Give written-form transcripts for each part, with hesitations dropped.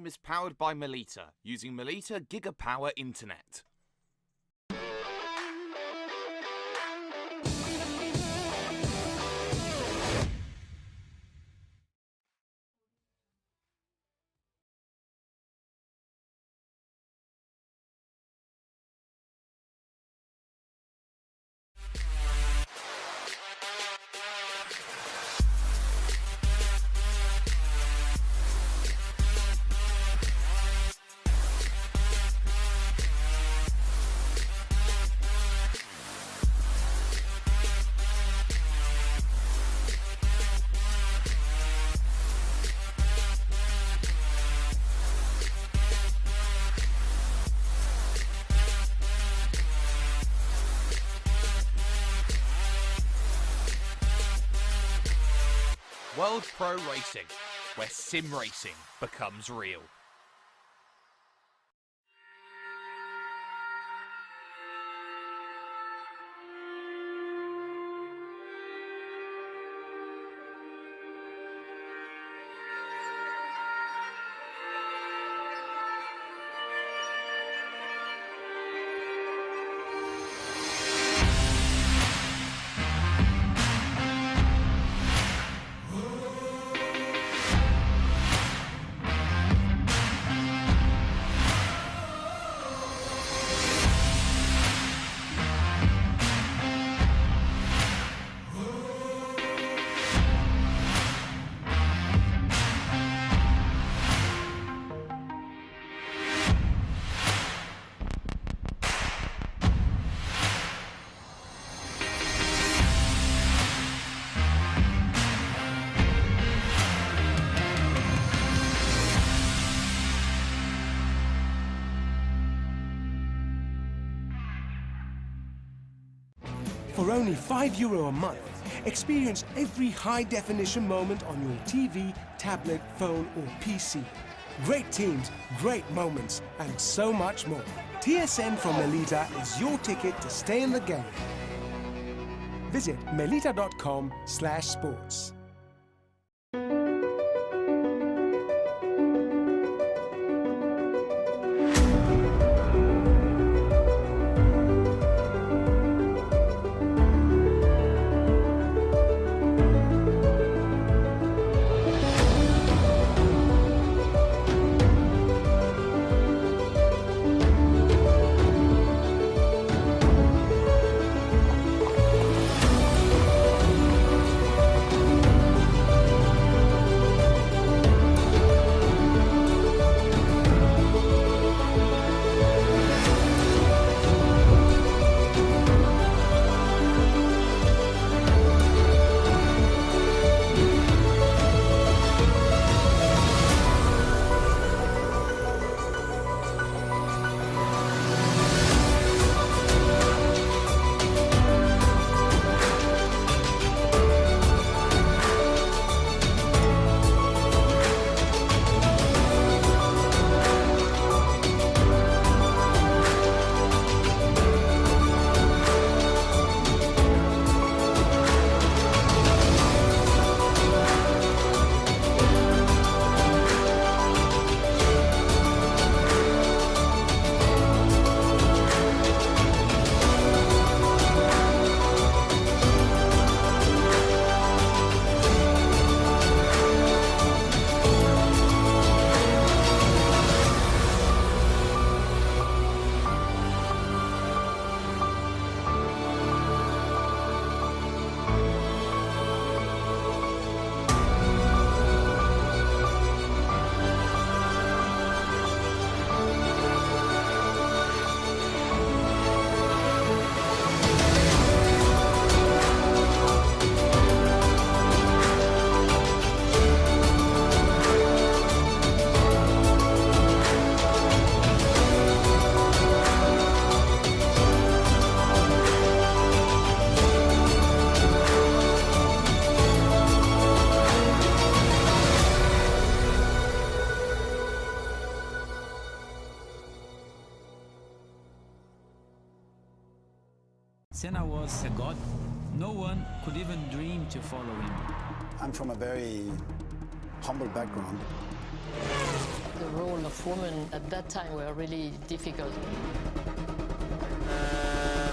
stream is powered by Melita, using Melita Gigapower Internet. World Pro Racing, where sim racing becomes real. For only €5 a month, experience every high-definition moment on your TV, tablet, phone or PC. Great teams, great moments, and so much more. TSN from Melita is your ticket to stay in the game. Visit melita.com/sports. Senna was a god. No one could even dream to follow him. I'm from a very humble background. The role of women at that time were really difficult.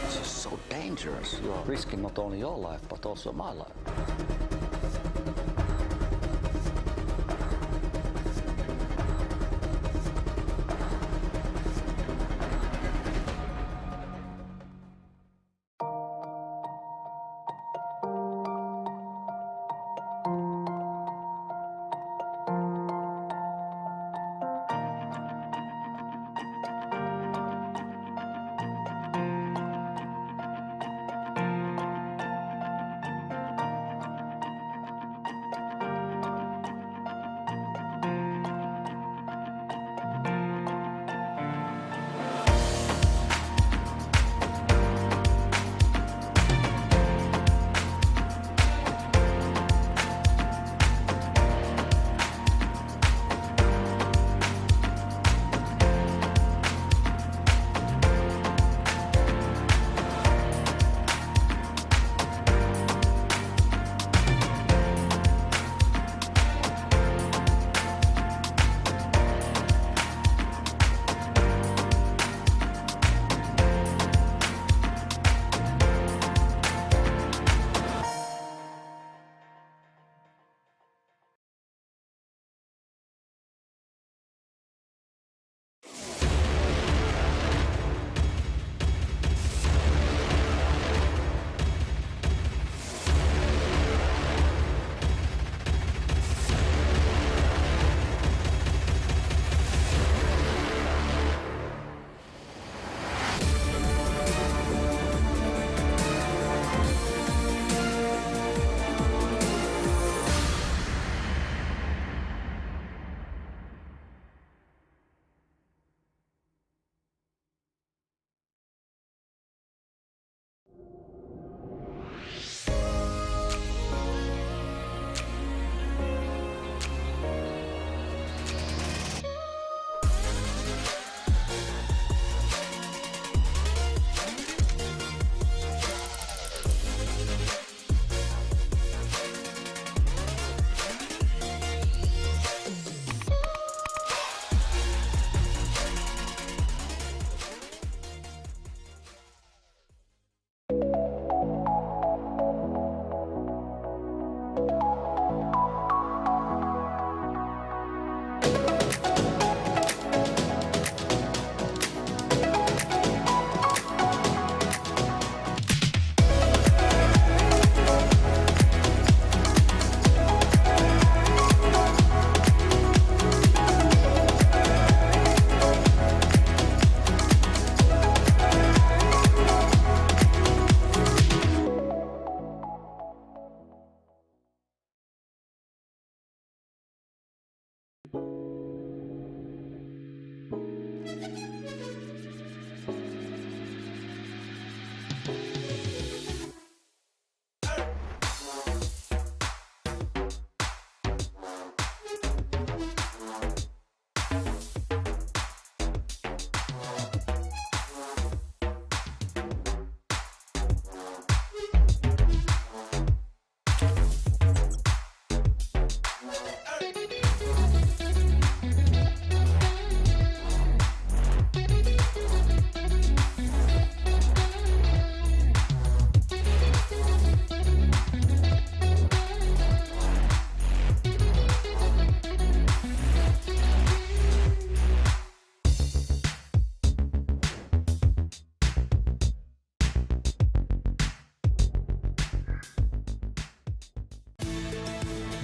This is so dangerous. You are risking not only your life, but also my life.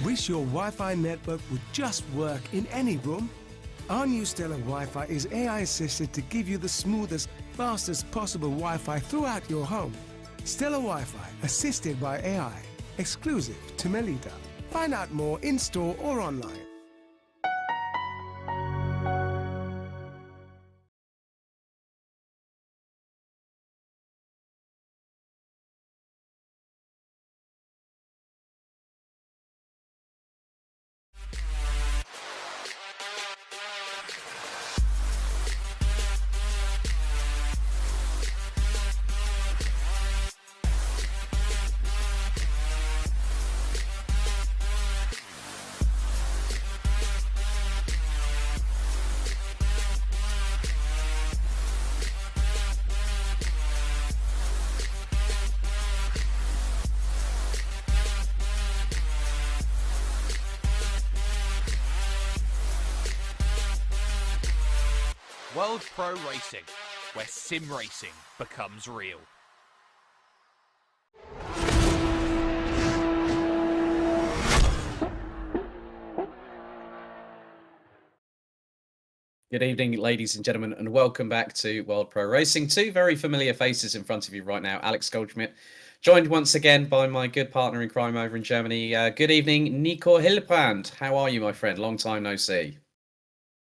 Wish your Wi-Fi network would just work in any room? Our new Stellar Wi-Fi is AI assisted to give you the smoothest, fastest possible Wi-Fi throughout your home. Stellar Wi-Fi assisted by AI, exclusive to Melita. Find out more in-store or online. World Pro Racing, where sim racing becomes real. Good evening, ladies and gentlemen, and welcome back to World Pro Racing. Two very familiar faces in front of you right now. Alex Goldschmidt, joined once again by my good partner in crime over in Germany. Good evening, Nico Hildebrand. How are you, my friend? Long time no see.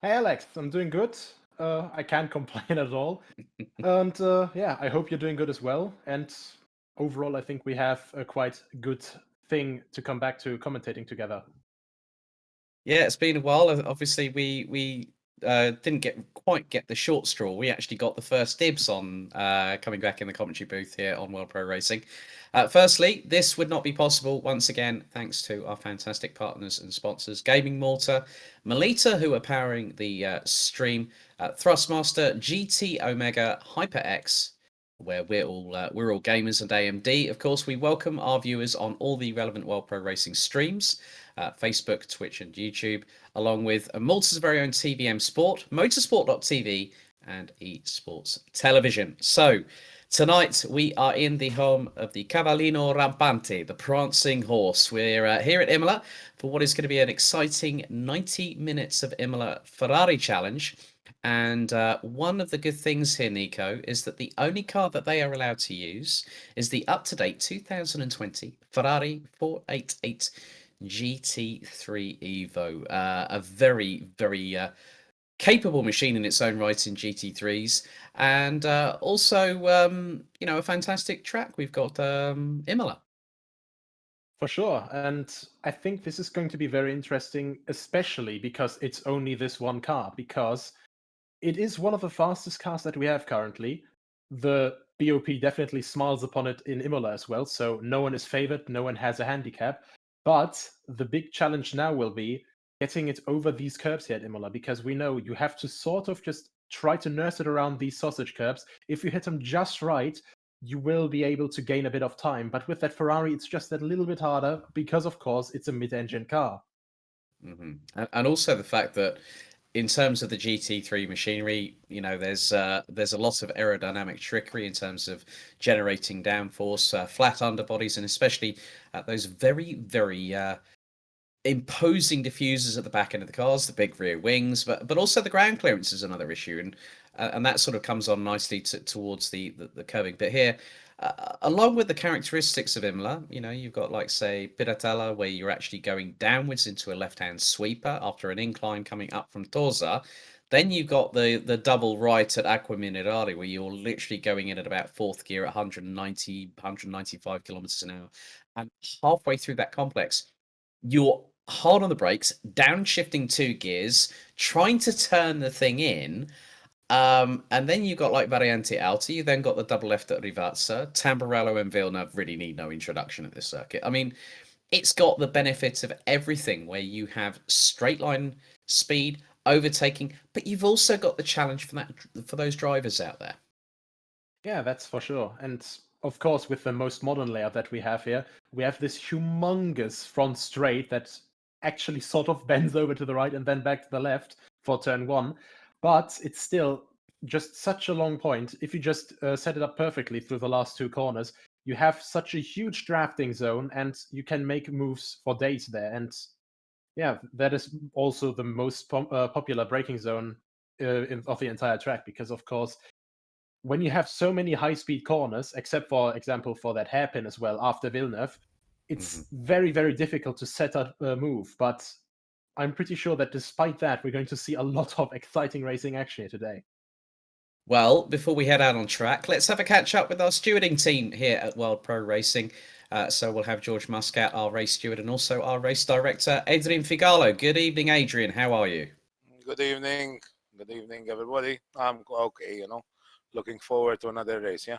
Hey Alex, I'm doing good. I can't complain at all. And yeah, I hope you're doing good as well. And overall, I think we have a quite good thing to come back to commentating together. Yeah, it's been a while. Obviously, we didn't quite get the short straw. We actually got the first dibs on coming back in the commentary booth here on World Pro Racing. Firstly, this would not be possible once again thanks to our fantastic partners and sponsors, Gaming Malta, Melita, who are powering the stream, Thrustmaster, GT Omega, HyperX, where we're all gamers, and AMD. Of course, we welcome our viewers on all the relevant World Pro Racing streams. Facebook, Twitch, and YouTube, along with Malta's very own TVM Sport, Motorsport.tv, and eSports Television. So, tonight we are in the home of the Cavallino Rampante, the prancing horse. We're here at Imola for what is going to be an exciting 90 minutes of Imola Ferrari challenge. And one of the good things here, Nico, is that the only car that they are allowed to use is the up-to-date 2020 Ferrari 488 GT3 Evo, a very, very capable machine in its own right in GT3s, and also, a fantastic track. We've got Imola. For sure. And I think this is going to be very interesting, especially because it's only this one car, because it is one of the fastest cars that we have currently. The BOP definitely smiles upon it in Imola as well, so no one is favored, no one has a handicap. But the big challenge now will be getting it over these curbs here at Imola, because we know you have to sort of just try to nurse it around these sausage curbs. If you hit them just right, you will be able to gain a bit of time. But with that Ferrari, it's just that little bit harder because, of course, it's a mid-engine car. And also the fact that in terms of the GT3 machinery, there's a lot of aerodynamic trickery in terms of generating downforce, flat underbodies, and especially those very, very imposing diffusers at the back end of the cars, the big rear wings, but also the ground clearance is another issue, and that sort of comes on nicely towards the curving bit here. Along with the characteristics of Imola, you've got, like, say, Piratella, where you're actually going downwards into a left-hand sweeper after an incline coming up from Torza. Then you've got the double right at Acqua Minerale, where you're literally going in at about fourth gear at 190, 195 kilometers an hour. And halfway through that complex, you're hard on the brakes, downshifting 2 gears, trying to turn the thing in. And then you've got, like, Variante Alta. You then got the double left at Rivazza. Tamburello and Villeneuve really need no introduction at this circuit. I mean, it's got the benefits of everything, where you have straight line speed, overtaking, but you've also got the challenge for those drivers out there. Yeah, that's for sure. And of course, with the most modern layout that we have here, we have this humongous front straight that actually sort of bends over to the right and then back to the left for turn 1. But it's still just such a long point. If you just set it up perfectly through the last 2 corners, you have such a huge drafting zone, and you can make moves for days there. And yeah, that is also the most popular braking zone of the entire track, because, of course, when you have so many high-speed corners, except for example for that hairpin as well after Villeneuve, it's very, very difficult to set up a move. But I'm pretty sure that despite that, we're going to see a lot of exciting racing action here today. Well, before we head out on track, let's have a catch up with our stewarding team here at World Pro Racing. So we'll have George Muscat, our race steward, and also our race director, Adrian Figalo. Good evening, Adrian. How are you? Good evening. Good evening, everybody. I'm okay, Looking forward to another race, yeah.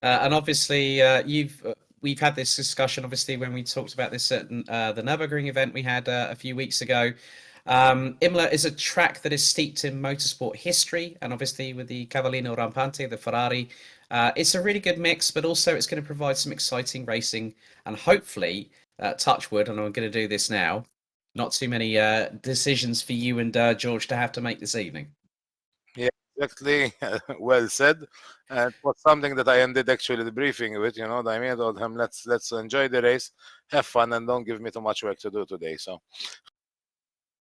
And obviously, we've had this discussion, obviously, when we talked about this at the Nürburgring event we had a few weeks ago. Imola is a track that is steeped in motorsport history, and obviously with the Cavallino Rampante, the Ferrari, it's a really good mix, but also it's going to provide some exciting racing, and hopefully, touch wood, and I'm going to do this now, not too many decisions for you and George to have to make this evening. Exactly. Well said. It was something that I ended actually the briefing with. You know what I mean? I told him, let's enjoy the race, have fun, and don't give me too much work to do today. So,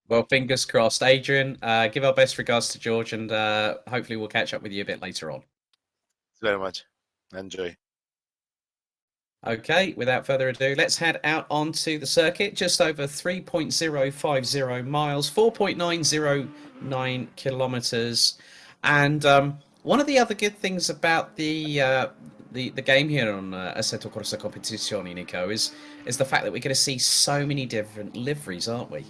Well, fingers crossed. Adrian, give our best regards to George, and hopefully we'll catch up with you a bit later on. very much. Enjoy. Okay, without further ado, let's head out onto the circuit. Just over 3.050 miles, 4.909 kilometers. And one of the other good things about the game here on Assetto Corsa Competizione, Nico, is the fact that we're going to see so many different liveries, aren't we?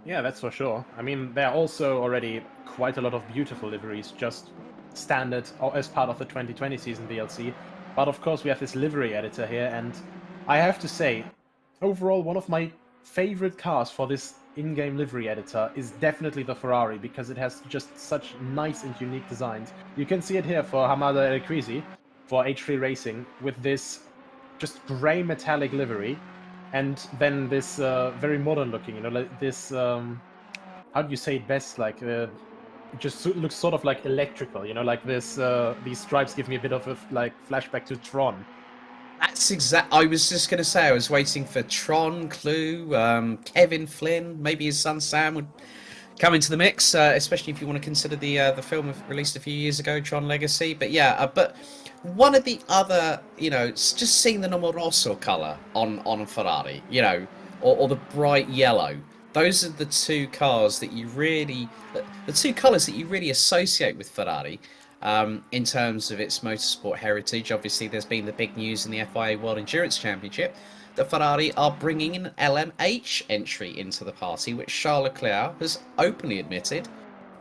Yeah, that's for sure. I mean, there are also already quite a lot of beautiful liveries, just standard or as part of the 2020 season DLC. But of course, we have this livery editor here, and I have to say, overall, one of my favorite cars for this in-game livery editor is definitely the Ferrari, because it has just such nice and unique designs. You can see it here for Hamada El Krisi, for H3 Racing, with this just grey metallic livery. And then this very modern looking, like this, how do you say it best? Like, it just looks sort of like electrical, like this, these stripes give me a bit of a flashback to Tron. That's exact. I was just going to say, I was waiting for Tron, Clue, Kevin Flynn, maybe his son Sam would come into the mix, especially if you want to consider the film released a few years ago, Tron Legacy. But yeah, but one of the other, just seeing the Nome Rosso colour on Ferrari, or the bright yellow. Those are the two cars that you really, the two colours that you really associate with Ferrari. In terms of its motorsport heritage, obviously there's been the big news in the FIA World Endurance Championship that Ferrari are bringing an LMH entry into the party, which Charles Leclerc has openly admitted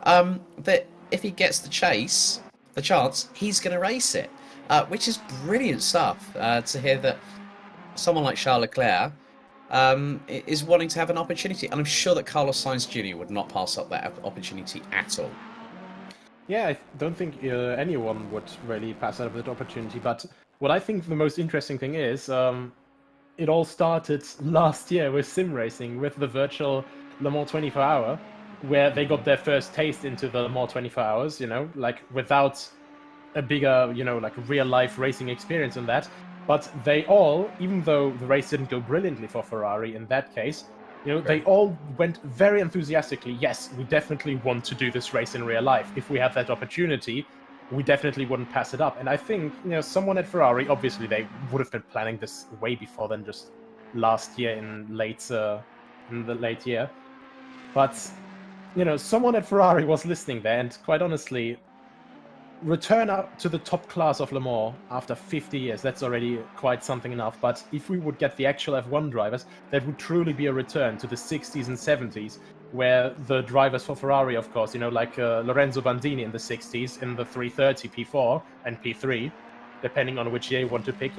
that if he gets the chance, he's going to race it, which is brilliant stuff to hear that someone like Charles Leclerc is wanting to have an opportunity, and I'm sure that Carlos Sainz Jr. would not pass up that opportunity at all. Yeah, I don't think anyone would really pass up that opportunity, but what I think the most interesting thing is, it all started last year with sim racing, with the virtual Le Mans 24 Hour, where they got their first taste into the Le Mans 24 Hours, like without a bigger, like real life racing experience in that. But they all, even though the race didn't go brilliantly for Ferrari in that case, they all went very enthusiastically, yes, we definitely want to do this race in real life. If we have that opportunity, we definitely wouldn't pass it up. And I think, someone at Ferrari, obviously they would have been planning this way before than just last year in the late year. But, someone at Ferrari was listening there, and quite honestly, return up to the top class of Le Mans after 50 years, that's already quite something enough. But if we would get the actual F1 drivers, that would truly be a return to the 60s and 70s, where the drivers for Ferrari, of course, like Lorenzo Bandini in the 60s in the 330 P4 and P3, depending on which year you want to pick,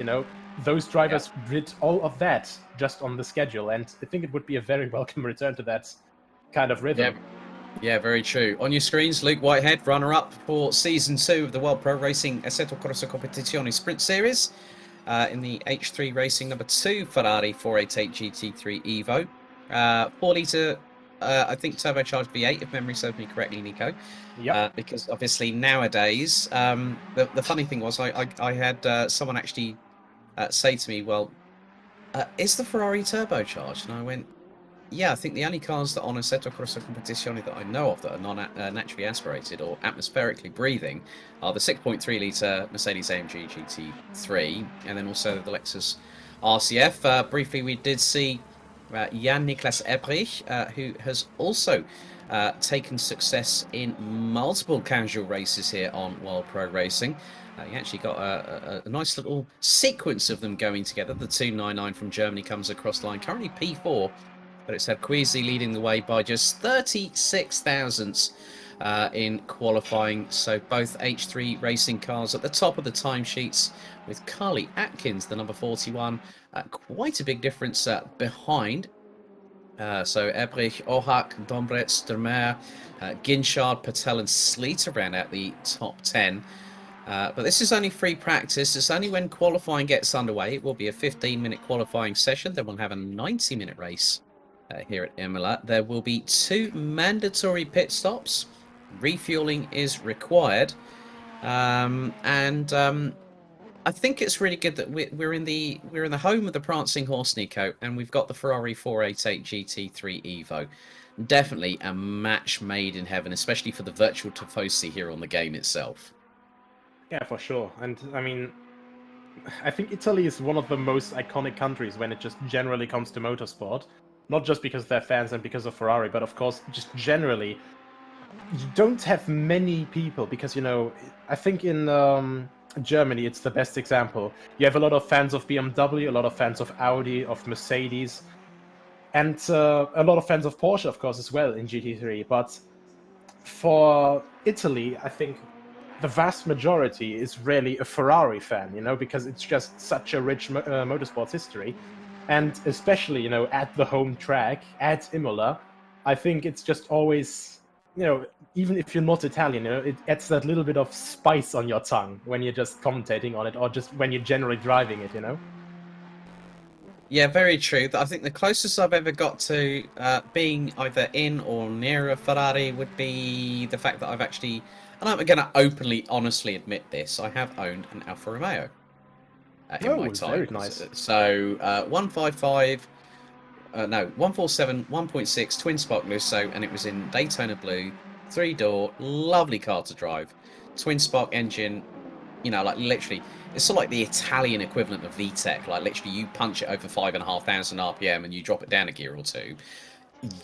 those drivers did all of that just on the schedule. And I think it would be a very welcome return to that kind of rhythm. Yeah, very true. On your screens, Luke Whitehead, runner-up for Season 2 of the World Pro Racing Assetto Corsa Competizione Sprint Series in the H3 Racing number 2 Ferrari 488 GT3 Evo. 4-litre, I think, turbocharged V8, if memory serves me correctly, Nico. Yeah. Because obviously nowadays, the funny thing was I had someone actually say to me, well, is the Ferrari turbocharged? And I went, yeah, I think the only cars that on Assetto Corsa Competizione that I know of that are naturally aspirated or atmospherically breathing are the 6.3-litre Mercedes-AMG GT3 and then also the Lexus RCF. Briefly, we did see Jan-Niklas Ebrich, who has also taken success in multiple casual races here on World Pro Racing. He actually got a nice little sequence of them going together. The 299 from Germany comes across the line, currently P4. But it's had Queasy leading the way by just 36 thousandths in qualifying. So both H3 racing cars at the top of the timesheets, with Carly Atkins, the number 41, quite a big difference behind. So Ebrich, Ohak, Dombretz, Dermer, Ginchard, Patel and Sleater round out the top 10. But this is only free practice. It's only when qualifying gets underway. It will be a 15-minute qualifying session. Then we'll have a 90-minute race here at Imola. There will be 2 mandatory pit stops refueling is required. I think it's really good that we're in the home of the prancing horse, Nico, and we've got the Ferrari 488 GT3 Evo. Definitely a match made in heaven, especially for the virtual tifosi here on the game itself. Yeah, for sure. And I mean, I think Italy is one of the most iconic countries when it just generally comes to motorsport. Not just because they're fans and because of Ferrari, but of course, just generally. You don't have many people because, you know, I think in Germany it's the best example. You have a lot of fans of BMW, a lot of fans of Audi, of Mercedes, and a lot of fans of Porsche, of course, as well in GT3. But for Italy, I think the vast majority is really a Ferrari fan, you know, because it's just such a rich motorsports history. And especially, you know, at the home track, at Imola, I think it's just always, you know, even if you're not Italian, you know, it adds that little bit of spice on your tongue when you're just commentating on it, or just when you're generally driving it, you know? Yeah, very true. I think the closest I've ever got to being either in or near a Ferrari would be the fact that I've actually, and I'm going to openly, honestly admit this, I have owned an Alfa Romeo in my time. Very nice. So 155, no, 147, 1.6 twin spark Lusso, and it was in Daytona Blue, 3-door, lovely car to drive, twin spark engine, you know, like literally, it's sort of like the Italian equivalent of VTEC. Like literally, you punch it over 5,500 RPM and you drop it down a gear or two,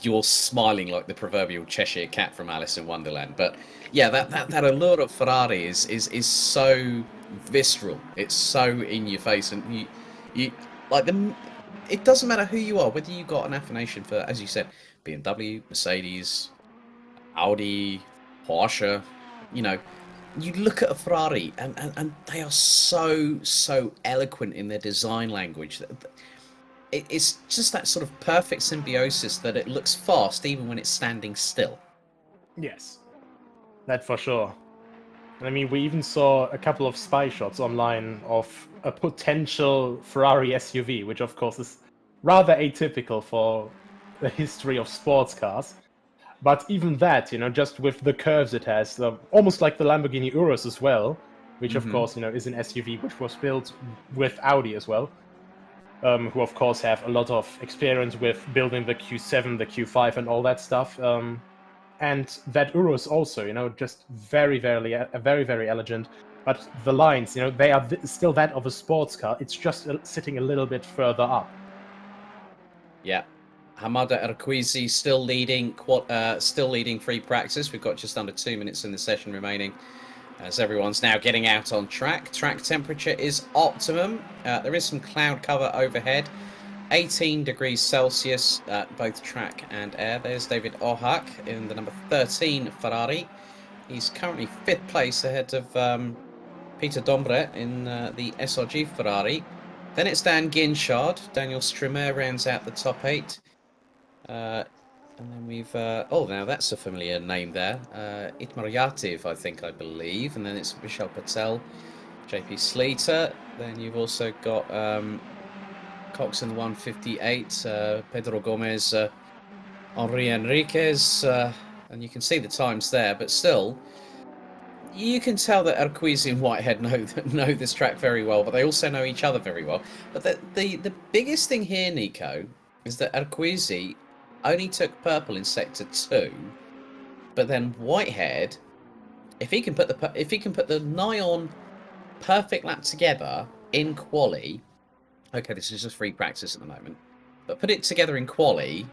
you're smiling like the proverbial Cheshire cat from Alice in Wonderland. But yeah, that allure of Ferrari is so visceral. It's so in your face, and you like them. It doesn't matter who you are, whether you got an affiliation for, as you said, BMW, Mercedes, Audi, Porsche, you know, you look at a Ferrari and they are so eloquent in their design language. It's just that sort of perfect symbiosis that it looks fast even when it's standing still. Yes, that for sure. And I mean, we even saw a couple of spy shots online of a potential Ferrari SUV, which of course is rather atypical for the history of sports cars. But even that, you know, just with the curves it has, almost like the Lamborghini Urus as well, which of course, you know, is an SUV which was built with Audi as well, who of course have a lot of experience with building the Q7, the Q5 and all that stuff. And that Urus also, you know, just very elegant. But the lines, you know, they are still that of a sports car. It's just sitting a little bit further up. Yeah. Hamada Erquizi still leading free practice. We've got just under 2 minutes in the session remaining, as everyone's now getting out on track. Track temperature is optimum. There is some cloud cover overhead. 18 degrees Celsius, both track and air. There's David Ohak in the number 13 Ferrari. He's currently 5th place ahead of Peter Dombre in the SRG Ferrari. Then it's Dan Ginchard. Daniel Strimer rounds out the top 8. And then we've oh, now that's a familiar name there, Itmar Yativ, I believe, and then it's Michel Patel, JP Sleater. Then you've also got Cox in the 158, Pedro Gomez, Henri Enriquez, and you can see the times there, but still you can tell that Arquizi and Whitehead know this track very well, but they also know each other very well. But the biggest thing here, Nico, is that Arquizi only took purple in sector 2, but then Whitehead, if he can put the nigh on perfect lap together in quali, okay, this is just free practice at the moment, but put it together in quali,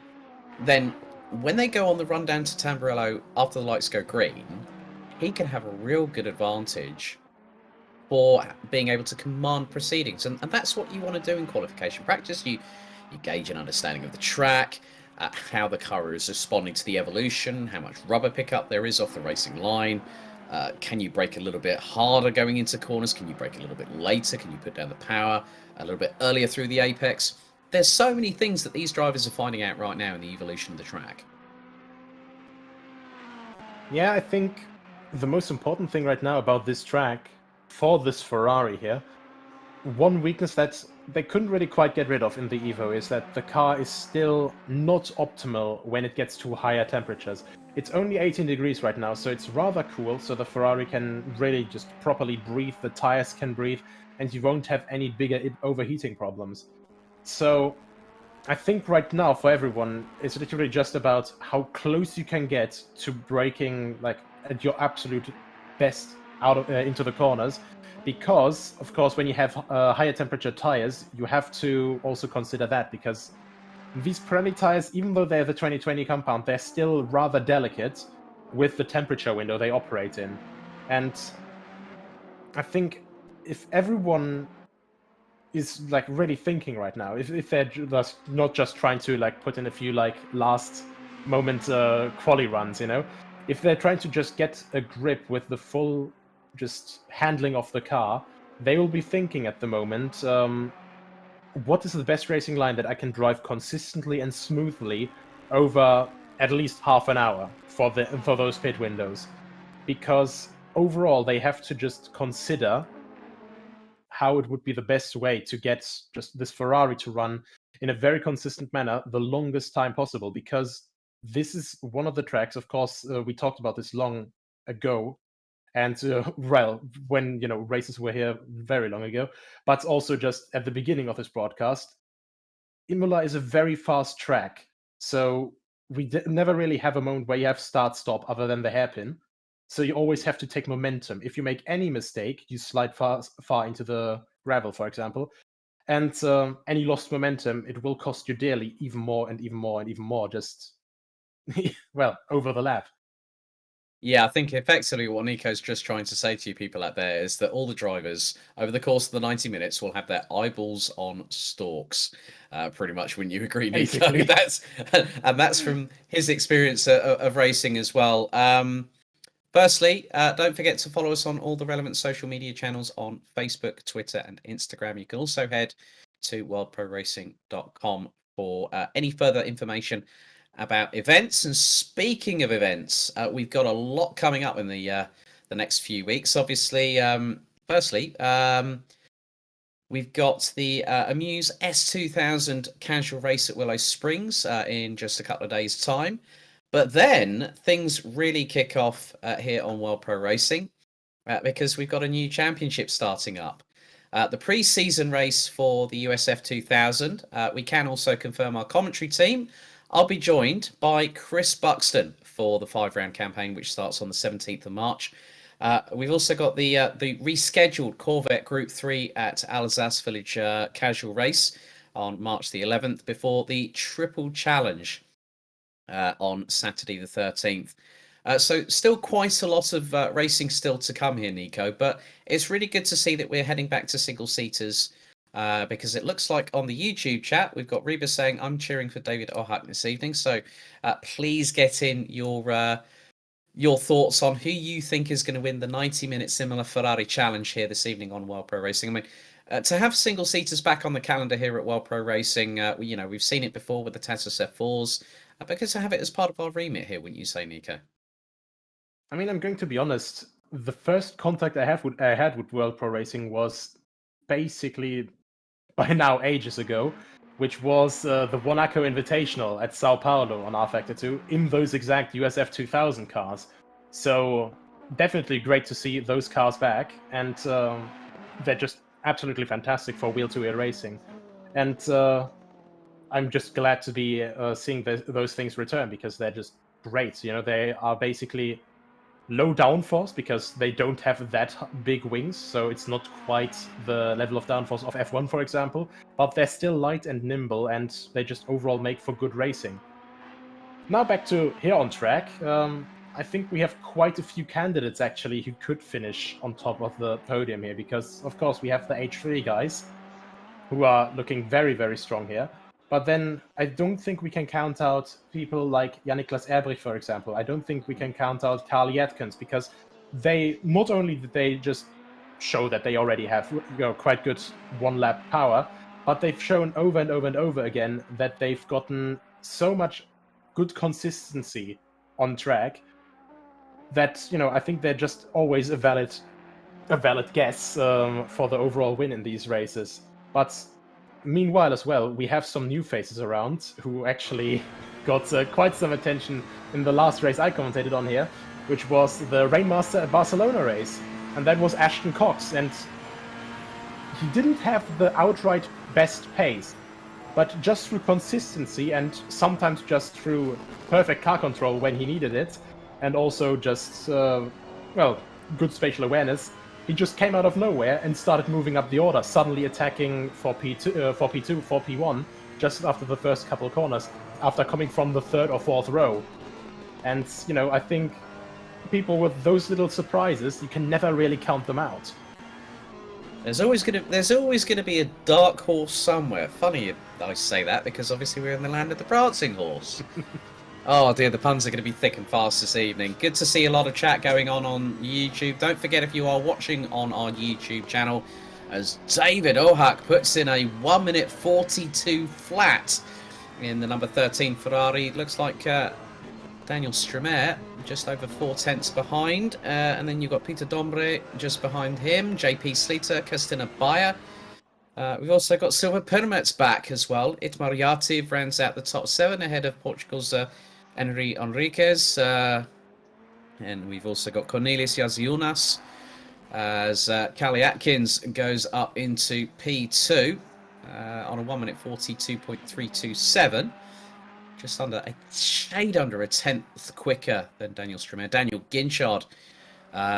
then when they go on the run down to Tamburello after the lights go green, he can have a real good advantage for being able to command proceedings, and that's what you want to do in qualification practice. You gauge an understanding of the track, how the car is responding to the evolution, how much rubber pickup there is off the racing line. Can you brake a little bit harder going into corners? Can you brake a little bit later? Can you put down the power a little bit earlier through the apex? There's so many things that these drivers are finding out right now in the evolution of the track. Yeah, I think the most important thing right now about this track, for this Ferrari here, one weakness that they couldn't really quite get rid of in the Evo is that the car is still not optimal when it gets to higher temperatures. It's only 18 degrees right now, so it's rather cool, so the Ferrari can really just properly breathe, the tires can breathe, and you won't have any bigger overheating problems. So I think right now for everyone, it's literally just about how close you can get to braking like at your absolute best out of, into the corners. Because, of course, when you have higher temperature tires, you have to also consider that, because these Pirelli tires, even though they're the 2020 compound, they're still rather delicate with the temperature window they operate in. And I think if everyone is like really thinking right now, if they're just not just trying to like put in a few like last moment quali runs, you know, if they're trying to just get a grip with the full just handling of the car, they will be thinking at the moment, what is the best racing line that I can drive consistently and smoothly over at least half an hour for those pit windows? Because overall, they have to just consider how it would be the best way to get just this Ferrari to run in a very consistent manner the longest time possible. Because this is one of the tracks, of course, we talked about this long ago, and well, when races were here very long ago, but also just at the beginning of this broadcast, Imola is a very fast track, so we never really have a moment where you have start stop other than the hairpin. So you always have to take momentum. If you make any mistake, you slide far into the gravel, for example, and any lost momentum, it will cost you dearly, even more and even more and even more, just well, over the lap. Yeah, I think effectively what Nico's just trying to say to you people out there is that all the drivers over the course of the 90 minutes will have their eyeballs on stalks. Pretty much, wouldn't you agree, Nico? Basically. That's from his experience of racing as well. Firstly, don't forget to follow us on all the relevant social media channels on Facebook, Twitter, and Instagram. You can also head to worldproracing.com for any further information about events. And speaking of events, we've got a lot coming up in the next few weeks. Obviously, firstly, we've got the Amuse S2000 casual race at Willow Springs in just a couple of days' time. But then things really kick off here on World Pro Racing because we've got a new championship starting up. The pre-season race for the USF 2000. We can also confirm our commentary team. I'll be joined by Chris Buxton for the 5-round campaign, which starts on the 17th of March. We've also got the rescheduled Corvette Group 3 at Alsace Village casual race on March the 11th before the Triple Challenge on Saturday the 13th. So still quite a lot of racing still to come here, Nico, but it's really good to see that we're heading back to single-seaters because it looks like on the YouTube chat, we've got Reba saying, I'm cheering for David Ohak this evening. So please get in your thoughts on who you think is going to win the 90-minute similar Ferrari challenge here this evening on World Pro Racing. I mean, to have single-seaters back on the calendar here at World Pro Racing, we've seen it before with the Tassos F4s, because to have it as part of our remit here, wouldn't you say, Nico? I mean, I'm going to be honest. The first contact I had with World Pro Racing was basically by now ages ago, which was the Monaco Invitational at Sao Paulo on rFactor 2 in those exact USF 2000 cars. So definitely great to see those cars back, and they're just absolutely fantastic for wheel-to-wheel racing. And I'm just glad to be seeing those things return because they're just great. You know, they are basically low downforce because they don't have that big wings, so it's not quite the level of downforce of F1, for example, but they're still light and nimble, and they just overall make for good racing. Now back to here on track, I think we have quite a few candidates actually who could finish on top of the podium here, because of course we have the H3 guys who are looking very, very strong here. But then I don't think we can count out people like Jan-Niklas Erbrich, for example. I don't think we can count out Carl Jetkens, because they not only did they just show that they already have quite good one-lap power, but they've shown over and over and over again that they've gotten so much good consistency on track that I think they're just always a valid guess for the overall win in these races. But meanwhile as well, we have some new faces around who actually got quite some attention in the last race I commentated on here, which was the Rainmaster at Barcelona race. And that was Ashton Cox. And he didn't have the outright best pace, but just through consistency and sometimes just through perfect car control when he needed it, and also just, good spatial awareness, he just came out of nowhere and started moving up the order, suddenly attacking for P2, for P1, just after the first couple of corners, after coming from the third or fourth row. And, I think people with those little surprises, you can never really count them out. There's always gonna be a dark horse somewhere. Funny I say that, because obviously we're in the land of the prancing horse. Oh dear, the puns are going to be thick and fast this evening. Good to see a lot of chat going on YouTube. Don't forget, if you are watching on our YouTube channel, as David Ohak puts in a 1 minute 42 flat in the number 13 Ferrari. Looks like Daniel Strumer just over 4 tenths behind. And then you've got Peter Dombre just behind him. JP Sleater, Kristina Bayer. We've also got Silva Permets back as well. Itmar Yativ rounds out the top 7 ahead of Portugal's Henry Enriquez. And we've also got Cornelius Yaziunas as Callie Atkins goes up into P2 on a 1 minute 42.327. Just under a shade under a tenth quicker than Daniel Strumer. Daniel Ginchard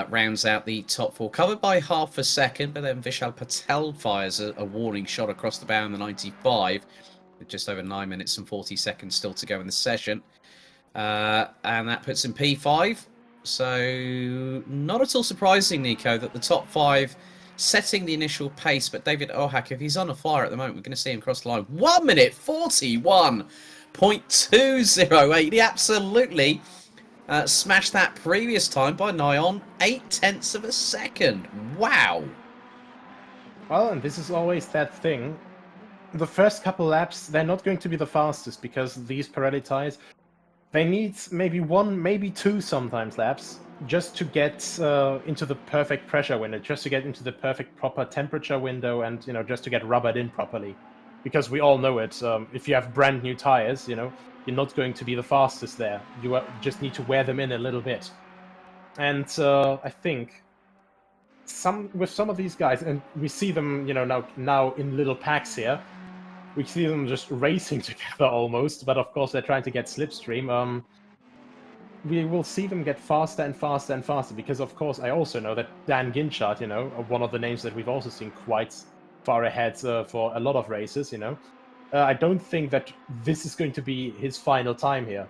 rounds out the top 4, covered by half a second, but then Vishal Patel fires a warning shot across the bow in the 95, with just over 9 minutes and 40 seconds still to go in the session. And that puts him P5. So not at all surprising, Nico, that the top 5 setting the initial pace, but David Ohak, if he's on a flyer at the moment, we're going to see him cross the line. 1 minute 41.208. He absolutely smashed that previous time by nigh on 8 tenths of a second. Wow. Well, and this is always that thing. The first couple laps, they're not going to be the fastest, because these Pirelli tires, they need maybe 1, maybe 2 sometimes laps just to get into the perfect pressure window, just to get into the perfect proper temperature window, and just to get rubbered in properly. Because we all know it, if you have brand new tires, you're not going to be the fastest there. You just need to wear them in a little bit. And I think with some of these guys, and we see them, now in little packs here, we see them just racing together almost, but of course they're trying to get slipstream. We will see them get faster and faster and faster, because of course I also know that Dan Ginchard, one of the names that we've also seen quite far ahead for a lot of races, I don't think that this is going to be his final time here.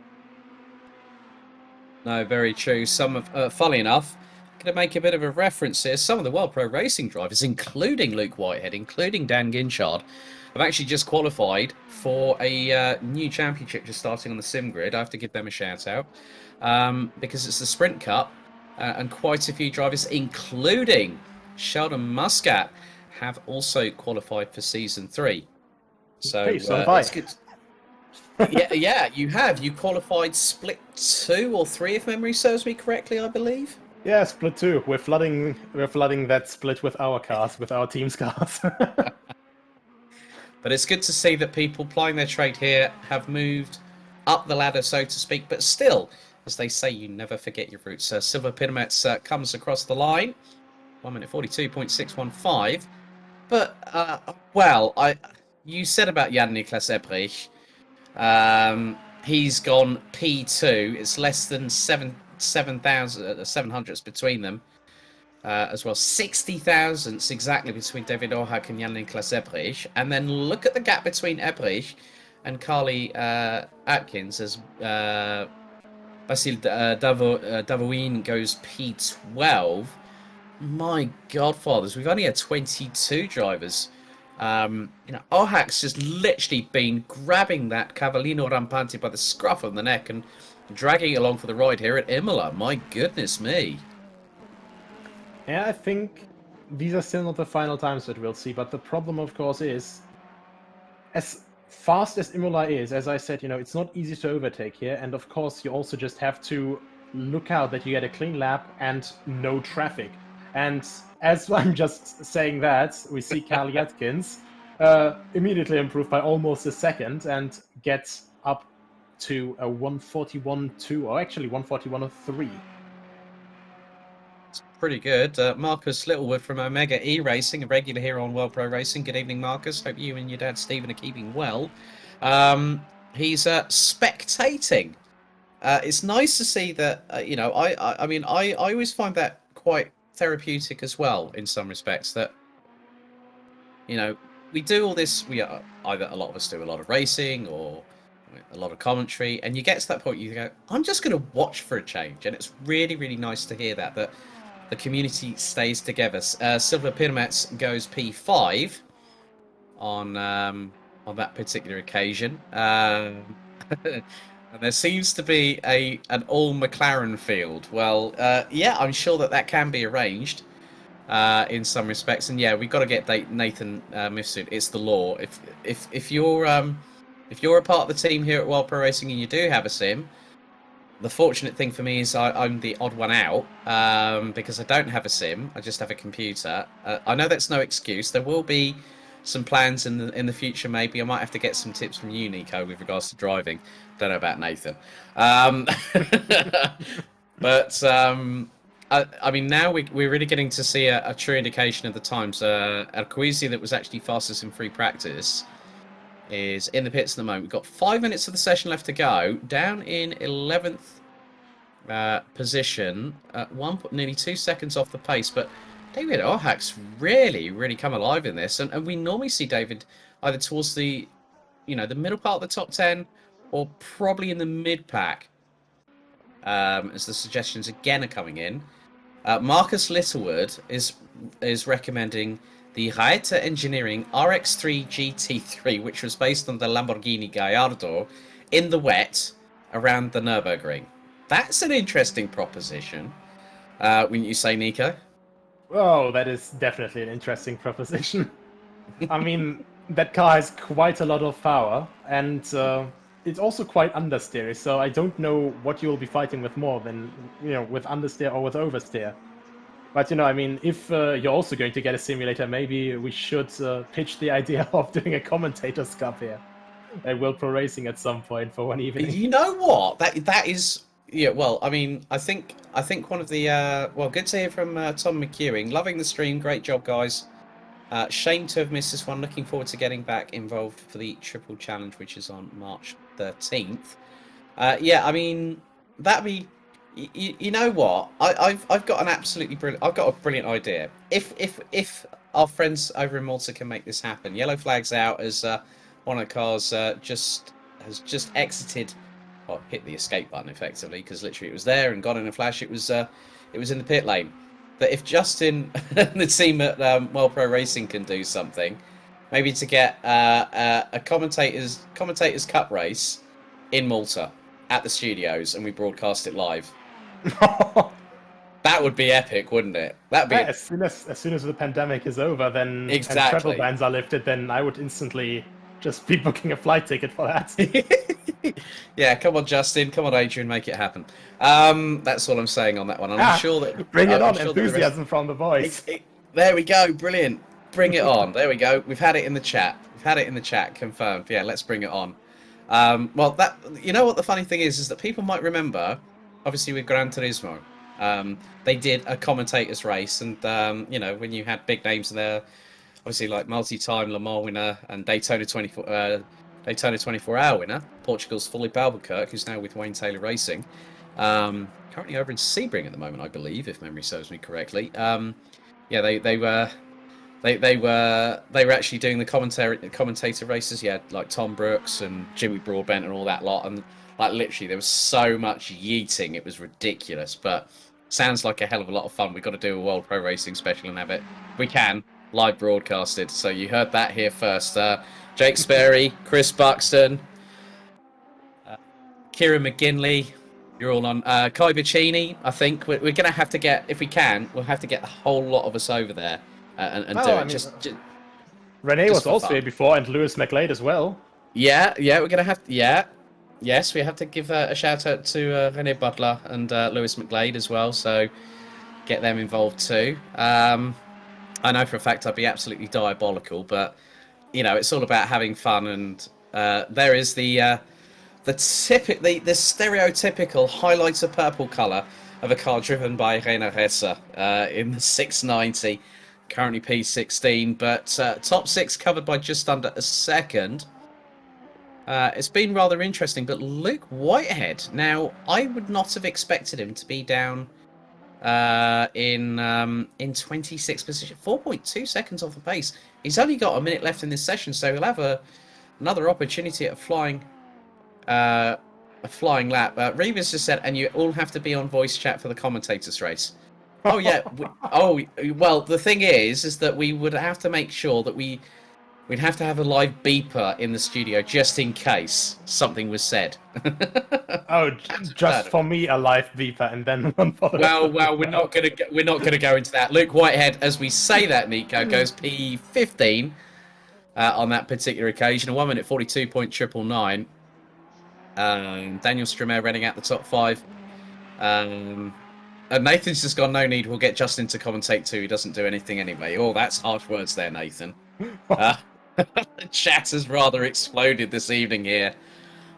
No, very true. Some of, funnily enough, I'm going to make a bit of a reference here. Some of the World Pro Racing drivers, including Luke Whitehead, including Dan Ginchard, have actually just qualified for a new championship just starting on the sim grid. I have to give them a shout out because it's the Sprint Cup, and quite a few drivers, including Sheldon Muscat, have also qualified for Season 3. So, hey, so have I. It's good. Yeah, you have. You qualified split 2 or 3, if memory serves me correctly, I believe. Yeah, split 2. We're flooding that split with our cars, with our team's cars. But it's good to see that people plying their trade here have moved up the ladder, so to speak. But still, as they say, you never forget your roots. Silva Pirmets comes across the line, 1 minute 42.615. But, you said about Jan-Niklas Ebrich. He's gone P2. It's less than 7,700 between them. As well, 60 thousandths exactly between David Ohak and Jan-Niklas Ebrich. And then look at the gap between Ebrich and Carly Atkins as Basil Davoin goes P12. My godfathers, we've only had 22 drivers. Ohak's just literally been grabbing that Cavallino Rampante by the scruff of the neck and dragging it along for the ride here at Imola. My goodness me. Yeah, I think these are still not the final times that we'll see, but the problem, of course, is as fast as Imola is, as I said, it's not easy to overtake here, and of course you also just have to look out that you get a clean lap and no traffic. And as I'm just saying that, we see Carly Atkins immediately improve by almost a second and get up to a 141.2, or actually 141.3. It's pretty good. Marcus Littlewood from Omega E Racing, a regular here on World Pro Racing. Good evening, Marcus. Hope you and your dad Stephen are keeping well. He's spectating. It's nice to see that. I mean, I always find that quite therapeutic as well in some respects. That we do all this. We are either a lot of us do a lot of racing or a lot of commentary, and you get to that point you go, I'm just going to watch for a change, and it's really, really nice to hear that the community stays together. Silver Pyramids goes P5 on that particular occasion, and there seems to be an all McLaren field. Well, yeah, I'm sure that can be arranged in some respects, and yeah, we've got to get Nathan Mifsud. It's the law. If you're a part of the team here at World Pro Racing and you do have a sim, the fortunate thing for me is I'm the odd one out because I don't have a sim. I just have a computer. I know that's no excuse. There will be some plans in the future. Maybe I might have to get some tips from you, Nico, with regards to driving. Don't know about Nathan, but I mean, now we're really getting to see a true indication of the times. Alquisi, that was actually fastest in free practice, is in the pits at the moment. We've got 5 minutes of the session left to go. Down in 11th position, nearly 2 seconds off the pace. But David Ohak's really, really come alive in this. And we normally see David either towards the middle part of the top 10 or probably in the mid-pack as the suggestions again are coming in. Marcus Littlewood is recommending the Raeta Engineering RX3 GT3, which was based on the Lamborghini Gallardo, in the wet around the Nürburgring. That's an interesting proposition, wouldn't you say, Nico? Oh, that is definitely an interesting proposition. I mean, that car has quite a lot of power, and it's also quite understeer, so I don't know what you will be fighting with more than, with understeer or with oversteer. But, I mean, if you're also going to get a simulator, maybe we should pitch the idea of doing a commentator's cup here at World Pro Racing at some point for one evening. You know what? That is... Yeah, well, I mean, I think one of the... good to hear from Tom McEwing. Loving the stream. Great job, guys. Shame to have missed this one. Looking forward to getting back involved for the Triple Challenge, which is on March 13th. Yeah, I mean, that'd be... You know what? I've got an absolutely brilliant. I've got a brilliant idea. If our friends over in Malta can make this happen, yellow flag's out as one of the cars has just exited, or hit the escape button effectively, because literally it was there and gone in a flash. It was in the pit lane. But if Justin and the team at World Pro Racing can do something, maybe to get a commentators cup race in Malta at the studios, and we broadcast it live. That would be epic, wouldn't it? That'd be as soon as the pandemic is over, then exactly. And travel bans are lifted, then I would instantly just be booking a flight ticket for that. Yeah, come on, Justin. Come on, Adrian. Make it happen. That's all I'm saying on that one. I'm sure that bring it on. Sure enthusiasm from the boys. There we go. Brilliant. Bring it on. There we go. We've had it in the chat. Confirmed. Yeah, let's bring it on. Well, that what the funny thing is that people might remember, obviously with Gran Turismo, they did a commentators race, and when you had big names in there, obviously like multi-time Le Mans winner and Daytona 24-hour winner, Portugal's Felipe Albuquerque, who's now with Wayne Taylor Racing, currently over in Sebring at the moment, I believe, if memory serves me correctly. They were actually doing the commentator races. Yeah, like Tom Brooks and Jimmy Broadbent and all that lot, and like literally there was so much yeeting, it was ridiculous. But sounds like a hell of a lot of fun. We've got to do a World Pro Racing special and have it. We can live broadcasted. So you heard that here first. Jake Sperry, Chris Buxton, Kieran McGinley. You're all on. Kai Bacchini. I think we're going to have to get, if we can, we'll have to get a whole lot of us over there. And do it. Just Renee was also here before, and Lewis McLeod as well. Yeah, we're gonna have. Yes, we have to give a shout out to Renee Butler and Lewis McLeod as well. So get them involved too. I know for a fact I'd be absolutely diabolical, but it's all about having fun, and there is the stereotypical highlighter purple colour of a car driven by Reina Ressa in the 690, currently P16, but top 6 covered by just under a second. It's been rather interesting, but Luke Whitehead, now I would not have expected him to be down in 26th position, 4.2 seconds off the pace. He's only got a minute left in this session, so he'll have another opportunity at a flying lap. Reeves just said, and you all have to be on voice chat for the commentators race. Oh yeah. Well, the thing is that we would have to make sure that we'd have to have a live beeper in the studio just in case something was said. Oh, just for me, a live beeper, and then one for the Well, we're not gonna go into that. Luke Whitehead, as we say that, Nico, goes P15 on that particular occasion, a 1 minute 42.999. Daniel Stramer running out the top 5. And Nathan's just gone, no need, we'll get Justin to commentate too. He doesn't do anything anyway. Oh, that's harsh words there, Nathan. The chat has rather exploded this evening here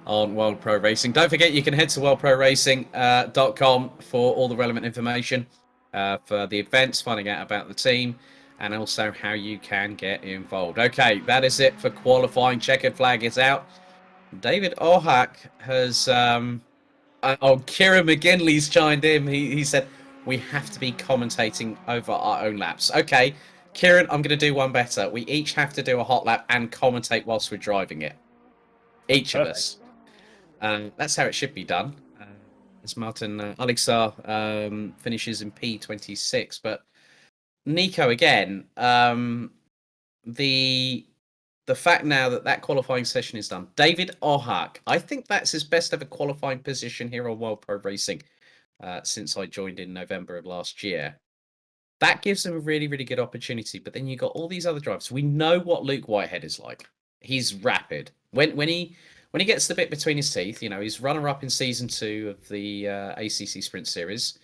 on World Pro Racing. Don't forget, you can head to worldproracing.com for all the relevant information for the events, finding out about the team, and also how you can get involved. Okay, that is it for qualifying. Checkered flag is out. David Ohak has... Kieran McGinley's chimed in. He said, we have to be commentating over our own laps. Okay, Kieran, I'm going to do one better. We each have to do a hot lap and commentate whilst we're driving it. Each of us. That's how it should be done. As Martin Alexar finishes in P26. But Nico, again, the fact now that qualifying session is done. David Ohak, I think that's his best ever qualifying position here on World Pro Racing since I joined in November of last year. That gives him a really, really good opportunity. But then you've got all these other drivers. We know what Luke Whitehead is like. He's rapid. When he gets the bit between his teeth, he's runner-up in Season 2 of the ACC Sprint Series.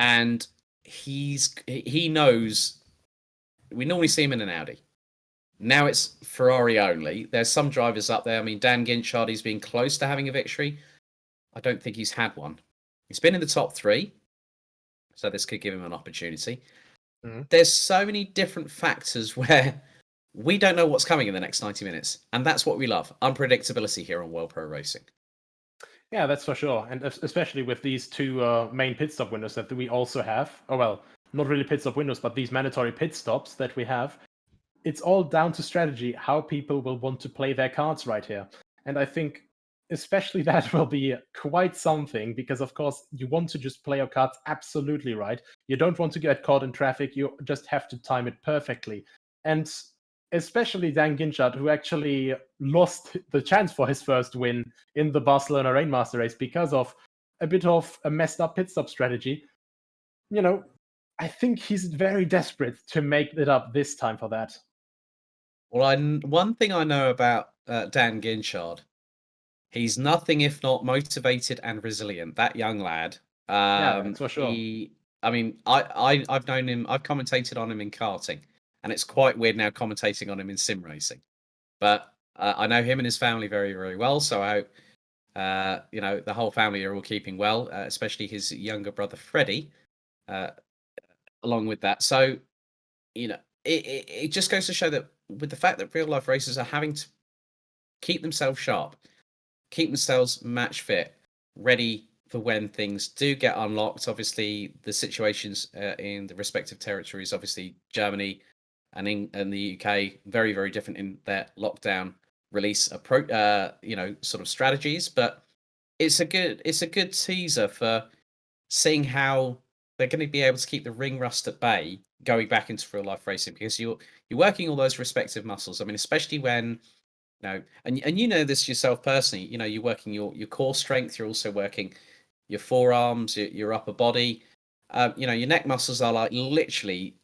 And he knows... We normally see him in an Audi. Now it's Ferrari only. There's some drivers up there. I mean, Dan Ginchard, he's been close to having a victory. I don't think he's had one. He's been in the top 3, so this could give him an opportunity. There's so many different factors where we don't know what's coming in the next 90 minutes, and that's what we love. Unpredictability here on World Pro Racing. Yeah, that's for sure. And especially with these 2 main pit stop windows that we also have. Oh, well, not really pit stop windows, but these mandatory pit stops that we have. It's all down to strategy, how people will want to play their cards right here. And I think especially that will be quite something, because of course you want to just play your cards absolutely right. You don't want to get caught in traffic. You just have to time it perfectly. And especially Dan Ginchard, who actually lost the chance for his first win in the Barcelona Rainmaster race because of a bit of a messed up pit stop strategy. I think he's very desperate to make it up this time for that. Well, one thing I know about Dan Ginchard, he's nothing if not motivated and resilient. That young lad. Yeah, that's for sure. I've known him. I've commentated on him in karting, and it's quite weird now commentating on him in sim racing. But I know him and his family very, very well. So I hope the whole family are all keeping well, especially his younger brother Freddie. Along with that, so it just goes to show that with the fact that real life racers are having to keep themselves sharp, keep themselves match fit, ready for when things do get unlocked. Obviously, the situations in the respective territories, obviously Germany and the UK, very, very different in their lockdown release approach, sort of strategies. But it's a good teaser for seeing how they're going to be able to keep the ring rust at bay going back into real life racing, because you're working all those respective muscles. I mean, especially when and you know this yourself personally. You're working your core strength. You're also working your forearms, your upper body. Your neck muscles are like literally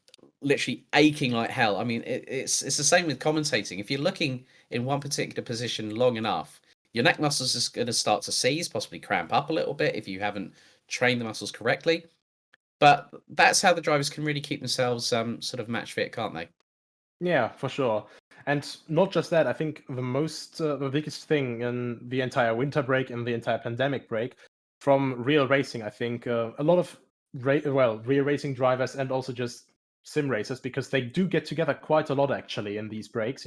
aching like hell. I mean, it's the same with commentating. If you're looking in one particular position long enough, your neck muscles is going to start to seize, possibly cramp up a little bit if you haven't trained the muscles correctly. But that's how the drivers can really keep themselves sort of match fit, can't they? Yeah, for sure. And not just that, I think the biggest thing in the entire winter break and the entire pandemic break from real racing, I think a lot of real racing drivers and also just sim racers, because they do get together quite a lot actually in these breaks,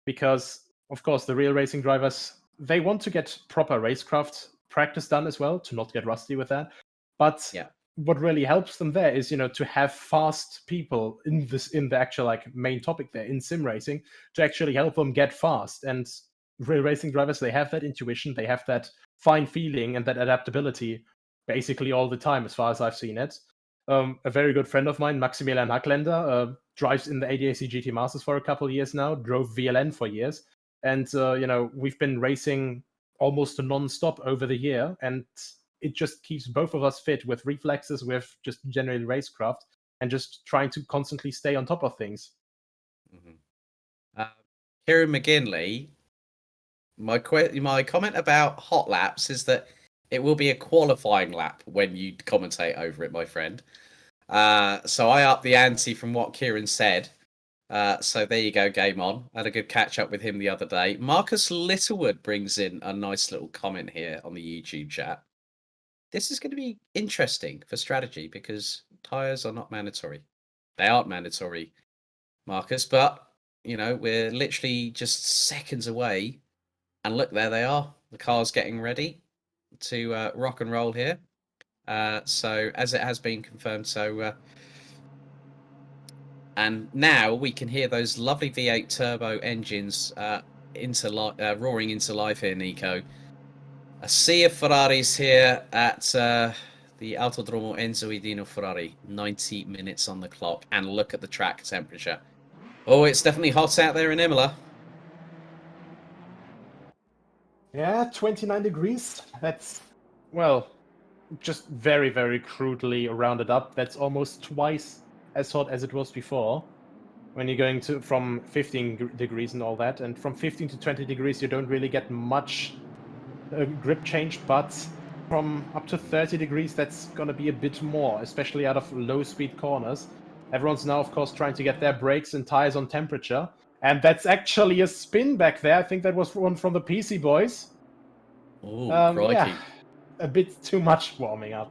because of course the real racing drivers, they want to get proper racecraft practice done as well to not get rusty with that. But Yeah. what really helps them there is to have fast people in the actual like main topic there in sim racing to actually help them get fast. And real racing drivers, they have that intuition, they have that fine feeling and that adaptability basically all the time, as far as I've seen it. A very good friend of mine, Maximilian Hackländer, drives in the ADAC GT Masters for a couple of years now, drove VLN for years, and we've been racing almost non-stop over the year, and it just keeps both of us fit with reflexes, with just general racecraft, and just trying to constantly stay on top of things. Kieran McGinley, my comment about hot laps is that it will be a qualifying lap when you commentate over it, my friend. So I upped the ante from what Kieran said. So there you go, game on. I had a good catch up with him the other day. Marcus Littlewood brings in a nice little comment here on the YouTube chat. This is going to be interesting for strategy because tyres are not mandatory. They aren't mandatory, Marcus, but, we're literally just seconds away. And look, there they are. The car's getting ready to rock and roll here. So, as it has been confirmed, and now we can hear those lovely V8 turbo engines roaring into life here, Nico. A sea of Ferraris here at the Autodromo Enzo Edino Ferrari. 90 minutes on the clock. And look at the track temperature. Oh, it's definitely hot out there in Imola. Yeah, 29 degrees. That's, well, just very, very crudely rounded up. That's almost twice as hot as it was before. When you're going from 15 degrees and all that. And from 15 to 20 degrees, you don't really get much grip change, but from up to 30 degrees, that's going to be a bit more, especially out of low-speed corners. Everyone's now, of course, trying to get their brakes and tires on temperature. And that's actually a spin back there. I think that was one from the PC boys. Oh, crikey. Yeah, a bit too much warming up.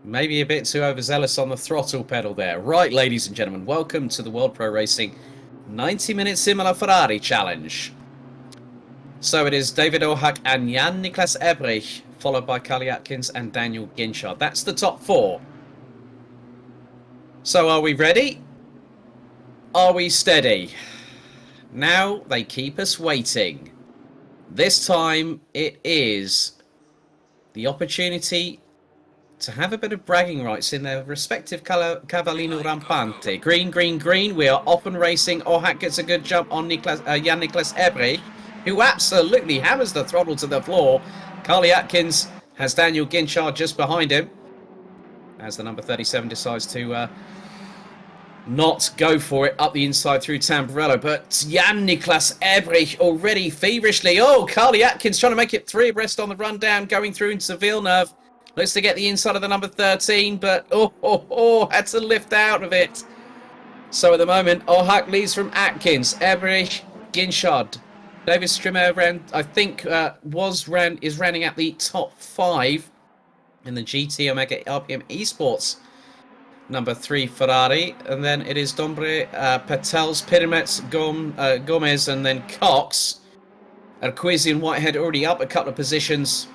Maybe a bit too overzealous on the throttle pedal there. Right, ladies and gentlemen, welcome to the World Pro Racing 90-minute Imola Ferrari Challenge. So it is David Ohak and Jan-Niklas Ebrich, followed by Carly Atkins and Daniel Ginchard. That's the top four. So are we ready? Are we steady? Now they keep us waiting. This time it is the opportunity to have a bit of bragging rights in their respective Cavallino Rampante. Green, green, green. We are off and racing. Ohak gets a good jump on Jan-Niklas Ebrich, who absolutely hammers the throttle to the floor. Carly Atkins has Daniel Ginchard just behind him, as the number 37 decides to not go for it up the inside through Tamburello. But Jan-Niklas Ebrich already feverishly. Oh, Carly Atkins trying to make it 3 abreast on the rundown, going through into Villeneuve. Looks to get the inside of the number 13, but had to lift out of it. So at the moment, Ohak leads from Atkins, Ebrich, Ginchard. David Strimmer is running at the top 5 in the GT Omega RPM Esports number 3 Ferrari, and then it is Dombre, Petels, Pirimets, Gomez, and then Cox. Arquizi and Whitehead already up a couple of positions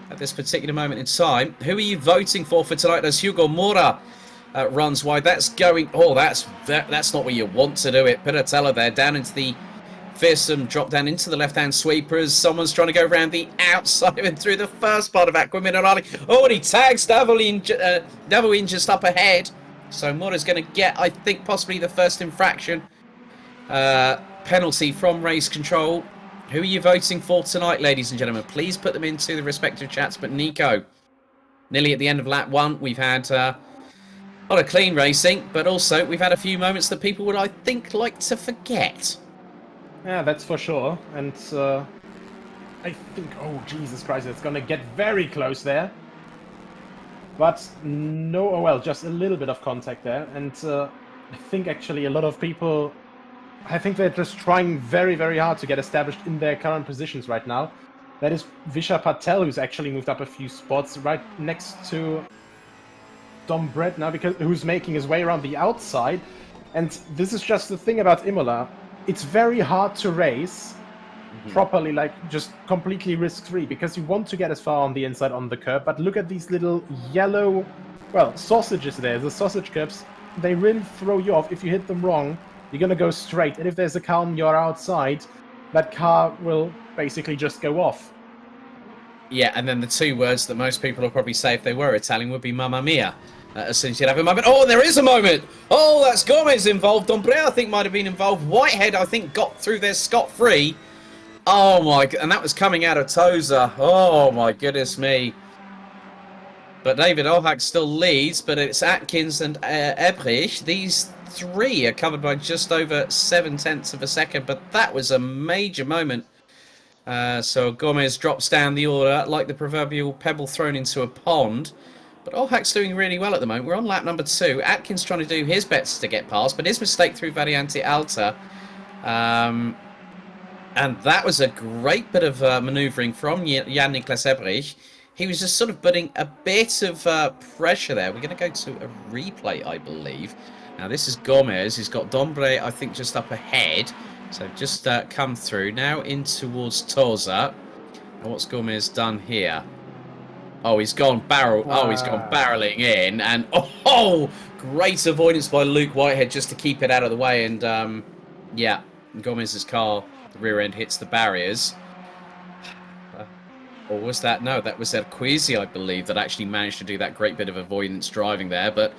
at this particular moment in time. Who are you voting for tonight as Hugo Mora runs wide? That's going. Oh, that's not where you want to do it. Piratella there down into the fearsome drop down into the left-hand sweeper as someone's trying to go around the outside and through the first part of Aqua Minerale. Oh, and he tags Davolin just up ahead. So Mora's going to get, I think, possibly the first infraction penalty from race control. Who are you voting for tonight, ladies and gentlemen? Please put them into the respective chats. But Nico, nearly at the end of lap 1, we've had a lot of clean racing, but also we've had a few moments that people would, I think, like to forget. Yeah, that's for sure. And I think, oh, Jesus Christ, it's going to get very close there. But no, well, just a little bit of contact there. And I think actually a lot of people I think they're just trying very, very hard to get established in their current positions right now. That is Vishal Patel, who's actually moved up a few spots right next to Dom Brett now, who's making his way around the outside. And this is just the thing about Imola. It's very hard to race properly, like just completely risk-free, because you want to get as far on the inside on the curb, but look at these little yellow, well, sausages there, the sausage curbs. They really throw you off. If you hit them wrong, you're going to go straight. And if there's a calm, you're outside, that car will basically just go off. Yeah, and then the two words that most people will probably say if they were Italian would be Mamma Mia. As soon as you'd have a moment. Oh, there is a moment! Oh, that's Gomez involved. Dombre, I think, might have been involved. Whitehead, I think, got through there scot-free. Oh, my... And that was coming out of Toza. Oh, my goodness me. But David Ohak still leads, but it's Atkins and Ebrich. These three are covered by just over 0.7 of a second, but that was a major moment. So Gomez drops down the order like the proverbial pebble thrown into a pond. But Ohak's doing really well at the moment. We're on lap number 2. Atkins trying to do his best to get past, but his mistake through Variante Alta. And that was a great bit of manoeuvring from Jan-Niklas Ebrich. He was just sort of putting a bit of pressure there. We're going to go to a replay, I believe. Now, this is Gomez. He's got Dombre, I think, just up ahead. So just come through. Now in towards Toza. And what's Gomez done here? Oh, he's gone barreling in. And, oh, great avoidance by Luke Whitehead just to keep it out of the way. And, yeah, Gomez's car, the rear end, hits the barriers. Or was that? No, that was Erquisi, I believe, that actually managed to do that great bit of avoidance driving there. But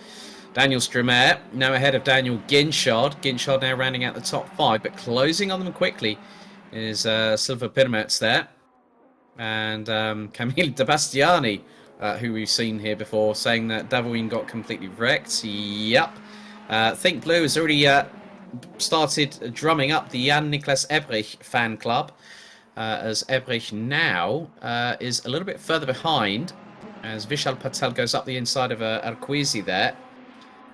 Daniel Strumer now ahead of Daniel Ginchard. Ginchard now rounding out the top 5, but closing on them quickly is Silva Pirmets there. And Camille De Bastiani, who we've seen here before, saying that Davoin got completely wrecked. Yep. Think Blue has already started drumming up the Jan-Niklas Ebrich fan club, as Ebrich now is a little bit further behind, as Vishal Patel goes up the inside of Erquisi there,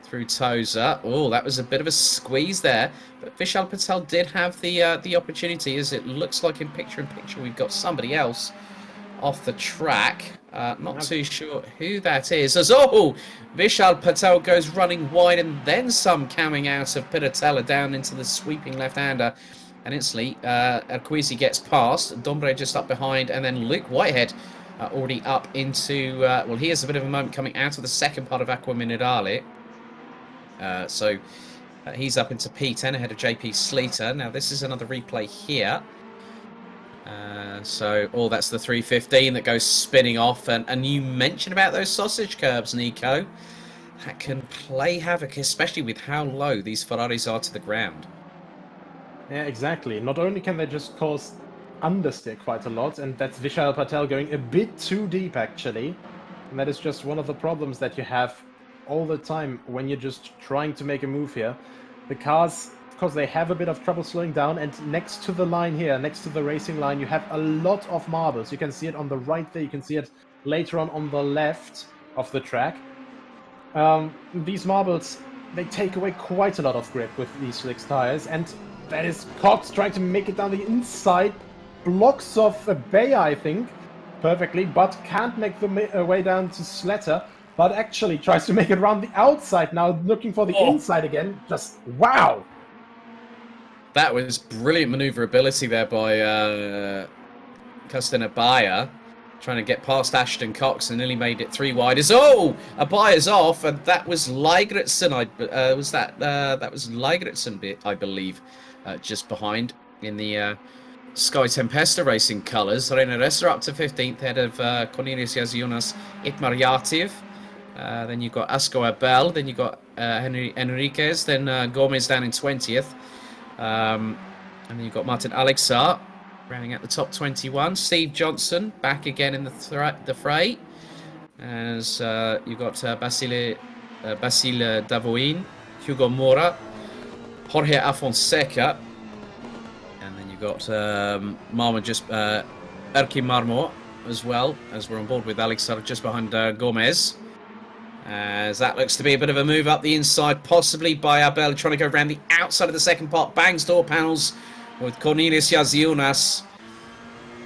through Toza. Oh, that was a bit of a squeeze there, but Vishal Patel did have the opportunity, as it looks like in picture-in-picture we've got somebody else off the track. Not too sure who that is. As Vishal Patel goes running wide and then some, coming out of Piratella down into the sweeping left-hander. And instantly, Erquisi gets past. Dombre just up behind, and then Luke Whitehead already up into... well, he has a bit of a moment coming out of the second part of Acqua Minerale. So he's up into P10 ahead of JP Sleater. Now, this is another replay here. So, that's the 315 that goes spinning off. And you mentioned about those sausage curbs, Nico. That can play havoc, especially with how low these Ferraris are to the ground. Yeah, exactly. Not only can they just cause understeer quite a lot, and that's Vishal Patel going a bit too deep, actually. And that is just one of the problems that you have all the time when you're just trying to make a move here. The cars, because they have a bit of trouble slowing down, and next to the line here, next to the racing line, you have a lot of marbles. You can see it on the right there, you can see it later on the left of the track. These marbles, they take away quite a lot of grip with these slick tires, and that is Cox trying to make it down the inside, blocks off Bea, I think, perfectly, but can't make the way down to Sletter, but actually tries to make it around the outside now, looking for the inside again. Just wow! That was brilliant maneuverability there by Costin Abaya, trying to get past Ashton Cox and nearly made it 3 wide. Abaya's off, and that was Ligretson. That was Ligretson, I believe, just behind in the Sky Tempesta Racing colours. Reina Ressa up to 15th, head of Cornelius Yaziunas Itmar Yativ. Then you've got Asco Abel, then you've got Enriquez, then Gomez down in 20th. And then you've got Martin Alexar rounding out the top 21. Steve Johnson back again in the fray. As you've got Basile Davoin, Hugo Mora, Jorge Afonseca. And then you've got Erki Marmo as well, as we're on board with Alexar just behind Gomez. As that looks to be a bit of a move up the inside, possibly by Abel, trying to go around the outside of the second part. Bangs door panels with Cornelius Yaziunas.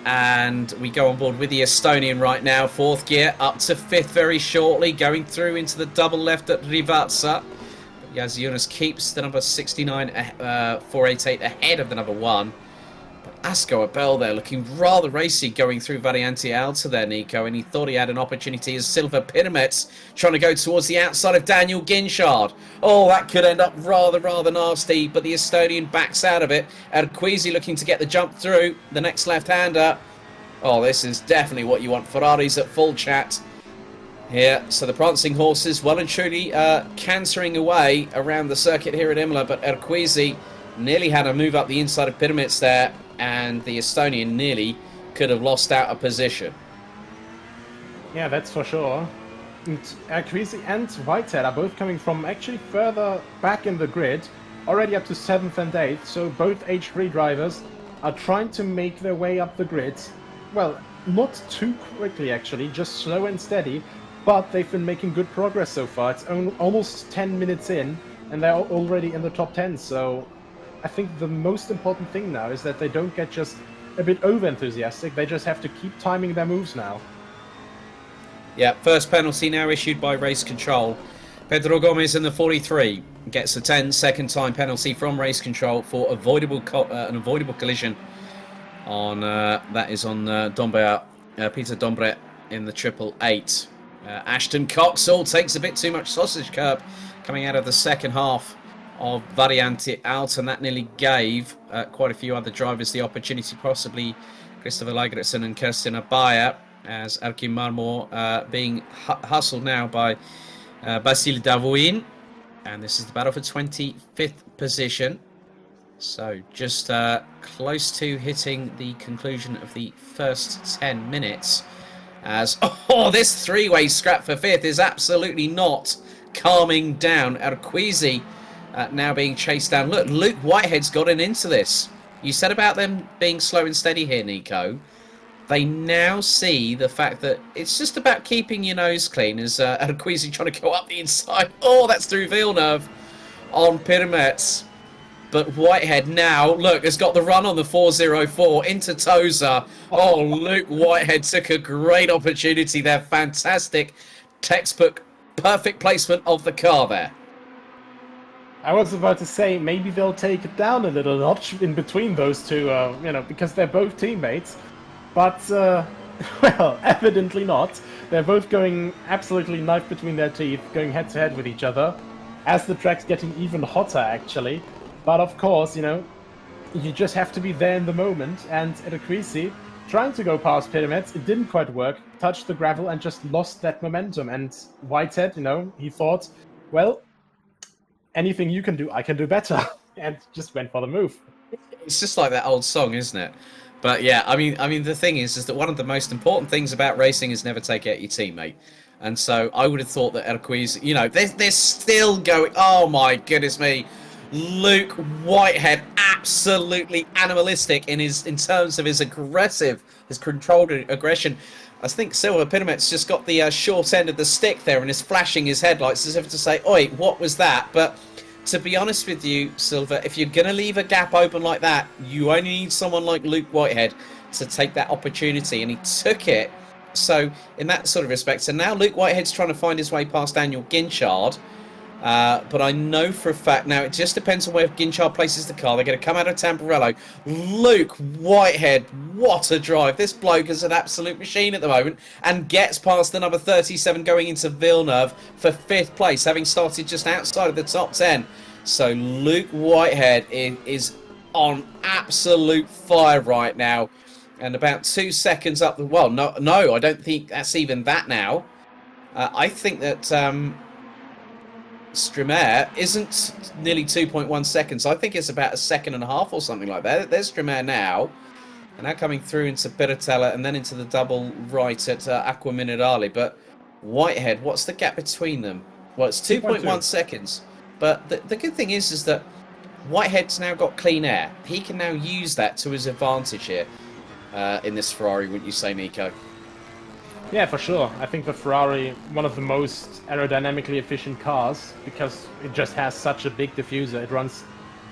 And we go on board with the Estonian right now. 4th gear, up to 5th very shortly. Going through into the double left at Rivazza. Yaziunas keeps the number 69, 488 ahead of the number 1. But Asko Abel there looking rather racy going through Variante Alta there, Nico. And he thought he had an opportunity as Silva Pyramids trying to go towards the outside of Daniel Ginchard. Oh, that could end up rather nasty. But the Estonian backs out of it. Arquizi looking to get the jump through. The next left-hander. Oh, this is definitely what you want. Ferraris at full chat here. So the prancing horses well and truly cantering away around the circuit here at Imola. But Arquizi nearly had a move up the inside of Pyramids there. And the Estonian nearly could have lost out a position. Yeah, that's for sure. And Arquizi and Whitehead are both coming from actually further back in the grid, already up to 7th and 8th, so both H3 drivers are trying to make their way up the grid. Well, not too quickly actually, just slow and steady, but they've been making good progress so far. It's almost 10 minutes in, and they're already in the top 10, so I think the most important thing now is that they don't get just a bit over-enthusiastic, they just have to keep timing their moves now. Yeah, first penalty now issued by Race Control. Pedro Gomez in the 43 gets a 10-second time penalty from Race Control for an avoidable collision on that is on Peter Dombre in the 888. Ashton Coxall takes a bit too much sausage curb coming out of the second half of Variante Alta, and that nearly gave quite a few other drivers the opportunity, possibly Christopher Lagertsen and Kirsten Abaya, as Erkin Marmor being hustled now by Basile Davouin. And this is the battle for 25th position. So just close to hitting the conclusion of the first 10 minutes. As, this three-way scrap for 5th is absolutely not calming down. Arquizi now being chased down. Look, Luke Whitehead's gotten into this. You said about them being slow and steady here, Nico. They now see the fact that it's just about keeping your nose clean as Arquizi trying to go up the inside. Oh, that's through Villeneuve on Pyramids. But Whitehead now, look, has got the run on the 404 into Toza. Oh, Luke Whitehead took a great opportunity there. Fantastic textbook, perfect placement of the car there. I was about to say, maybe they'll take it down a little notch in between those two, because they're both teammates. But, well, evidently not. They're both going absolutely knife between their teeth, going head-to-head with each other, as the track's getting even hotter, actually. But of course, you just have to be there in the moment, and Arquizi, trying to go past Pyramids, it didn't quite work, touched the gravel and just lost that momentum. And Whitehead, he thought, well, anything you can do, I can do better, and just went for the move. It's just like that old song, isn't it? But yeah, I mean, the thing is that one of the most important things about racing is never take out your teammate. And so I would have thought that Arquizi, they're still going. Oh my goodness me. Luke Whitehead absolutely animalistic in terms of his controlled aggression. I think Silva Pyramids just got the short end of the stick there and is flashing his headlights as if to say, "Oi, what was that?" But to be honest with you, Silva, if you're going to leave a gap open like that, you only need someone like Luke Whitehead to take that opportunity, and he took it. So in that sort of respect, and now Luke Whitehead's trying to find his way past Daniel Ginchard. But I know for a fact, now it just depends on where Ginchard places the car. They're going to come out of Tamburello. Luke Whitehead, what a drive. This bloke is an absolute machine at the moment and gets past the number 37 going into Villeneuve for 5th place, having started just outside of the top 10. So Luke Whitehead is on absolute fire right now. And about 2 seconds up the... Well, no, I don't think that's even that now. I think that... Strimaire isn't nearly 2.1 seconds. I think it's about a second and a half or something like that. There's Strimaire now. And now coming through into Piratella and then into the double right at Aqua Minerale. But Whitehead, what's the gap between them? Well, it's 2.1 seconds. But the good thing is that Whitehead's now got clean air. He can now use that to his advantage here in this Ferrari, wouldn't you say, Nico? Yeah, for sure. I think the Ferrari, one of the most aerodynamically efficient cars, because it just has such a big diffuser. It runs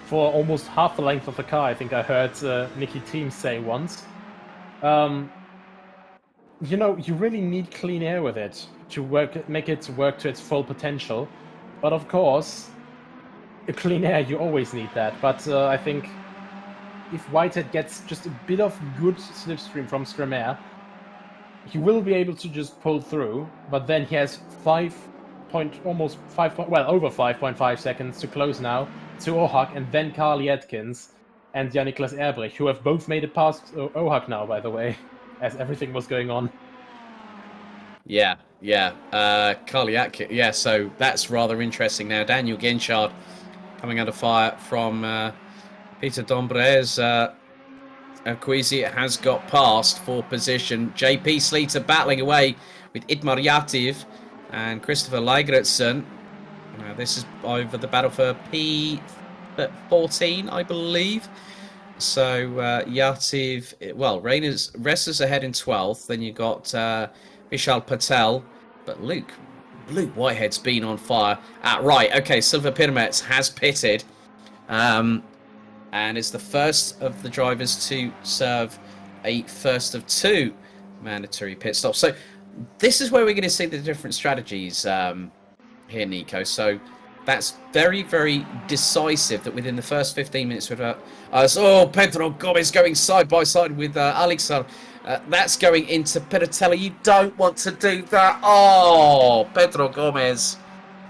for almost half the length of the car, I think I heard Nicky Team say once. You know, you really need clean air with it to make it work to its full potential. But of course, clean air, you always need that. But I think if Whitehead gets just a bit of good slipstream from Stremair, he will be able to just pull through, but then he has over 5.5 seconds to close now to Ohak and then Carly Atkins and Jan-Niklas Erbrich, who have both made it past Ohak now, by the way, as everything was going on. Yeah. Carly Atkins. Yeah, so that's rather interesting now. Daniel Ginchard coming under fire from Peter Dombrez. Queasy has got past for position. JP Sleater battling away with Idmar Yativ and Christopher Lagertsen. Now this is over the battle for P14, I believe. So Yativ, well, Ressa's ahead in 12th. Then you got Vishal Patel, but Luke Whitehead's been on fire. Right, okay, Silver Pyramids has pitted. And is the first of the drivers to serve a first of 2 mandatory pit stops. So this is where we're going to see the different strategies here, Nico. So that's very, very decisive that within the first 15 minutes with Pedro Gomez going side by side with Alexar. That's going into Piratella. You don't want to do that. Oh, Pedro Gomez,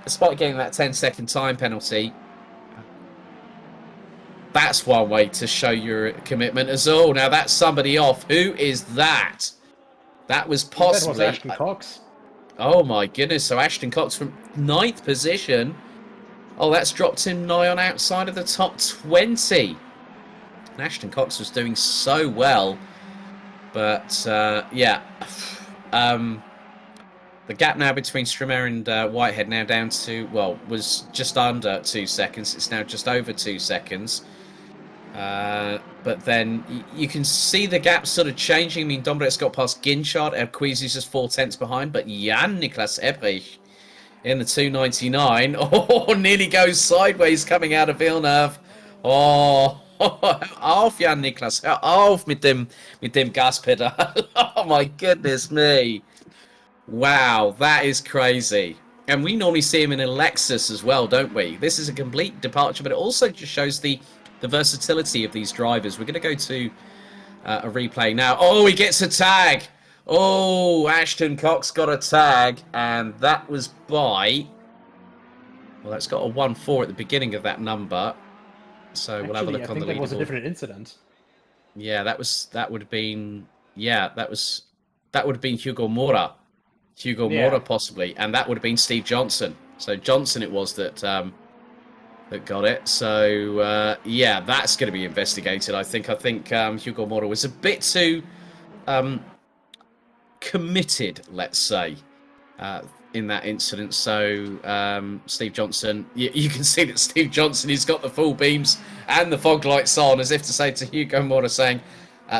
despite getting that 10-second time penalty. That's one way to show your commitment as well. Now that's somebody off. Who is that? That was possibly... That was Ashton Cox. Oh my goodness. So Ashton Cox from 9th position. Oh, that's dropped him nigh on outside of the top 20. And Ashton Cox was doing so well. But, yeah. The gap now between Stremair and Whitehead now down to, well, was just under 2 seconds. It's now just over 2 seconds. But then you can see the gap sort of changing. I mean, Dombrecht's got past Ginchard. Queasy's just 4/10 behind. But Jan-Niklas Erbrich in the 299. Oh, nearly goes sideways coming out of Villeneuve. Oh, auf Jan-Niklas. Auf mit dem Gaspedal. Oh, my goodness me. Wow, that is crazy. And we normally see him in a Lexus as well, don't we? This is a complete departure, but it also just shows the versatility of these drivers. We're going to go to a replay now. Oh, he gets a tag. Oh, Ashton Cox got a tag, and that was by... Well, that's got a 1-4 at the beginning of that number. So we'll have a look on the leaderboard. I think that was a different incident. Yeah, that would have been Hugo Mora. Mora possibly, and that would have been Steve Johnson. So Johnson it was that got it. So yeah, that's going to be investigated. I think Hugo Mora was a bit too committed, let's say, in that incident. So Steve Johnson, you can see that Steve Johnson, he's got the full beams and the fog lights on, as if to say to Hugo Mora, saying,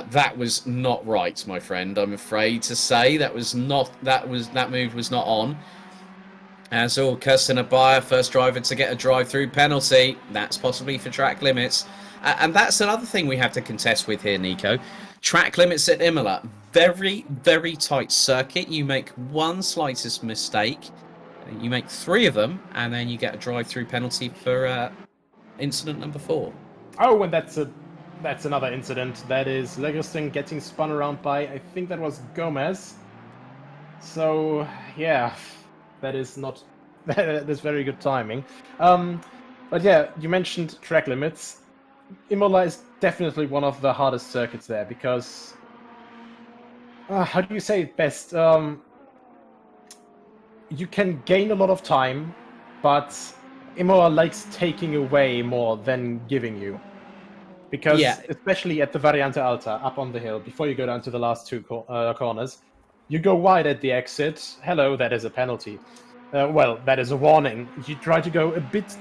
that was not right, my friend. I'm afraid to say that move was not on. As all, Kirsten Abaya, first driver to get a drive-through penalty. That's possibly for track limits. And that's another thing we have to contest with here, Nico. Track limits at Imola. Very, very tight circuit. You make one slightest mistake. You make 3 of them, and then you get a drive-through penalty for incident number 4. Oh, and that's another incident. That is Legerston getting spun around by, I think that was Gomez. So, yeah, that is very good timing. But yeah, you mentioned track limits. Imola is definitely one of the hardest circuits there because, how do you say it best? You can gain a lot of time, but Imola likes taking away more than giving you. Because, especially at the Variante Alta, up on the hill, before you go down to the last 2 corners, you go wide at the exit. Hello, that is a penalty. Well, that is a warning. You try to go a bit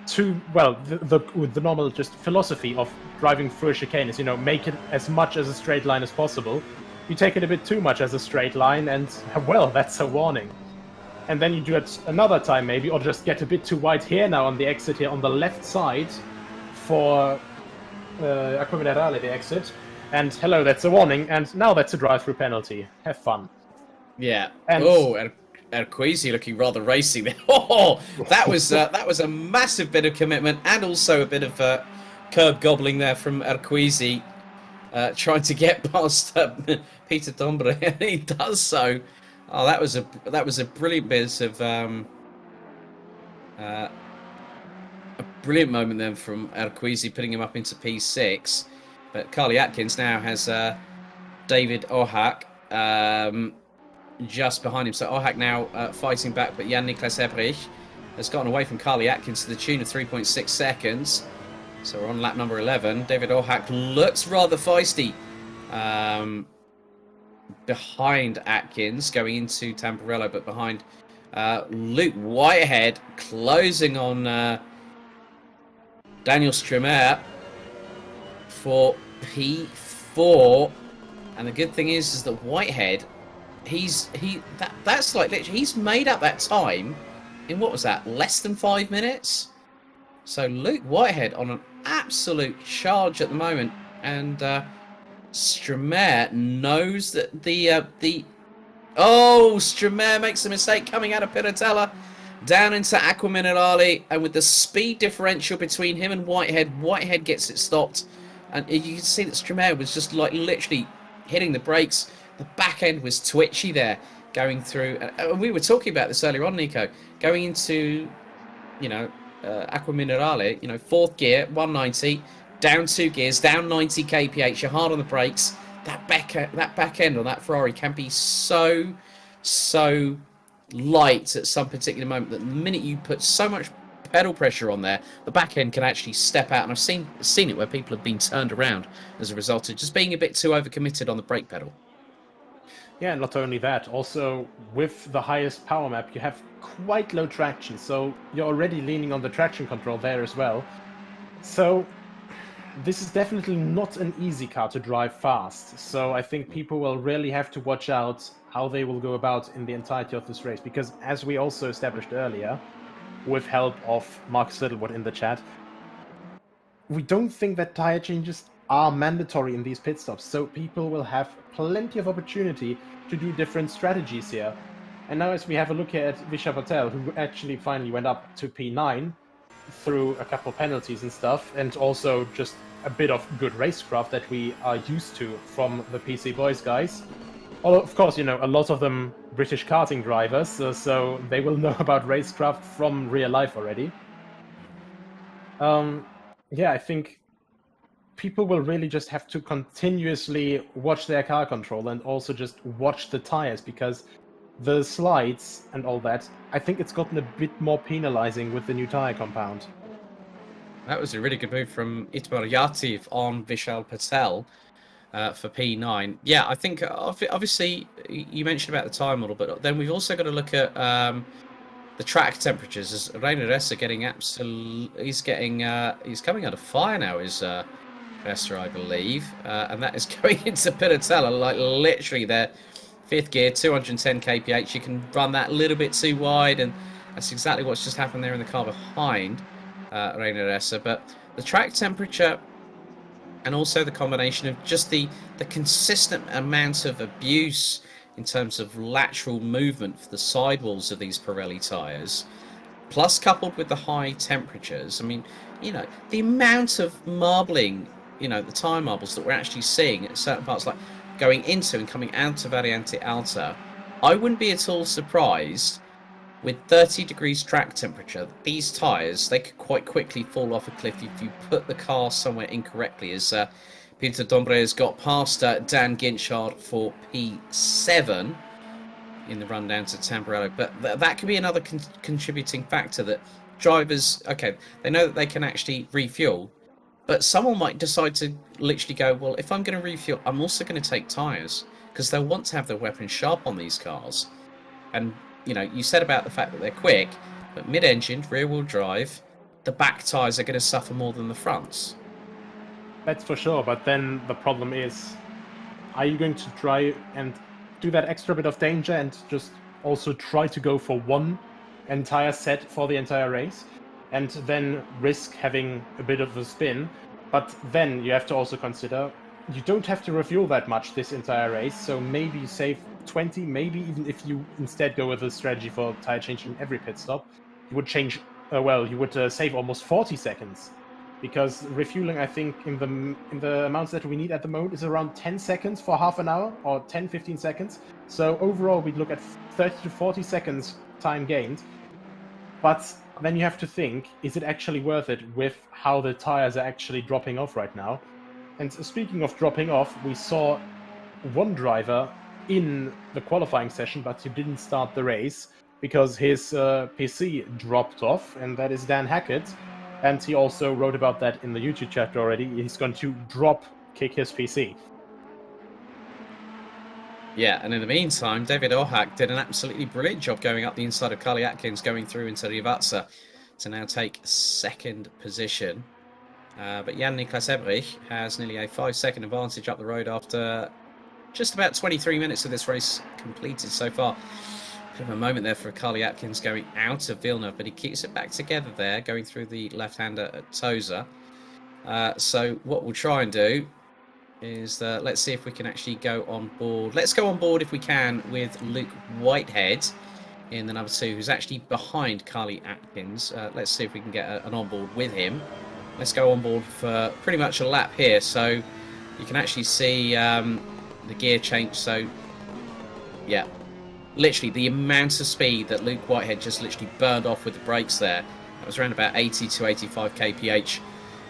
too, well, the normal just philosophy of driving through a chicane is, make it as much as a straight line as possible. you take it a bit too much as a straight line, and well, that's a warning. And then you do it another time maybe, or just get a bit too wide here now on the exit here on the left side for Acqua Minerale, the exit. And hello, that's a warning, and now that's a drive-through penalty. Have fun. Yeah. And Erquisi looking rather racy there. Oh, that was a massive bit of commitment, and also a bit of curb gobbling there from Erquisi, trying to get past Peter Dombre, and he does so. Oh, that was a brilliant bit of a brilliant moment then from Erquisi, putting him up into P6. But Carly Atkins now has David Ohak just behind him. So Ohak now fighting back, but Jan-Niklas Ebrich has gotten away from Carly Atkins to the tune of 3.6 seconds. So we're on lap number 11. David Ohak looks rather feisty behind Atkins going into Tamburello, but behind Luke Whitehead closing on Daniel Stremer for P4. And the good thing is that Whitehead, that's like literally, he's made up that time in, what was that, less than 5 minutes? So Luke Whitehead on an absolute charge at the moment, and Stremer knows that Stremer makes a mistake coming out of Piratella down into Acqua Minerale, and with the speed differential between him and Whitehead gets it stopped, and you can see that Stremer was just like literally hitting the brakes. The back end was twitchy there going through, and we were talking about this earlier on, Nico, going into, Acqua Minerale, fourth gear, 190, down 2 gears, down 90 kph, you're hard on the brakes. That back end on that Ferrari can be so light at some particular moment that the minute you put so much pedal pressure on there, the back end can actually step out. And I've seen it where people have been turned around as a result of just being a bit too overcommitted on the brake pedal. Yeah, not only that, also with the highest power map, you have quite low traction, so you're already leaning on the traction control there as well. So this is definitely not an easy car to drive fast. So I think people will really have to watch out how they will go about in the entirety of this race, because as we also established earlier, with help of Marcus Littlewood in the chat, we don't think that tire changes are mandatory in these pit stops, so people will have plenty of opportunity to do different strategies here. And now as we have a look here at Vishal Patel, who actually finally went up to P9 through a couple penalties and stuff, and also just a bit of good racecraft that we are used to from the PC Boys guys. Although, of course, a lot of them British karting drivers, so they will know about racecraft from real life already. Yeah, I think people will really just have to continuously watch their car control and also just watch the tires, because the slides and all that, I think it's gotten a bit more penalizing with the new tire compound. That was a really good move from Itmar Yativ on Vishal Patel for P9. Yeah, I think obviously you mentioned about the time model, but then we've also got to look at the track temperatures. As Rainer Esser getting he's coming under fire now, is Esser, I believe, and that is going into Piratella, like literally there. 5th gear, 210 kph. You can run that a little bit too wide, and that's exactly what's just happened there in the car behind Rainer Esser. But the track temperature, and also the combination of just the consistent amount of abuse in terms of lateral movement for the sidewalls of these Pirelli tyres, plus coupled with the high temperatures. I mean, the amount of marbling, the tyre marbles that we're actually seeing at certain parts, like going into and coming out of Variante Alta, I wouldn't be at all surprised with 30 degrees track temperature. These tyres, they could quite quickly fall off a cliff if you put the car somewhere incorrectly, as Peter Dombre has got past Dan Ginchard for P7 in the run down to Tamburello. But that could be another contributing factor, that drivers, okay, they know that they can actually refuel, but someone might decide to literally go, well, if I'm going to refuel, I'm also going to take tyres, because they'll want to have their weapons sharp on these cars. And, you said about the fact that they're quick, but mid-engined, rear-wheel drive, the back tyres are going to suffer more than the fronts. That's for sure, but then the problem is, Are you going to try and do that extra bit of danger and just also try to go for one entire set for the entire race, and then risk having a bit of a spin? But then you have to also consider you don't have to refuel that much this entire race, so maybe you save 20, maybe even if you instead go with a strategy for tire changing every pit stop, you would change, you would save almost 40 seconds. Because refueling, I think, in the amounts that we need at the moment is around 10 seconds for half an hour, or 10, 15 seconds. So overall, we'd look at 30 to 40 seconds time gained. But then you have to think, is it actually worth it with how the tires are actually dropping off right now? And speaking of dropping off, we saw one driver in the qualifying session, but he didn't start the race because his PC dropped off, and that is Dan Hackett. And he also wrote about that in the YouTube chat already. He's going to kick his PC. Yeah, and in the meantime, David Ohak did an absolutely brilliant job going up the inside of Carly Atkins, going through into Rivazza to now take second position. But Jan-Niklas Ebrich has nearly a 5-second advantage up the road after just about 23 minutes of this race completed so far. Bit of a moment there for Carly Atkins going out of Villeneuve, but he keeps it back together there, going through the left-hander at Toza. So what we'll try and do is let's see if we can actually go on board. Let's go on board, if we can, with Luke Whitehead in the number 2, who's actually behind Carly Atkins. Let's see if we can get an on board with him. Let's go on board for pretty much a lap here, so you can actually see the gear change. So, yeah, literally the amount of speed that Luke Whitehead just literally burned off with the brakes there. That was around about 80 to 85 kph.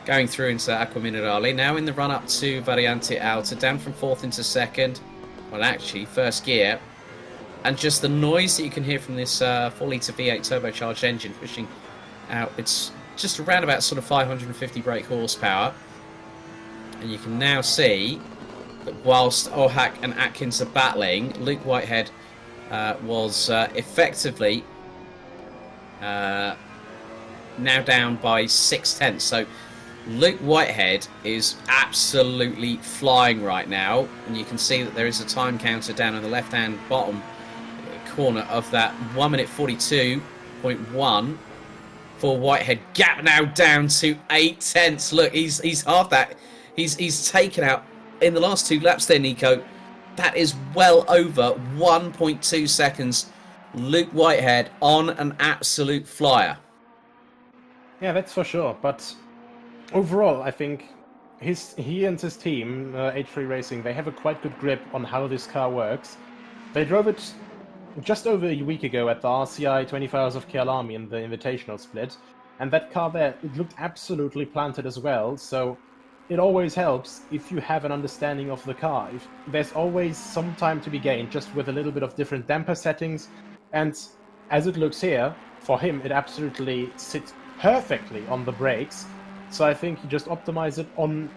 Going through into Acqua Minerale. Now in the run-up to Variante Alta, down from 4th into 2nd. Well, actually, first gear. And just the noise that you can hear from this 4-litre V8 turbocharged engine pushing out. It's just around about sort of 550 brake horsepower. And you can now see that whilst Ohak and Atkins are battling, Luke Whitehead was effectively now down by 6/10. So Luke Whitehead is absolutely flying right now, and you can see that there is a time counter down on the left-hand bottom corner of that 1 minute 42.1 for Whitehead. Gap now down to 8/10. Look, he's half that. He's taken out in the last 2 laps there, Nico. That is well over 1.2 seconds. Luke Whitehead on an absolute flyer. Yeah, that's for sure. But overall, I think he and his team, H3 Racing, they have a quite good grip on how this car works. They drove it just over a week ago at the RCI 24 Hours of Kyalami in the Invitational split, and that car there, it looked absolutely planted as well, so it always helps if you have an understanding of the car. There's always some time to be gained, just with a little bit of different damper settings, and as it looks here, for him, it absolutely sits perfectly on the brakes. So I think you just optimize it on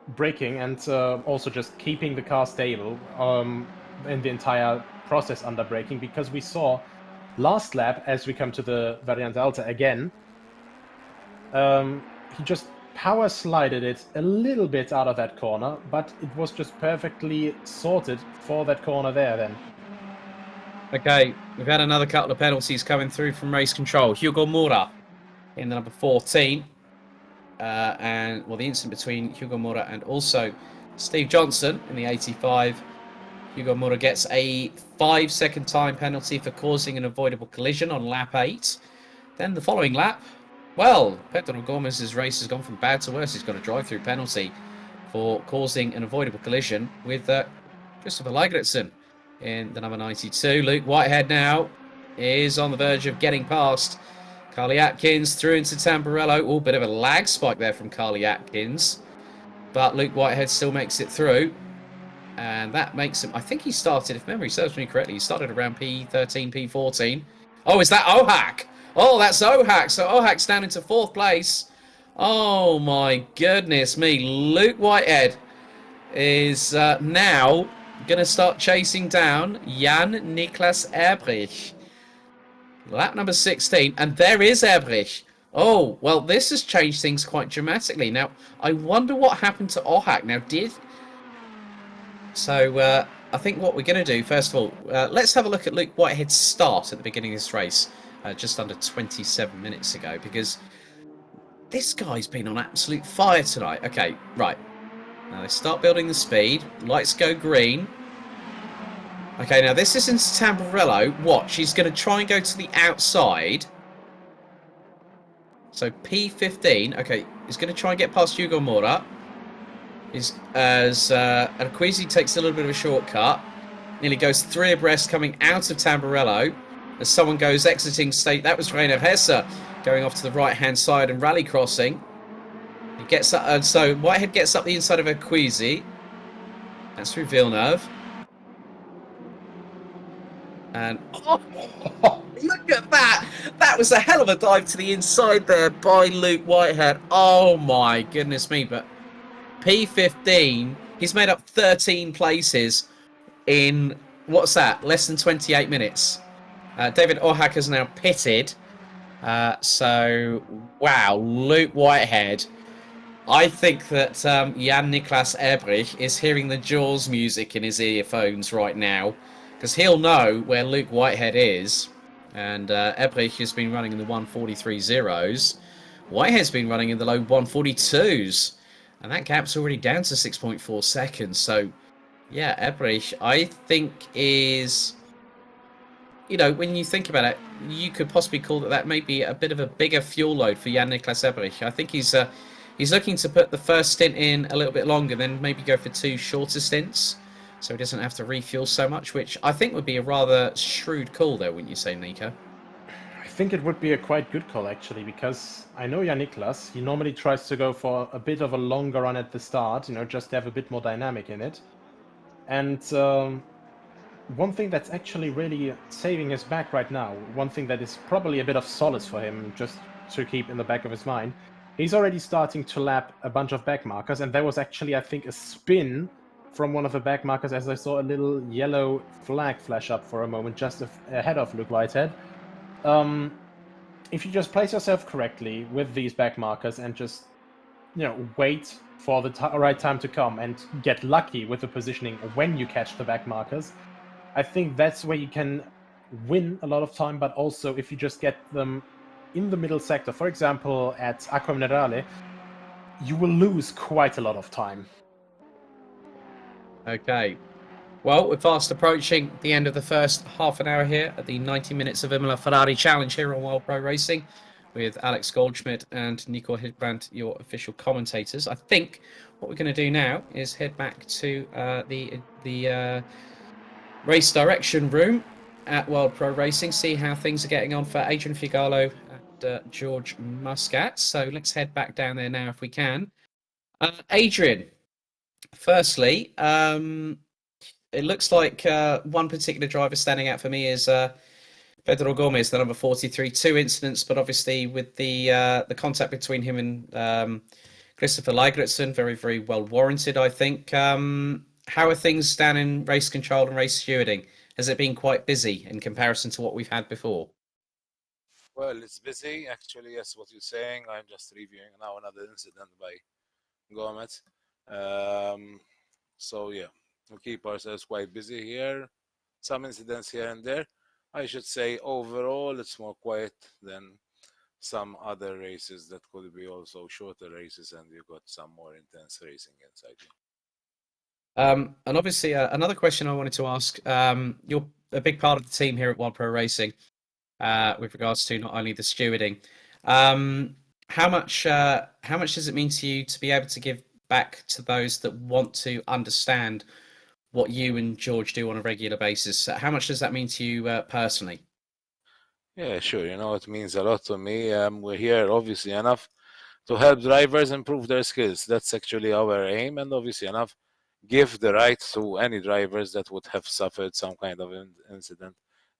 braking and also just keeping the car stable in the entire process under braking, because we saw last lap, as we come to the Variante Alta again, he just power slided it a little bit out of that corner, but it was just perfectly sorted for that corner there then. Okay, we've had another couple of penalties coming through from race control. Hugo Mora in the number 14. And the incident between Hugo Mora and also Steve Johnson in the 85. Hugo Mora gets a 5-second time penalty for causing an avoidable collision on lap 8. Then the following lap, well, Pedro Gomez's race has gone from bad to worse. He's got a drive-through penalty for causing an avoidable collision with Christopher Ligretson in the number 92. Luke Whitehead now is on the verge of getting past Carly Atkins through into Tamburello. Oh, bit of a lag spike there from Carly Atkins. But Luke Whitehead still makes it through. And that makes him, I think he started, if memory serves me correctly, he started around P13, P14. Oh, is that Ohak? Oh, that's Ohak. So Ohak's down into 4th place. Oh, my goodness me. Luke Whitehead is now going to start chasing down Jan-Niklas Ebrich. Lap number 16, and there is Ebrich. Oh, well, this has changed things quite dramatically. Now, I wonder what happened to Ohak. Now, So I think what we're going to do, first of all, let's have a look at Luke Whitehead's start at the beginning of this race, just under 27 minutes ago, because this guy's been on absolute fire tonight. Okay, right. Now they start building the speed. Lights go green. Okay, now this isn't Tamburello. Watch, he's going to try and go to the outside. So P15, okay, he's going to try and get past Hugo Mora. Arquizi takes a little bit of a shortcut. Nearly goes 3 abreast coming out of Tamburello. As someone goes exiting state, that was Reiner Hesse going off to the right-hand side and rally crossing. He gets up, so Whitehead gets up the inside of Arquizi. That's through Villeneuve. And oh, look at that! That was a hell of a dive to the inside there by Luke Whitehead. Oh my goodness me! But P15, he's made up 13 places in what's that? Less than 28 minutes. David Ohak has now pitted. So wow, Luke Whitehead. I think that Jan-Niklas Ebrich is hearing the Jaws music in his earphones right now, because he'll know where Luke Whitehead is. And Ebrich has been running in the 143.0s. Whitehead's been running in the low 142s. And that gap's already down to 6.4 seconds. So, yeah, Ebrich, I think is... You know, when you think about it, you could possibly call that may be a bit of a bigger fuel load for Jan-Niklas Ebrich. I think he's looking to put the first stint in a little bit longer, then maybe go for 2 shorter stints, so he doesn't have to refuel so much, which I think would be a rather shrewd call there, wouldn't you say, Nico? I think it would be a quite good call, actually, because I know Jan-Niklas, he normally tries to go for a bit of a longer run at the start, you know, just to have a bit more dynamic in it. And one thing that's actually really saving his back right now, one thing that is probably a bit of solace for him, just to keep in the back of his mind, he's already starting to lap a bunch of back markers, and there was actually, I think, a spin from one of the back markers as I saw a little yellow flag flash up for a moment just ahead of Luke Whitehead. If you just place yourself correctly with these back markers and just, you know, wait for the right time to come and get lucky with the positioning when you catch the back markers, I think that's where you can win a lot of time, but also if you just get them in the middle sector, for example, at Acqua Minerale, you will lose quite a lot of time. Okay. Well, we're fast approaching the end of the first half an hour here at the 90 minutes of Imola Ferrari Challenge here on World Pro Racing with Alex Goldschmidt and Nico Hildbrandt, your official commentators. I think what we're going to do now is head back to the race direction room at World Pro Racing, see how things are getting on for Adrian Figalo and George Muscat. So let's head back down there now if we can. Adrian, firstly, it looks like one particular driver standing out for me is Pedro Gomez, the number 43. 2 incidents, but obviously with the contact between him and Christopher Ligretson, very, very well warranted, I think. How are things down in race control and race stewarding? Has it been quite busy in comparison to what we've had before? Well, it's busy. Actually, yes, what you're saying. I'm just reviewing now another incident by Gomez. So, yeah, we keep ourselves quite busy here. Some incidents here and there. I should say overall it's more quiet than some other races that could be also shorter races, and you got some more intense racing inside you. And obviously, another question I wanted to ask, you're a big part of the team here at World Pro Racing with regards to not only the stewarding. How much does it mean to you to be able to give back to those that want to understand what you and George do on a regular basis? How much does that mean to you personally? Yeah, sure. You know, it means a lot to me. We're here, obviously, enough to help drivers improve their skills. That's actually our aim, and obviously enough give the right to any drivers that would have suffered some kind of incident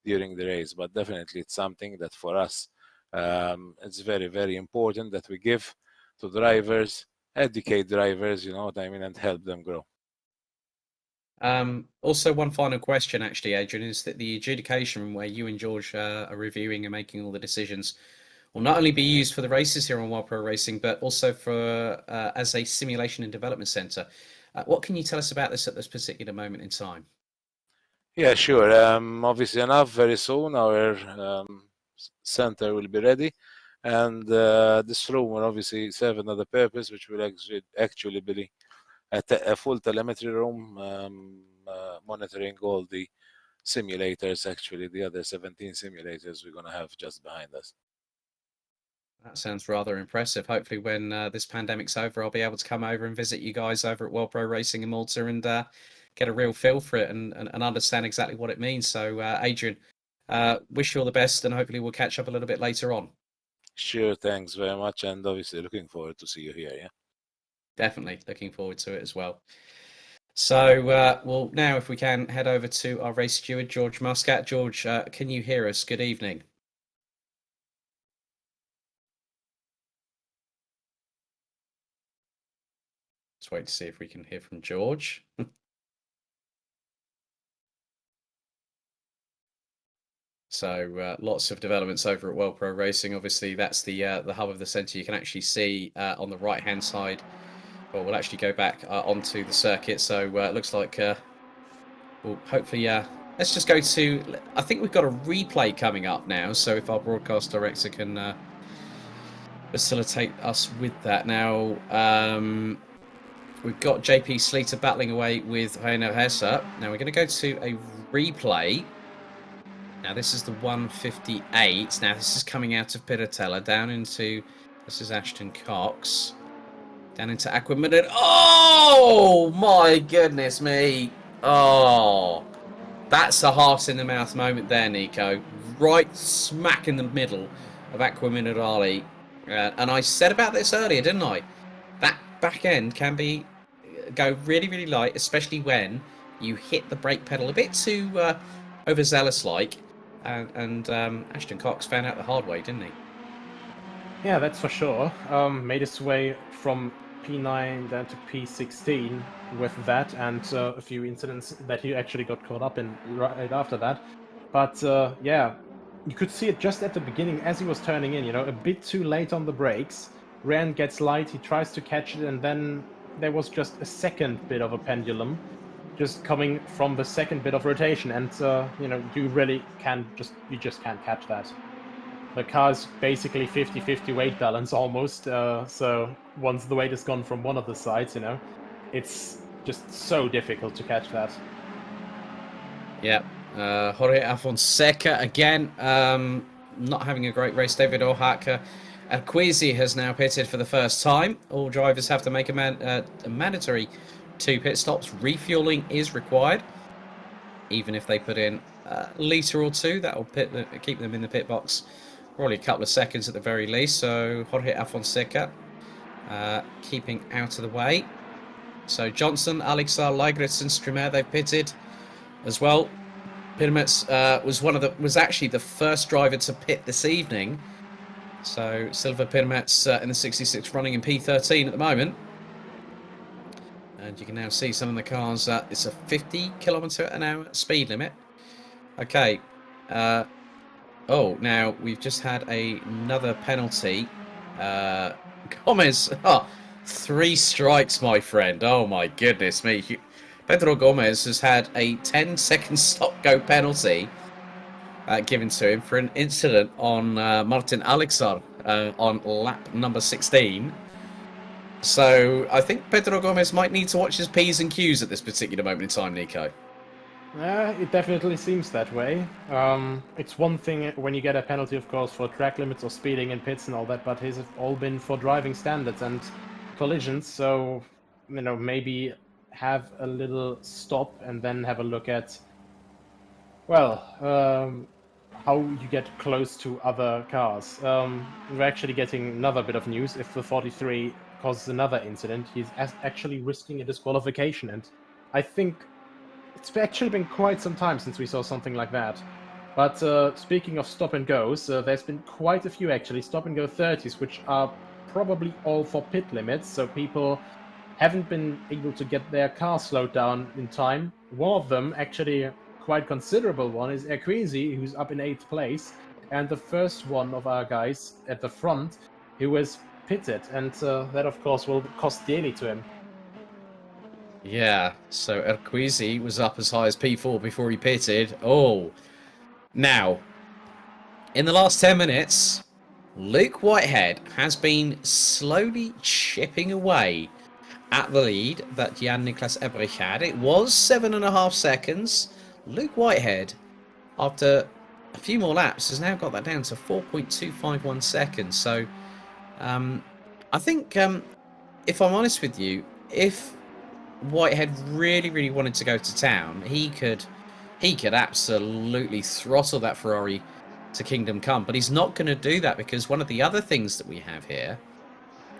during the race. But definitely it's something that for us, it's very, very important that we give to drivers, educate drivers, you know what I mean, and help them grow. Also, one final question, actually, Adrian, is that the adjudication room where you and George are reviewing and making all the decisions will not only be used for the races here on World Pro Racing, but also for as a simulation and development center. What can you tell us about this at this particular moment in time? Yeah, sure. Obviously enough, very soon our center will be ready, and this room will obviously serve another purpose, which will actually be a full telemetry room, monitoring all the simulators, actually the other 17 simulators we're going to have just behind us. That sounds rather impressive. Hopefully when this pandemic's over, I'll be able to come over and visit you guys over at World Pro Racing in Malta and get a real feel for it and understand exactly what it means. So Adrian, wish you all the best, and hopefully we'll catch up a little bit later on. Sure, thanks very much, and obviously looking forward to see you here, yeah? Definitely looking forward to it as well. So, well, now if we can head over to our race steward, George Muscat. George, can you hear us? Good evening. Let's wait to see if we can hear from George. So lots of developments over at World Pro Racing. Obviously, that's the hub of the centre. You can actually see on the right-hand side. Well, we'll actually go back onto the circuit. So it looks like well, hopefully, let's just go to. I think we've got a replay coming up now. So if our broadcast director can facilitate us with that now. We've got JP Sleater battling away with Reino Hessa. Now we're going to go to a replay. Now this is the 158. Now this is coming out of Piratella down into, this is Ashton Cox. Down into Aquaminid. Oh my goodness me. Oh, that's a heart in the mouth moment there, Nico. Right smack in the middle of Aquaminid. And I said about this earlier, didn't I? That back end can go really, really light, especially when you hit the brake pedal a bit too overzealous like. And Ashton Cox found out the hard way, didn't he? Yeah, that's for sure. Made his way from P9 down to P16 with that, and a few incidents that he actually got caught up in right after that. But yeah, you could see it just at the beginning as he was turning in, a bit too late on the brakes. Ran gets light, he tries to catch it, and then there was just a second bit of a pendulum just coming from the second bit of rotation, and you really just can't catch that. The car's basically 50-50 weight balance almost, so once the weight is gone from one of the sides, it's just so difficult to catch that. Yeah, Jorge Afonseca again, not having a great race. David O'Haka. Alquisi has now pitted for the first time. All drivers have to make a mandatory 2 pit stops. Refueling is required. Even if they put in a litre or 2, that will keep them in the pit box probably a couple of seconds at the very least. So Jorge Afonseca keeping out of the way. So Johnson, Alexar, Ligritz and Strumer, they've pitted as well. Pirmets was actually the first driver to pit this evening. So Silva Pirmets in the 66 running in P13 at the moment. And you can now see some of the cars. It's a 50 km/h speed limit. Okay. Oh, now we've just had another penalty. Gomez. 3 strikes, my friend. Oh my goodness me. Pedro Gomez has had a 10-second stop-go penalty given to him for an incident on Martin Alexar on lap number 16. So I think Pedro Gomez might need to watch his P's and Q's at this particular moment in time, Nico. It definitely seems that way. It's one thing when you get a penalty, of course, for track limits or speeding in pits and all that, but his have all been for driving standards and collisions, so, maybe have a little stop and then have a look at, well, how you get close to other cars. We're actually getting another bit of news. If the 43 causes another incident, he's actually risking a disqualification, and I think it's actually been quite some time since we saw something like that. But speaking of stop and goes, there's been quite a few actually stop and go 30s, which are probably all for pit limits, so people haven't been able to get their car slowed down in time. One of them, actually quite considerable one, is Equisi, who's up in 8th place, and the first one of our guys at the front who was pitted, and that of course will cost dearly to him. Yeah, so Erquizi was up as high as P4 before he pitted. Oh, now, in the last 10 minutes, Luke Whitehead has been slowly chipping away at the lead that Jan-Niklas Ebrich had. It was 7.5 seconds. Luke Whitehead, after a few more laps, has now got that down to 4.251 seconds. So, I think, if I'm honest with you, if Whitehead really wanted to go to town, he could absolutely throttle that Ferrari to Kingdom Come. But he's not going to do that, because one of the other things that we have here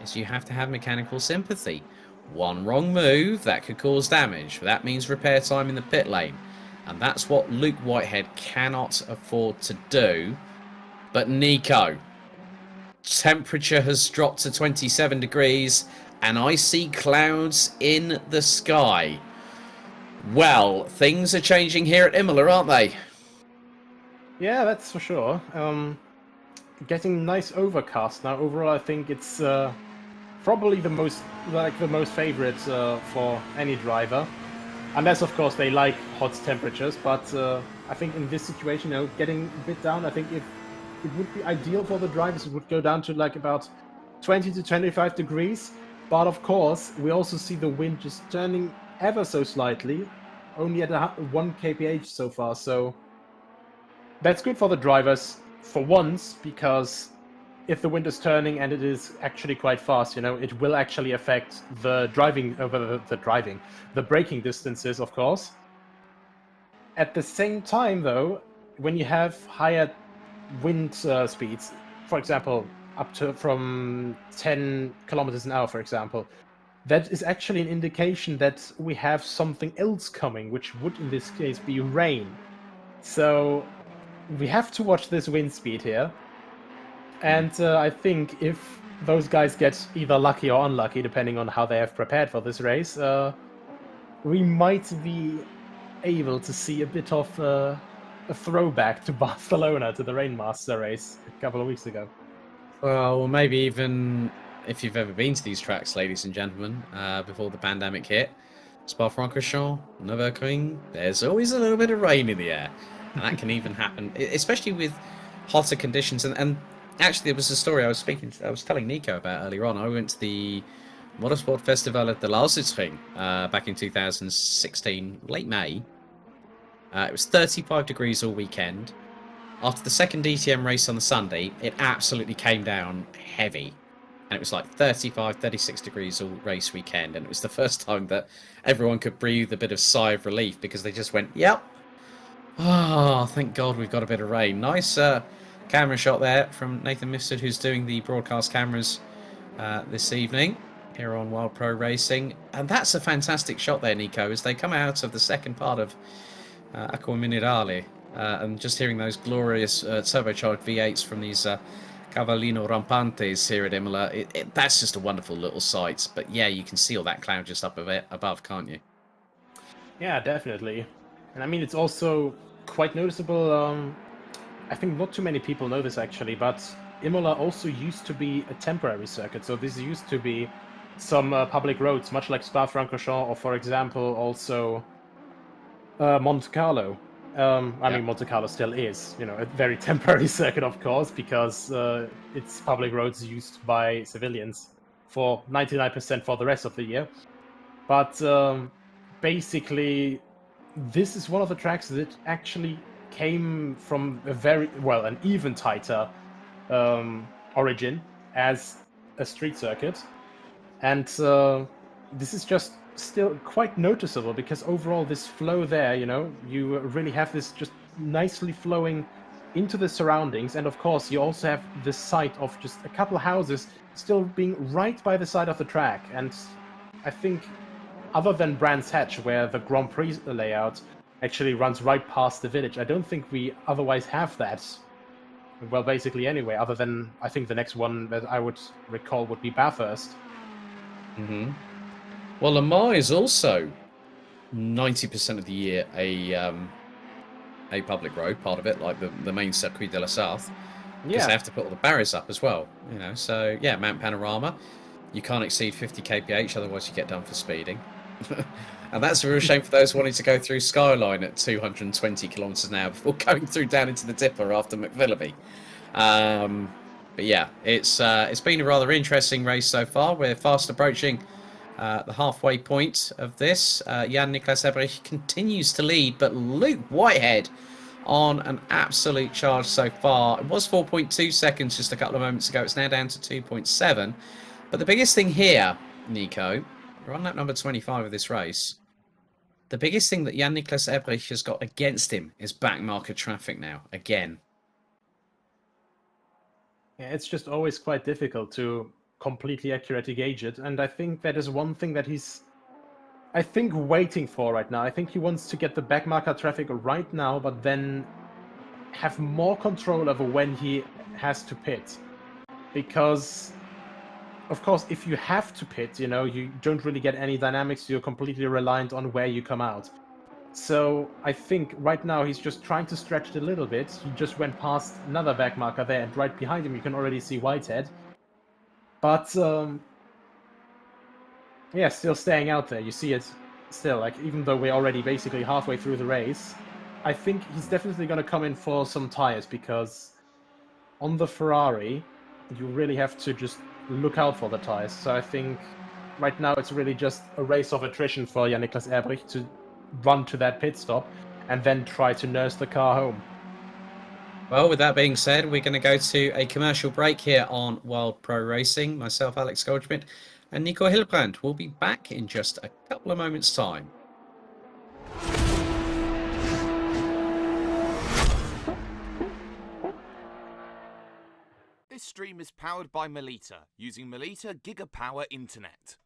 is you have to have mechanical sympathy. One wrong move, that could cause damage. That means repair time in the pit lane. And that's what Luke Whitehead cannot afford to do. But Nico, temperature has dropped to 27 degrees and I see clouds in the sky. Well, things are changing here at Imola, aren't they? Yeah, that's for sure. Getting nice overcast now. Overall, I think it's probably the most favorite for any driver, unless of course they like hot temperatures. But I think in this situation, getting a bit down, I think if it would be ideal for the drivers, it would go down to like about 20 to 25 degrees. But of course, we also see the wind just turning ever so slightly, only at 1 kph so far. So that's good for the drivers for once, because if the wind is turning and it is actually quite fast, it will actually affect the the braking distances, of course. At the same time, though, when you have higher wind speeds, for example, up to from 10 kilometers an hour, for example, that is actually an indication that we have something else coming, which would in this case be rain. So we have to watch this wind speed here. And I think if those guys get either lucky or unlucky, depending on how they have prepared for this race, we might be able to see a bit of a throwback to Barcelona, to the Rainmaster race a couple of weeks ago. Well, maybe even if you've ever been to these tracks, ladies and gentlemen, before the pandemic hit, Spa-Francorchamps, Nürburgring, there's always a little bit of rain in the air. And that can even happen, especially with hotter conditions. And actually, there was a story I was telling Nico about earlier on. I went to the Motorsport Festival at the Lausitzring back in 2016, late May. It was 35 degrees all weekend. After the second DTM race on the Sunday, it absolutely came down heavy. And it was like 35, 36 degrees all race weekend. And it was the first time that everyone could breathe a bit of sigh of relief, because they just went, yep. Oh, thank God we've got a bit of rain. Nice camera shot there from Nathan Mifsud, who's doing the broadcast cameras this evening here on Wild Pro Racing. And that's a fantastic shot there, Nico, as they come out of the second part of Acqua Minerale. And just hearing those glorious turbocharged V8s from these Cavallino Rampantes here at Imola, that's just a wonderful little sight. But yeah, you can see all that cloud just up above, can't you? Yeah, definitely. And I mean, it's also quite noticeable. I think not too many people know this actually, but Imola also used to be a temporary circuit. So this used to be some public roads, much like Spa-Francorchamps, or for example, also Monte Carlo. I mean, Monte Carlo still is, a very temporary circuit, of course, because it's public roads used by civilians for 99% for the rest of the year. But basically, this is one of the tracks that actually came from an even tighter origin as a street circuit. And this is just still quite noticeable, because overall this flow there, you really have this just nicely flowing into the surroundings. And of course, you also have the sight of just a couple of houses still being right by the side of the track. And I think, other than Brands Hatch, where the Grand Prix layout actually runs right past the village, I don't think we otherwise have that. Well, basically anyway, other than, I think the next one that I would recall would be Bathurst. Mm-hmm. Well, Le Mans is also 90% of the year a public road, part of it, like the main Circuit de la South, because they have to put all the barriers up as well, So yeah, Mount Panorama, you can't exceed 50 kph, otherwise you get done for speeding. And that's a real shame for those wanting to go through Skyline at 220 kilometres an hour before going through down into the Dipper after McVillaby. But yeah, it's been a rather interesting race so far. We're fast approaching the halfway point of this. Jan-Niklas Ebrich continues to lead, but Luke Whitehead on an absolute charge so far. It was 4.2 seconds just a couple of moments ago. It's now down to 2.7. But the biggest thing here, Nico, we're on lap number 25 of this race. The biggest thing that Jan-Niklas Ebrich has got against him is backmarker traffic now, again. Yeah, it's just always quite difficult to completely accurately gauge it. And I think that is one thing that he's, waiting for right now. I think he wants to get the backmarker traffic right now, but then have more control over when he has to pit. Because, of course, if you have to pit, you don't really get any dynamics. You're completely reliant on where you come out. So I think right now he's just trying to stretch it a little bit. He just went past another backmarker there, and right behind him you can already see Whitehead. But yeah, still staying out there. You see it still, like, even though we're already basically halfway through the race, I think he's definitely going to come in for some tires, because on the Ferrari, you really have to just look out for the tires. So I think right now it's really just a race of attrition for Jan-Niklas Ebrich to run to that pit stop and then try to nurse the car home. Well, with that being said, we're going to go to a commercial break here on World Pro Racing. Myself, Alex Goldschmidt, and Nico Hillebrand will be back in just a couple of moments' time. This stream is powered by Melita, using Melita Gigapower Internet.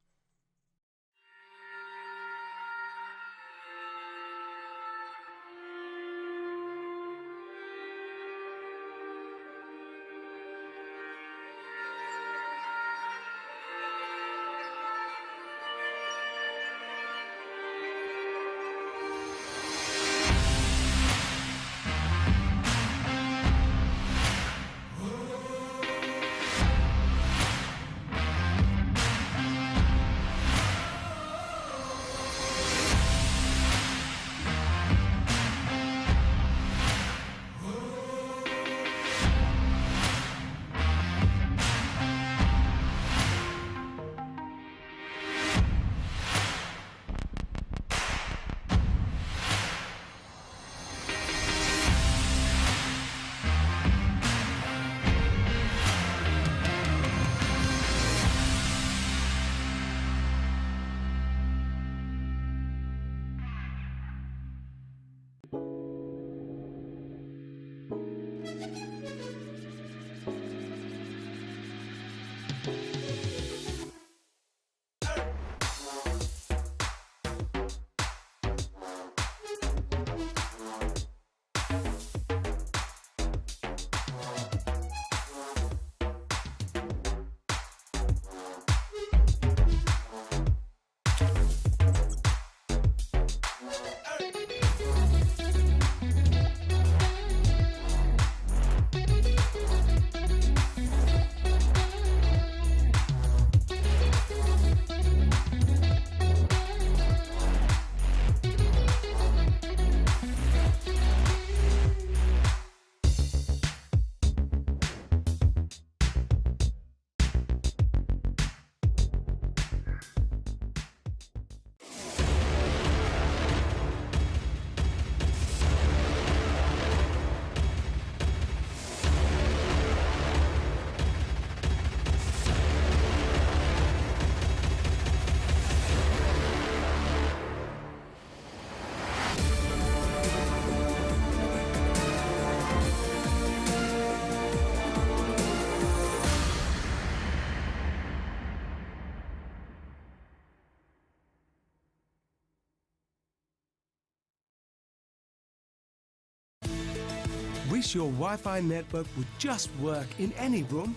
Wish your Wi-Fi network would just work in any room?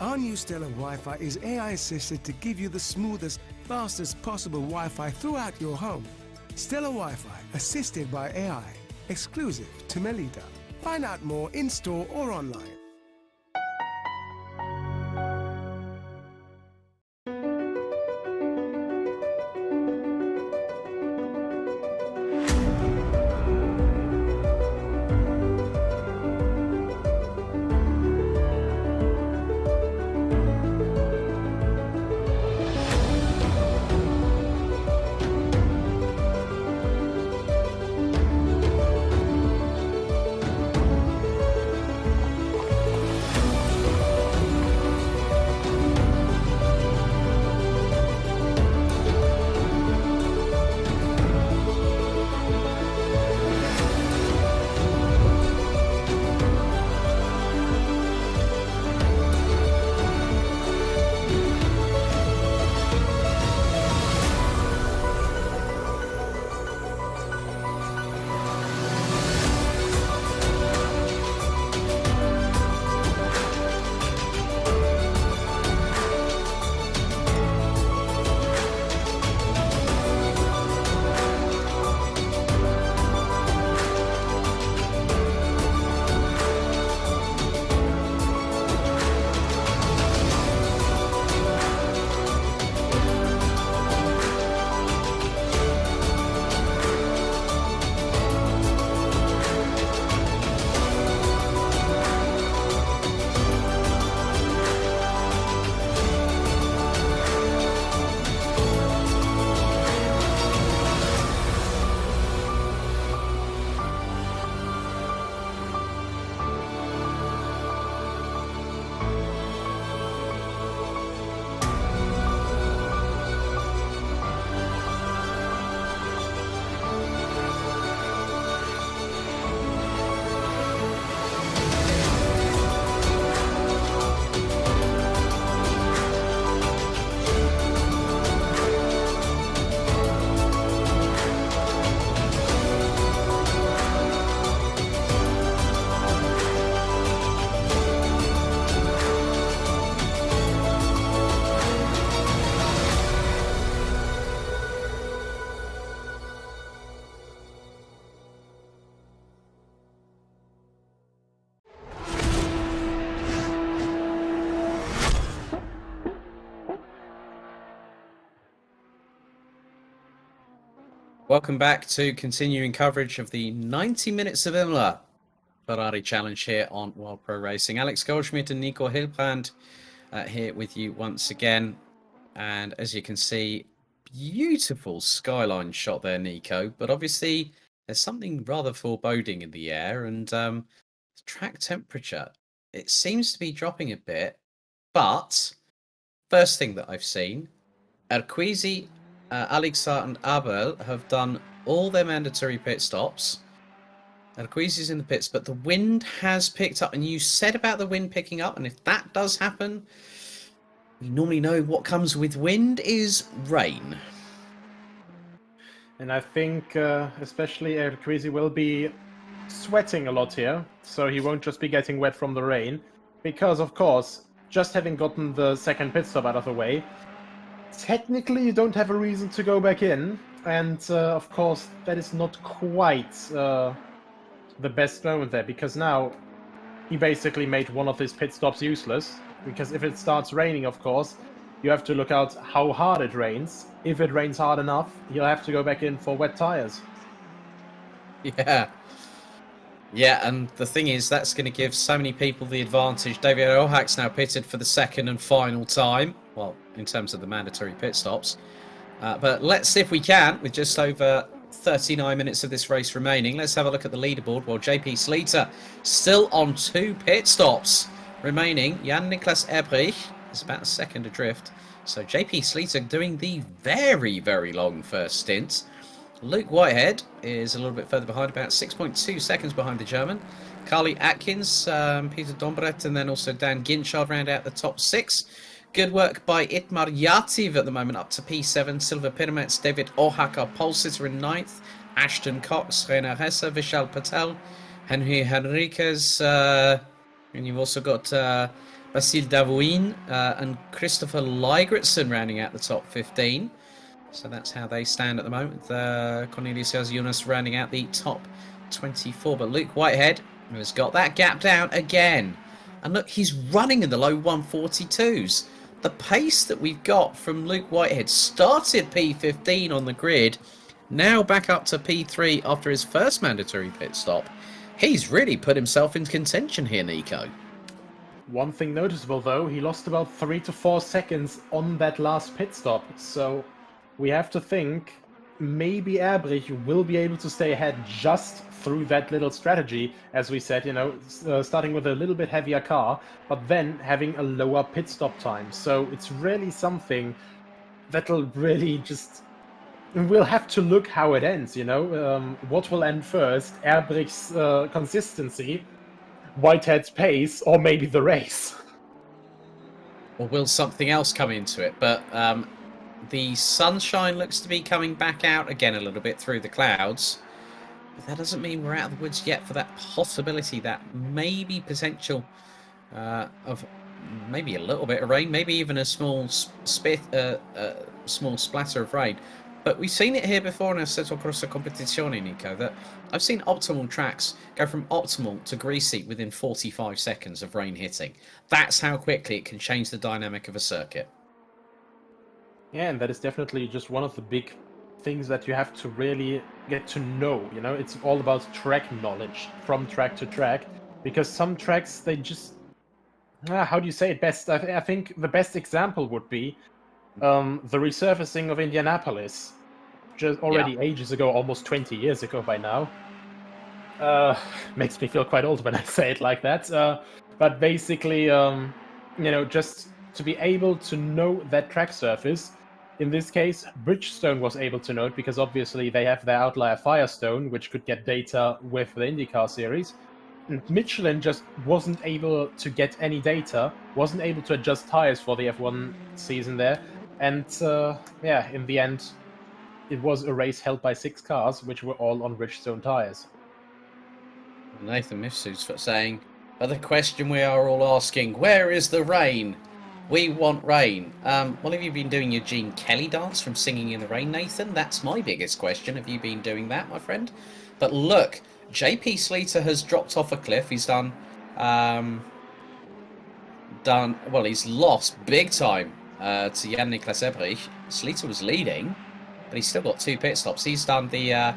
Our new Stellar Wi-Fi is AI assisted to give you the smoothest, fastest possible Wi-Fi throughout your home. Stellar Wi-Fi, assisted by AI, exclusive to Melita. Find out more in-store or online. Welcome back to continuing coverage of the 90 minutes of Imola Ferrari Challenge here on World Pro Racing. Alex Goldschmidt and Nico Hilbrand here with you once again. And as you can see, beautiful skyline shot there, Nico. But obviously, there's something rather foreboding in the air. And track temperature, it seems to be dropping a bit. But first thing that I've seen, Arquizi, Alexa and Abel have done all their mandatory pit stops. Arquizi's in the pits, but the wind has picked up. And you said about the wind picking up, and if that does happen, we normally know what comes with wind is rain. And I think especially Arquizi will be sweating a lot here, so he won't just be getting wet from the rain. Because, of course, just having gotten the second pit stop out of the way, technically you don't have a reason to go back in. And, of course, that is not quite the best moment there, because now he basically made one of his pit stops useless. Because if it starts raining, of course, you have to look out how hard it rains. If it rains hard enough, you'll have to go back in for wet tires. Yeah. Yeah, and the thing is, that's going to give so many people the advantage. David Ohak's now pitted for the second and final time. Well, in terms of the mandatory pit stops. But let's see if we can, with just over 39 minutes of this race remaining. Let's have a look at the leaderboard. Well, JP Sleater still on 2 pit stops remaining. Jan-Niklas Ebrich is about a second adrift. So JP Sleater doing the very, very long first stint. Luke Whitehead is a little bit further behind, about 6.2 seconds behind the German. Carly Atkins, Peter Dombret, and then also Dan Ginchard round out the top 6. Good work by Itmar Yativ at the moment, up to P7. Silva Pyramids, David Ohak, our pole sitter in 9th. Ashton Cox, Reina Hessa, Vishal Patel, Henry Henriquez, and you've also got Basil Davouin and Christopher Ligretson rounding out the top 15. So that's how they stand at the moment. Cornelius Jonas rounding out the top 24. But Luke Whitehead has got that gap down again. And look, he's running in the low 142s. The pace that we've got from Luke Whitehead started P15 on the grid, now back up to P3 after his first mandatory pit stop. He's really put himself in contention here, Nico. One thing noticeable, though, he lost about 3 to 4 seconds on that last pit stop. So we have to think maybe Erbrich will be able to stay ahead just through that little strategy, as we said, starting with a little bit heavier car, but then having a lower pit stop time. So it's really something that'll really just... We'll have to look how it ends, what will end first, Erbrich's consistency, Whitehead's pace, or maybe the race. Or will something else come into it? But the sunshine looks to be coming back out again a little bit through the clouds. But that doesn't mean we're out of the woods yet for that possibility, that maybe potential of maybe a little bit of rain, maybe even a small small splatter of rain. But we've seen it here before in Assetto Corsa Competizione, Nico, that I've seen optimal tracks go from optimal to greasy within 45 seconds of rain hitting. That's how quickly it can change the dynamic of a circuit. Yeah, and that is definitely just one of the big things that you have to really get to know. It's all about track knowledge from track to track, because some tracks, they just... how do you say it best? I think the best example would be the resurfacing of Indianapolis, just already ages ago, almost 20 years ago by now. Makes me feel quite old when I say it like that. But basically, just to be able to know that track surface. In this case, Bridgestone was able to know it because obviously they have their outlier Firestone, which could get data with the IndyCar series. And Michelin just wasn't able to get any data, wasn't able to adjust tires for the F1 season there. And in the end, it was a race held by 6 cars, which were all on Bridgestone tires. Nathan Mifsud's saying, but the question we are all asking, where is the rain? We want rain. What have you been doing your Gene Kelly dance from Singing in the Rain, Nathan? That's my biggest question. Have you been doing that, my friend? But look, JP Sleater has dropped off a cliff. He's done, he's lost big time to Jan-Niklas Ebrich. Sleater was leading. but he's still got 2 pit stops. He's done the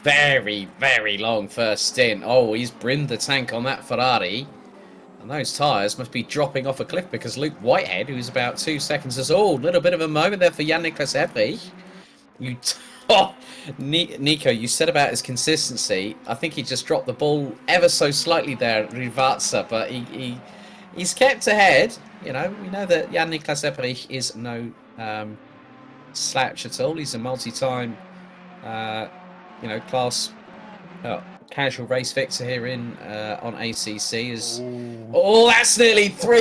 very, very long first stint. Oh, he's brimmed the tank on that Ferrari. And those tyres must be dropping off a cliff because Luke Whitehead, who's about 2 seconds, has a little bit of a moment there for Jan-Niklas Ebrich. Nico, you said about his consistency. I think he just dropped the ball ever so slightly there, Rivazza, but he's kept ahead. You know, we know that Jan-Niklas Ebrich is no slouch at all. He's a multi-time, class casual race fixer here on ACC. That's nearly 3.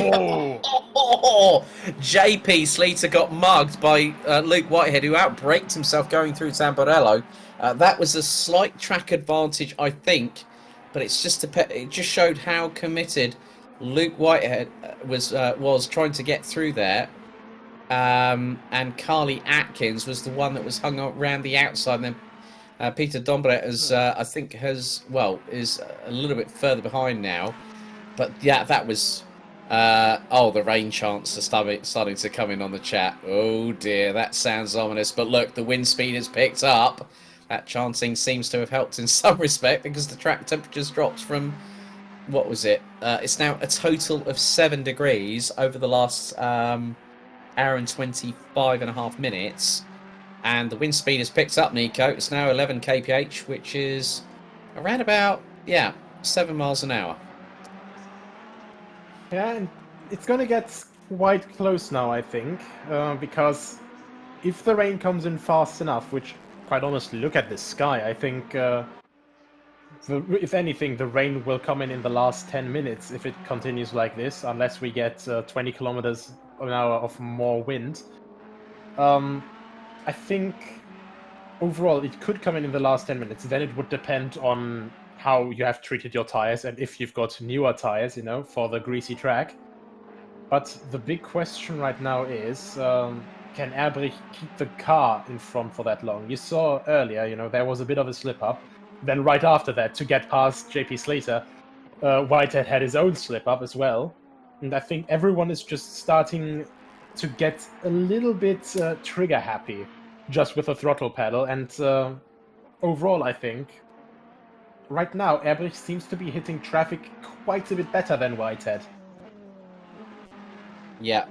JP Sleater got mugged by Luke Whitehead, who outbraked himself going through Tamburello. That was a slight track advantage, I think, but it just showed how committed Luke Whitehead was trying to get through there. And Carly Atkins was the one that was hung around the outside, and then Peter Dombret is a little bit further behind now. But yeah, that was the rain chants are starting to come in on the chat. Oh dear, that sounds ominous. But look, the wind speed has picked up. That chanting seems to have helped in some respect because the track temperatures dropped from, what was it? It's now a total of 7 degrees over the last hour and 25.5 minutes. And the wind speed has picked up, Nico. It's now 11 kph, which is around about, 7 miles an hour. Yeah, and it's going to get quite close now, I think, because if the rain comes in fast enough, which, quite honestly, look at this sky, I think, if anything, the rain will come in the last 10 minutes if it continues like this, unless we get 20 kilometers an hour of more wind. I think overall it could come in the last 10 minutes. Then it would depend on how you have treated your tires and if you've got newer tires, for the greasy track. But the big question right now is, can Ebrich keep the car in front for that long? You saw earlier, there was a bit of a slip-up. Then right after that, to get past JP Slater, Whitehead had his own slip-up as well. And I think everyone is just starting to get a little bit trigger-happy just with the throttle pedal. And overall, I think, right now, Ebrich seems to be hitting traffic quite a bit better than Whitehead. Yeah.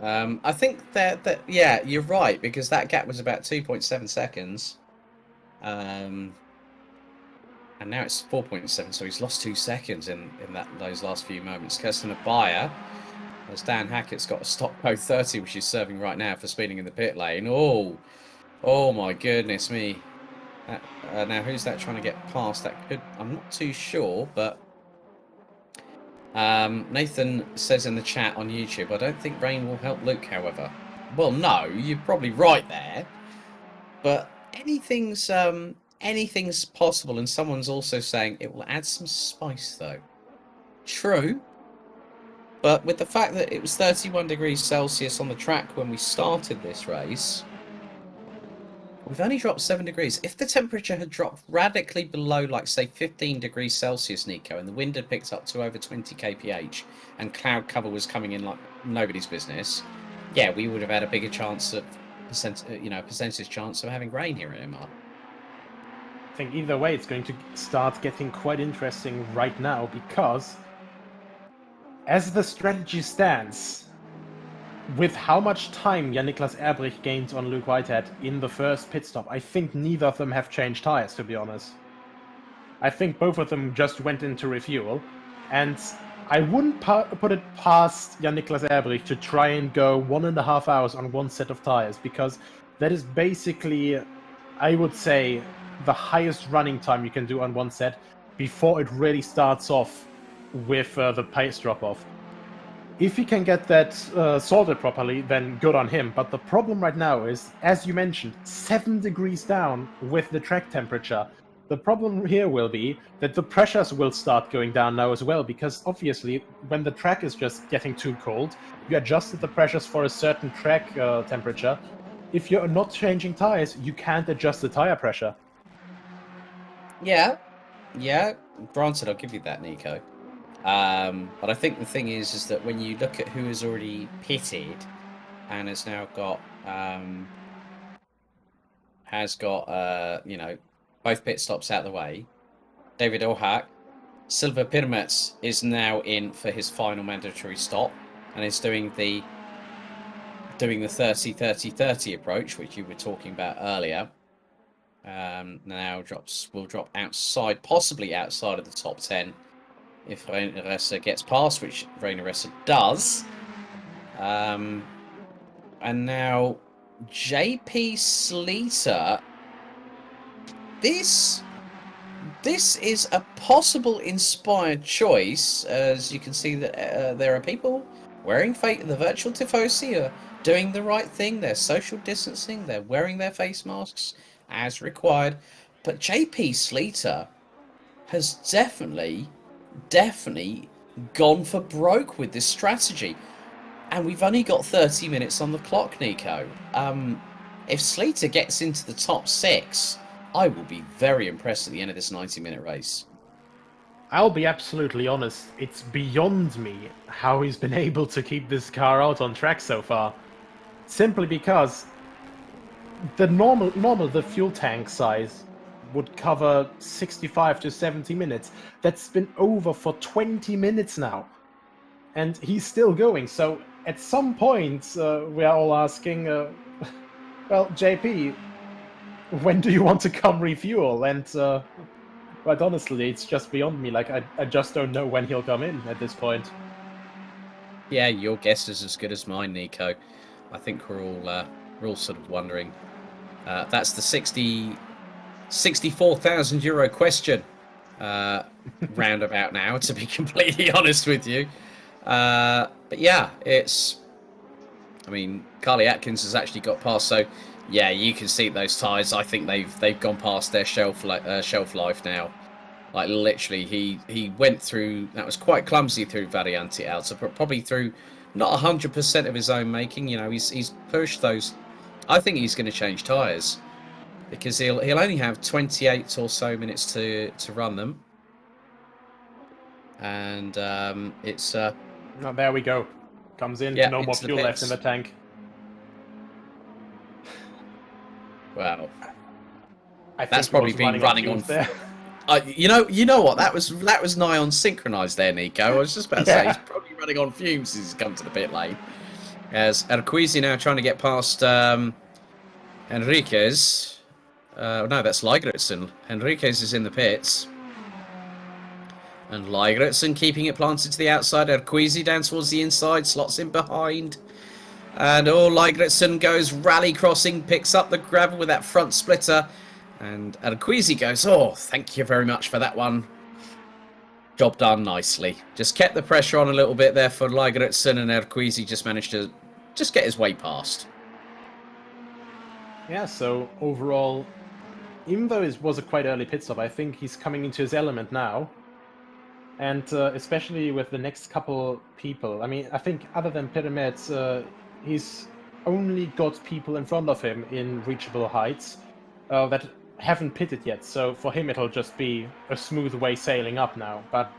I think that you're right, because that gap was about 2.7 seconds. And now it's 4.7, so he's lost 2 seconds in those last few moments. Kirsten Abaya, as Dan Hackett's got a stop code 30, which he's serving right now for speeding in the pit lane. Oh my goodness me. Now, who's that trying to get past? I'm not too sure, but Nathan says in the chat on YouTube, I don't think rain will help Luke, however. Well, no, you're probably right there. But anything's possible, and someone's also saying it will add some spice, though. True. But with the fact that it was 31 degrees Celsius on the track when we started this race, we've only dropped 7 degrees. If the temperature had dropped radically below, like, say, 15 degrees Celsius, Nico, and the wind had picked up to over 20 kph, and cloud cover was coming in like nobody's business, yeah, we would have had a bigger chance of percentage chance of having rain here in Imola. I think either way, it's going to start getting quite interesting right now, because as the strategy stands, with how much time Jan-Niklas Ebrich gained on Luke Whitehead in the first pit stop, I think neither of them have changed tires, to be honest. I think both of them just went in to refuel, and I wouldn't put it past Jan-Niklas Ebrich to try and go 1.5 hours on one set of tires, because that is basically, I would say, the highest running time you can do on one set before it really starts off with the pace drop-off. If he can get that sorted properly, then good on him. But the problem right now is, as you mentioned, 7 degrees down with the track temperature. The problem here will be that the pressures will start going down now as well, because obviously when the track is just getting too cold, you adjusted the pressures for a certain track temperature. If you're not changing tires, you can't adjust the tire pressure. Yeah, granted, I'll give you that, Nico. But I think the thing is that when you look at who has already pitted and has now got has got, both pit stops out of the way. David Ohak. Silva Pirmets is now in for his final mandatory stop and is doing the 30-30-30 approach, which you were talking about earlier. Now will drop outside, possibly outside of the top 10 if Reyna gets past, which Reyna does. And now JP Sleater. This is a possible inspired choice, as you can see that there are people wearing the virtual Tifosi are doing the right thing. They're social distancing. They're wearing their face masks as required. But JP Sleater has definitely gone for broke with this strategy. And we've only got 30 minutes on the clock, Nico. If Sleater gets into the top 6, I will be very impressed at the end of this 90-minute race. I'll be absolutely honest, it's beyond me how he's been able to keep this car out on track so far. Simply because the the fuel tank size would cover 65 to 70 minutes. That's been over for 20 minutes now. And he's still going, so at some point we are all asking, well, JP, when do you want to come refuel? And quite honestly, it's just beyond me. Like, I just don't know when he'll come in at this point. Yeah, your guess is as good as mine, Nico. I think we're all sort of wondering. That's the 64,000 euro question roundabout now, to be completely honest with you. But yeah, I mean, Carly Atkins has actually got past, so yeah, you can see those tyres. I think they've gone past their shelf life now. Like, literally, he went through, that was quite clumsy through Variante Alta, but probably through not 100% of his own making. You know, he's pushed those. I think he's going to change tyres because he'll only have 28 or so minutes to run them. And it's oh, there we go. Comes in, no more fuel left in the tank. Wow. That's probably been running on. You know what? That was nigh on synchronised there, Nico. I was just about to say he's probably running on fumes as he's come to the pit lane. As Arquizi now trying to get past Enriquez. No, that's Ligretson. Enriquez is in the pits. And Ligretson keeping it planted to the outside. Arquizi down towards the inside, slots in behind. And Ligretson goes rally crossing, picks up the gravel with that front splitter. And Arquizi goes, thank you very much for that one. Job done nicely. Just kept the pressure on a little bit there for Ligretson, and Arquizi just managed to just get his way past. Yeah, so overall, even though it was a quite early pit stop, I think he's coming into his element now. And especially with the next couple people. I mean, I think other than Pyramids, he's only got people in front of him in reachable heights that haven't pitted yet. So for him, it'll just be a smooth way sailing up now. But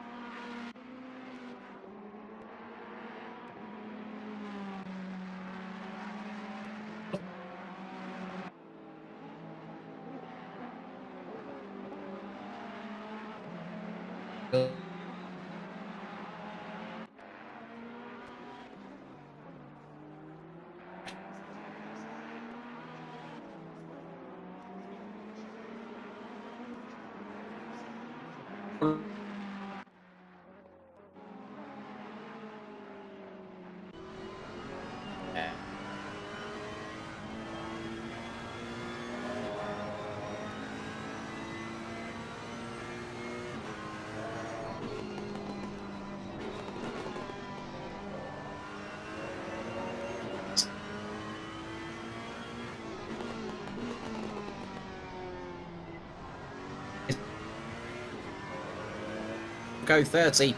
go 30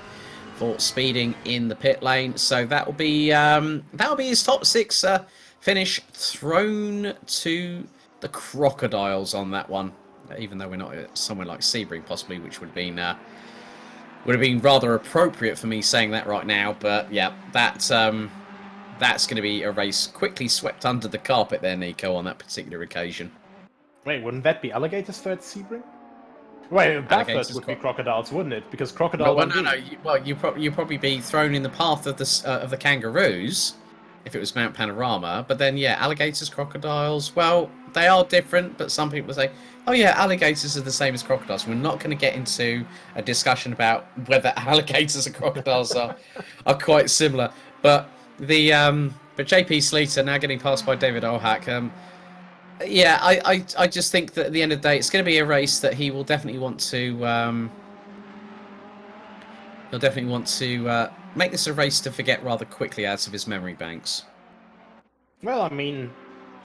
for speeding in the pit lane, so that'll be his top 6 finish, thrown to the crocodiles on that one. Even though we're not somewhere like Sebring possibly, which would have been rather appropriate for me saying that right now. But yeah, that's going to be a race quickly swept under the carpet there, Nico, on that particular occasion. Wait, wouldn't that be alligators third Sebring? Wait, Bathurst would be crocodiles, wouldn't it? Because crocodile. Well, no. You'd probably be thrown in the path of the kangaroos if it was Mount Panorama. But then, yeah, alligators, crocodiles. Well, they are different. But some people say, oh yeah, alligators are the same as crocodiles. We're not going to get into a discussion about whether alligators and crocodiles are quite similar. But but JP Sleater now getting passed by David Ohak. Yeah, I just think that at the end of the day, it's going to be a race that he will definitely want to. He'll definitely want to make this a race to forget rather quickly out of his memory banks. Well, I mean,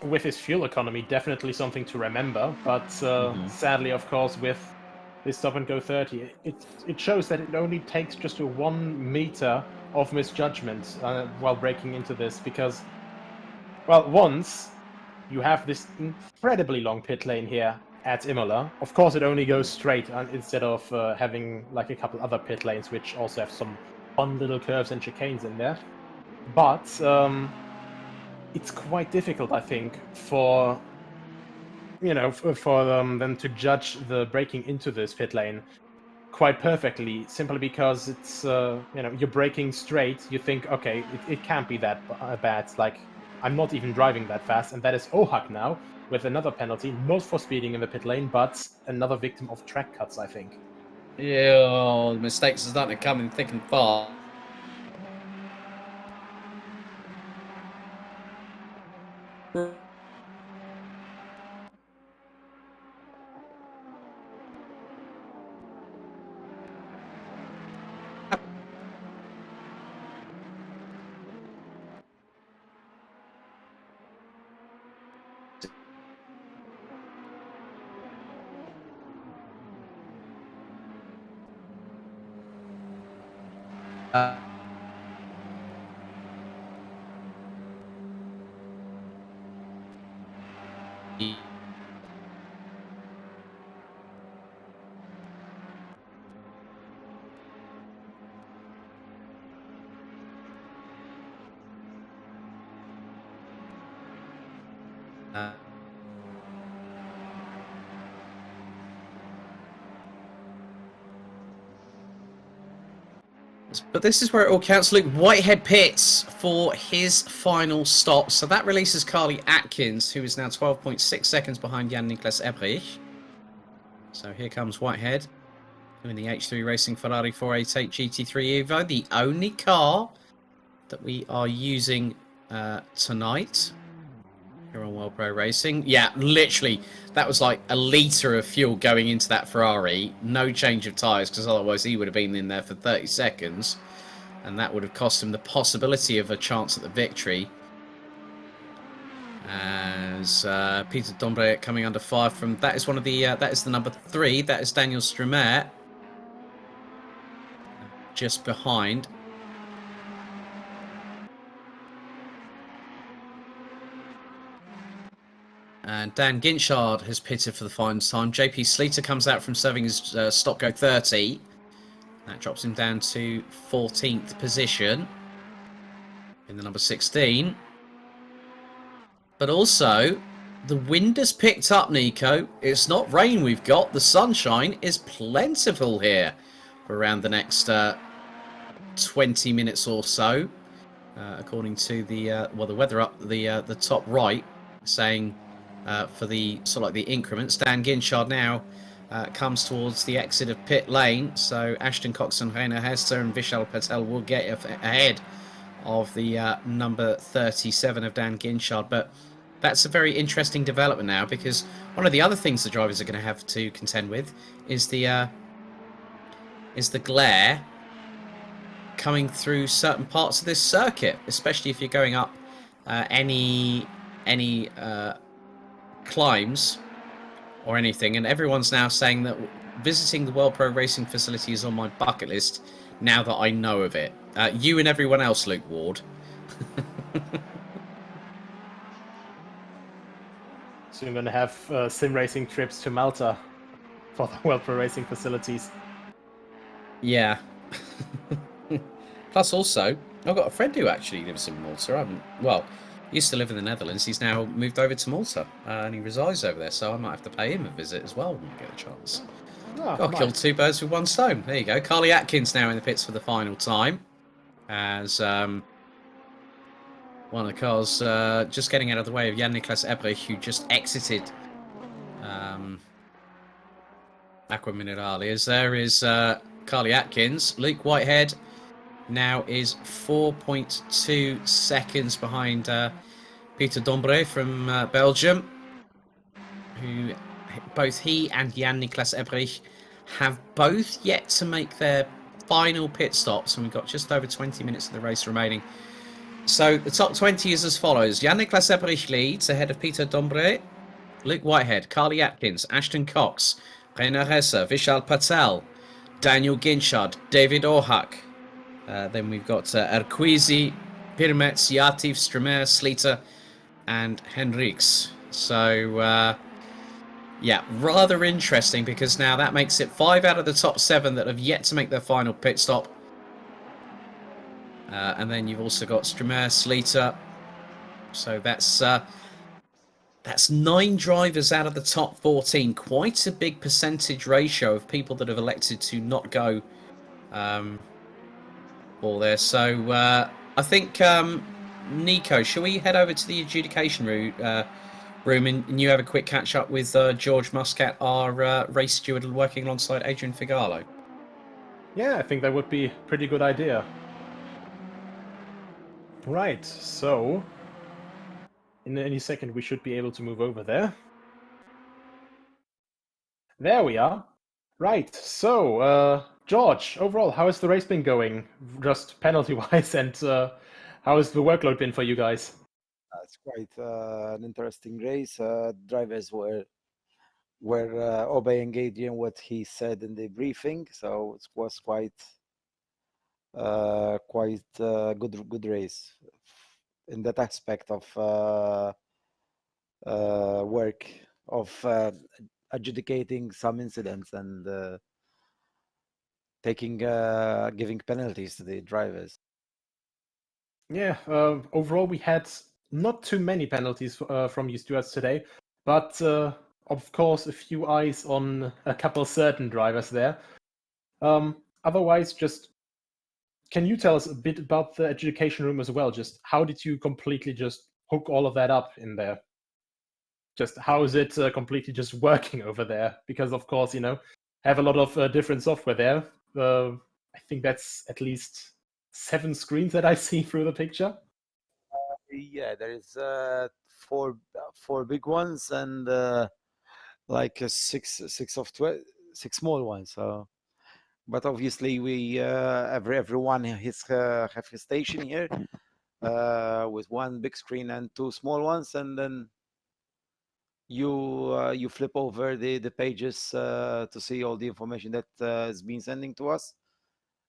with his fuel economy, definitely something to remember. But sadly, of course, with this stop and go 30, it shows that it only takes just a 1 meter of misjudgment while breaking into this, because, well, once you have this incredibly long pit lane here at Imola. Of course, it only goes straight instead of having like a couple other pit lanes, which also have some fun little curves and chicanes in there. But it's quite difficult, I think, for them to judge the breaking into this pit lane quite perfectly, simply because it's you're braking straight. You think, okay, it can't be that bad. Like, I'm not even driving that fast, and that is Ohak now with another penalty, not for speeding in the pit lane, but another victim of track cuts, I think. Yeah, the mistakes are starting to come in thick and fast. But this is where it all counts. Luke Whitehead pits for his final stop. So that releases Carly Atkins, who is now 12.6 seconds behind Jan-Niklas Ebrich. So here comes Whitehead, doing the H3 Racing Ferrari 488 GT3 Evo, the only car that we are using tonight here on World Pro Racing. Yeah, literally, that was like a litre of fuel going into that Ferrari. No change of tyres, because otherwise he would have been in there for 30 seconds. And that would have cost him the possibility of a chance at the victory. As Peter Dombre coming under fire from... That is one of the... that is the number 3. That is Daniel Strumet. Just behind. And Dan Ginchard has pitted for the final time. JP Sleater comes out from serving his stop go 30. That drops him down to 14th position in the number 16. But also, the wind has picked up, Nico. It's not rain we've got. The sunshine is plentiful here for around the next 20 minutes or so. According to the the weather up the top right, saying for the sort of like the increments. Dan Ginchard now comes towards the exit of pit lane, so Ashton Coxon, Reina Hester and Vishal Patel will get ahead of the number 37 of Dan Ginchard. But that's a very interesting development now, because one of the other things the drivers are going to have to contend with is the glare coming through certain parts of this circuit, especially if you're going up any climbs or anything. And everyone's now saying that visiting the World Pro Racing facility is on my bucket list now that I know of it. You and everyone else, Luke Ward. So you're going to have sim racing trips to Malta for the World Pro Racing facilities. Yeah. Plus also, I've got a friend who actually lives in Malta. He used to live in the Netherlands. He's now moved over to Malta, and he resides over there. So I might have to pay him a visit as well when I get a chance. Oh, Killed two birds with one stone. There you go. Carly Atkins now in the pits for the final time, as one of the cars just getting out of the way of Jan-Niklas Ebrich, who just exited Aqua Minerale. As there is Carly Atkins. Luke Whitehead now is 4.2 seconds behind Peter Dombre from Belgium, who both he and Jan-Niklas Ebrich have both yet to make their final pit stops, and we've got just over 20 minutes of the race remaining. So the top 20 is as follows. Jan-Niklas Ebrich leads ahead of Peter Dombre, Luke Whitehead, Carly Atkins, Ashton Cox, Reina Ressa, Vishal Patel, Daniel Ginchard, David Orhak. Then we've got Erquizi, Pirmets, Yatif, Stremer, Sleater, and Henriks. So, yeah, rather interesting, because now that makes it 5 out of the top 7 that have yet to make their final pit stop. And then you've also got Stremer, Sleater. So that's 9 drivers out of the top 14. Quite a big percentage ratio of people that have elected to not go all there. So I think, Nico, shall we head over to the adjudication room and you have a quick catch up with George Muscat, our race steward, working alongside Adrian Figallo? Yeah, I think that would be a pretty good idea. Right, so in any second we should be able to move over there. There we are. Right, so George, overall, how has the race been going, just penalty-wise, and how has the workload been for you guys? It's quite an interesting race. Drivers were obeying Adrian what he said in the briefing, so it was quite good race in that aspect of work of adjudicating some incidents and giving penalties to the drivers. Yeah, overall we had not too many penalties from you stewards today, but of course a few eyes on a couple certain drivers there. Otherwise, just can you tell us a bit about the adjudication room as well? Just how did you completely just hook all of that up in there? Just how is it completely just working over there? Because of course, you know, have a lot of different software there. I think that's at least 7 screens that I see through the picture. Yeah, there is 4 big ones and like 6 small ones. So, but obviously we everyone have his station here with 1 big screen and 2 small ones, and then you flip over the pages to see all the information that is being sending to us,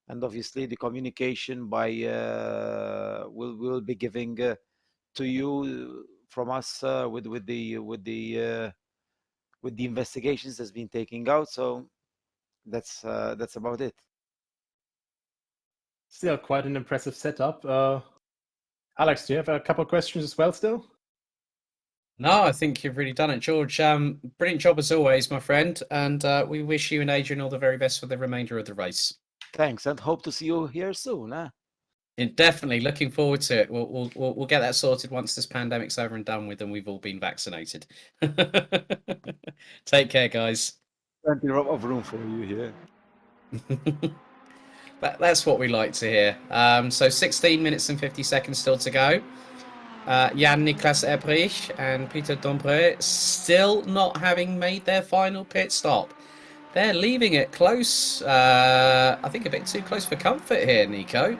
and obviously the communication by will be giving to you from us with the investigations that's been taking out. So that's about it. Still quite an impressive setup. Alex, do you have a couple of questions as well still? No, I think you've really done it, George. Brilliant job as always, my friend, and we wish you and Adrian all the very best for the remainder of the race. Thanks, and hope to see you here soon. Definitely looking forward to it. We'll get that sorted once this pandemic's over and done with, and we've all been vaccinated. Take care, guys. Plenty of room for you here. That's what we like to hear. So 16 minutes and 50 seconds still to go. Jan-Niklas Ebrich and Peter Dombre still not having made their final pit stop. They're leaving it close. I think a bit too close for comfort here, Nico.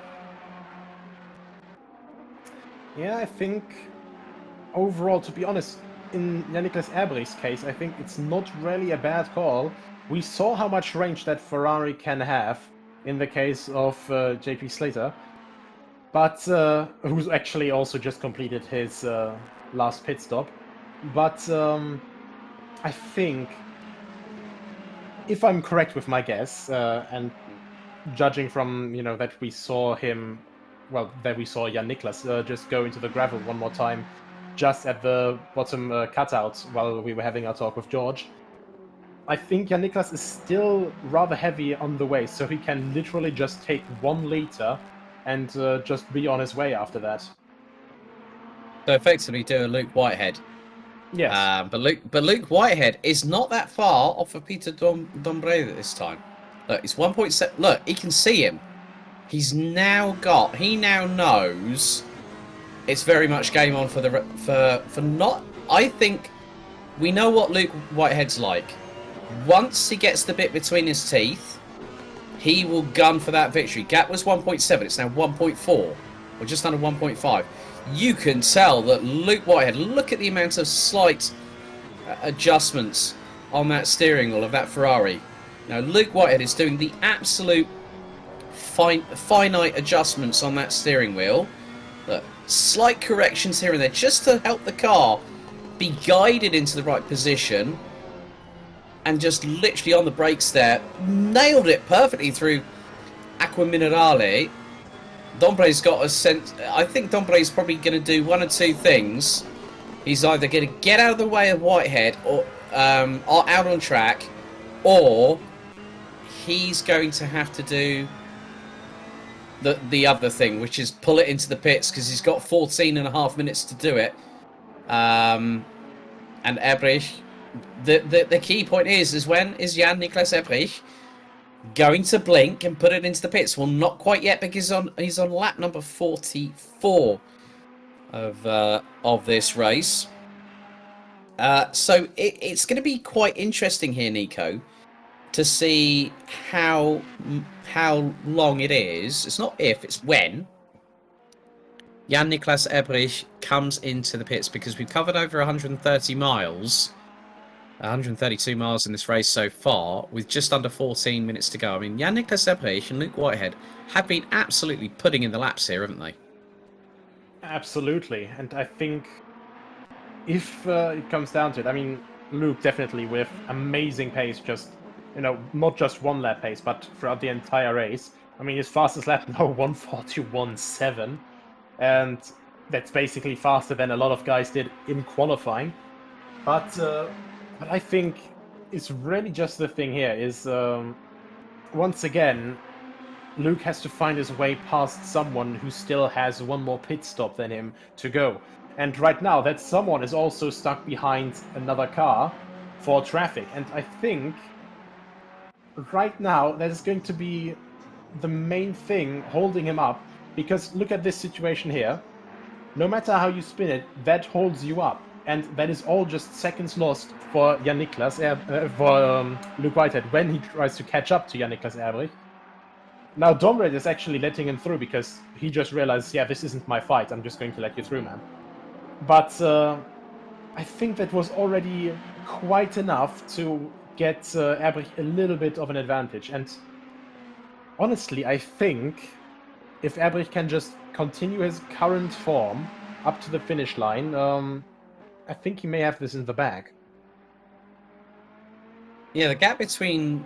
Yeah, I think overall, to be honest, in Jan-Niklas Ebrich's case, I think it's not really a bad call. We saw how much range that Ferrari can have in the case of JP Slater, but who's actually also just completed his last pit stop. But I think, if I'm correct with my guess, and judging from that we saw him well, there we saw Jan Niklas just go into the gravel one more time, just at the bottom cutout while we were having our talk with George. I think Jan Niklas is still rather heavy on the way, so he can literally just take 1 liter and just be on his way after that. So effectively do a Luke Whitehead. Yes. But Luke Whitehead is not that far off of Peter Dombré this time. Look, it's 1.7. Look, he can see him. He now knows it's very much game on for not. I think we know what Luke Whitehead's like. Once he gets the bit between his teeth, he will gun for that victory. Gap was 1.7. It's now 1.4, or just under 1.5. You can tell that Luke Whitehead, look at the amount of slight adjustments on that steering wheel of that Ferrari. Now, Luke Whitehead is doing the absolute finite adjustments on that steering wheel. Look, slight corrections here and there just to help the car be guided into the right position. And just literally on the brakes there, nailed it perfectly through Acqua Minerale. Dombré's got a sense. I think Dombré's probably going to do one or two things. He's either going to get out of the way of Whitehead or out on track, or he's going to have to do the other thing, which is pull it into the pits, because he's got 14.5 minutes to do it. And Ebrich, the key point is when is Jan Niklas Ebrich going to blink and put it into the pits? Well, not quite yet, because he's on lap number 44 of this race. So it's going to be quite interesting here, Nico, to see how long it is. It's not if, it's when Jan Niklas Ebrich comes into the pits, because we've covered over 130 miles. 132 miles in this race so far, with just under 14 minutes to go. I mean, Jan Niklas Ebrich and Luke Whitehead have been absolutely putting in the laps here, haven't they? Absolutely. And I think if it comes down to it, I mean, Luke definitely with amazing pace, just, not just one lap pace, but throughout the entire race. I mean, his fastest lap now, 1:41.7. And that's basically faster than a lot of guys did in qualifying. But I think it's really just the thing here is, once again, Luke has to find his way past someone who still has one more pit stop than him to go. And right now, that someone is also stuck behind another car for traffic. And I think right now, that is going to be the main thing holding him up. Because look at this situation here. No matter how you spin it, that holds you up. And that is all just seconds lost for Jan Niklas, for Luke Whitehead when he tries to catch up to Jan Niklas Ebrich. Now Dombré is actually letting him through because he just realized, yeah, this isn't my fight, I'm just going to let you through, man. But I think that was already quite enough to get Ebrich a little bit of an advantage. And honestly, I think if Ebrich can just continue his current form up to the finish line, I think he may have this in the bag. Yeah, the gap between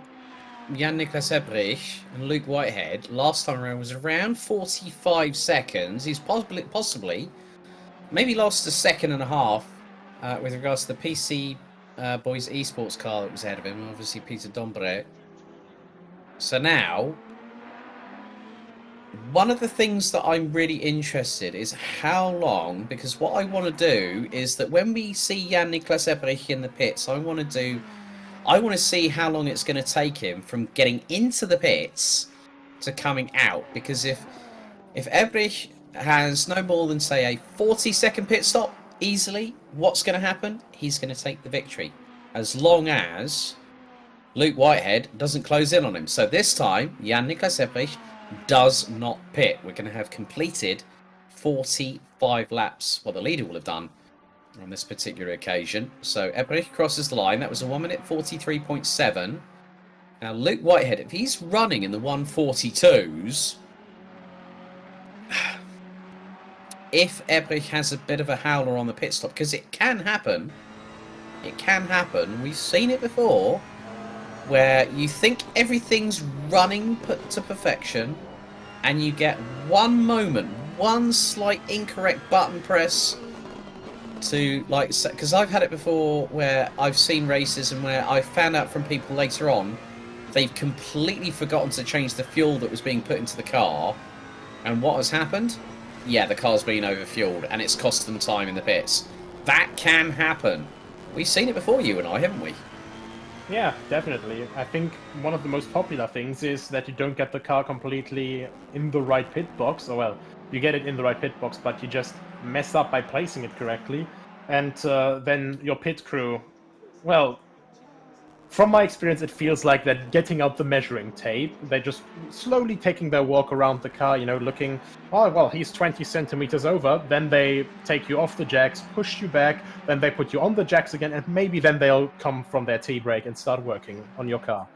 Jan Niklas Ebrich and Luke Whitehead last time around was around 45 seconds. He's possibly maybe lost a second and a half with regards to the PC Boys Esports car that was ahead of him, obviously Peter Dombré. So now, one of the things that I'm really interested is how long, because what I want to do is that when we see Jan Niklas Ebrich in the pits, I want to see how long it's going to take him from getting into the pits to coming out. Because if Ebrich has no more than, say, a 40-second pit stop easily, what's going to happen? He's going to take the victory, as long as Luke Whitehead doesn't close in on him. So this time, Jan Niklas Ebrich does not pit. We're going to have completed 45 laps. Well, the leader will have done on this particular occasion. So Ebrich crosses the line. That was a 1 minute 43.7. Now Luke Whitehead, if he's running in the 142s, if Ebrich has a bit of a howler on the pit stop, because it can happen. It can happen. We've seen it before, where you think everything's running to perfection, and you get one moment, one slight incorrect button press to, like, because I've had it before where I've seen races and where I've found out from people later on they've completely forgotten to change the fuel that was being put into the car, and what has happened? Yeah, the car's been overfueled and it's cost them time in the pits. That can happen. We've seen it before, you and I, haven't we? Yeah, definitely. I think one of the most popular things is that you don't get the car completely in the right pit box, or well, you get it in the right pit box, but you just mess up by placing it correctly, and then your pit crew, well, from my experience, it feels like they're getting out the measuring tape. They're just slowly taking their walk around the car, you know, looking, oh, well, he's 20 centimeters over. Then they take you off the jacks, push you back, then they put you on the jacks again, and maybe then they'll come from their tea break and start working on your car.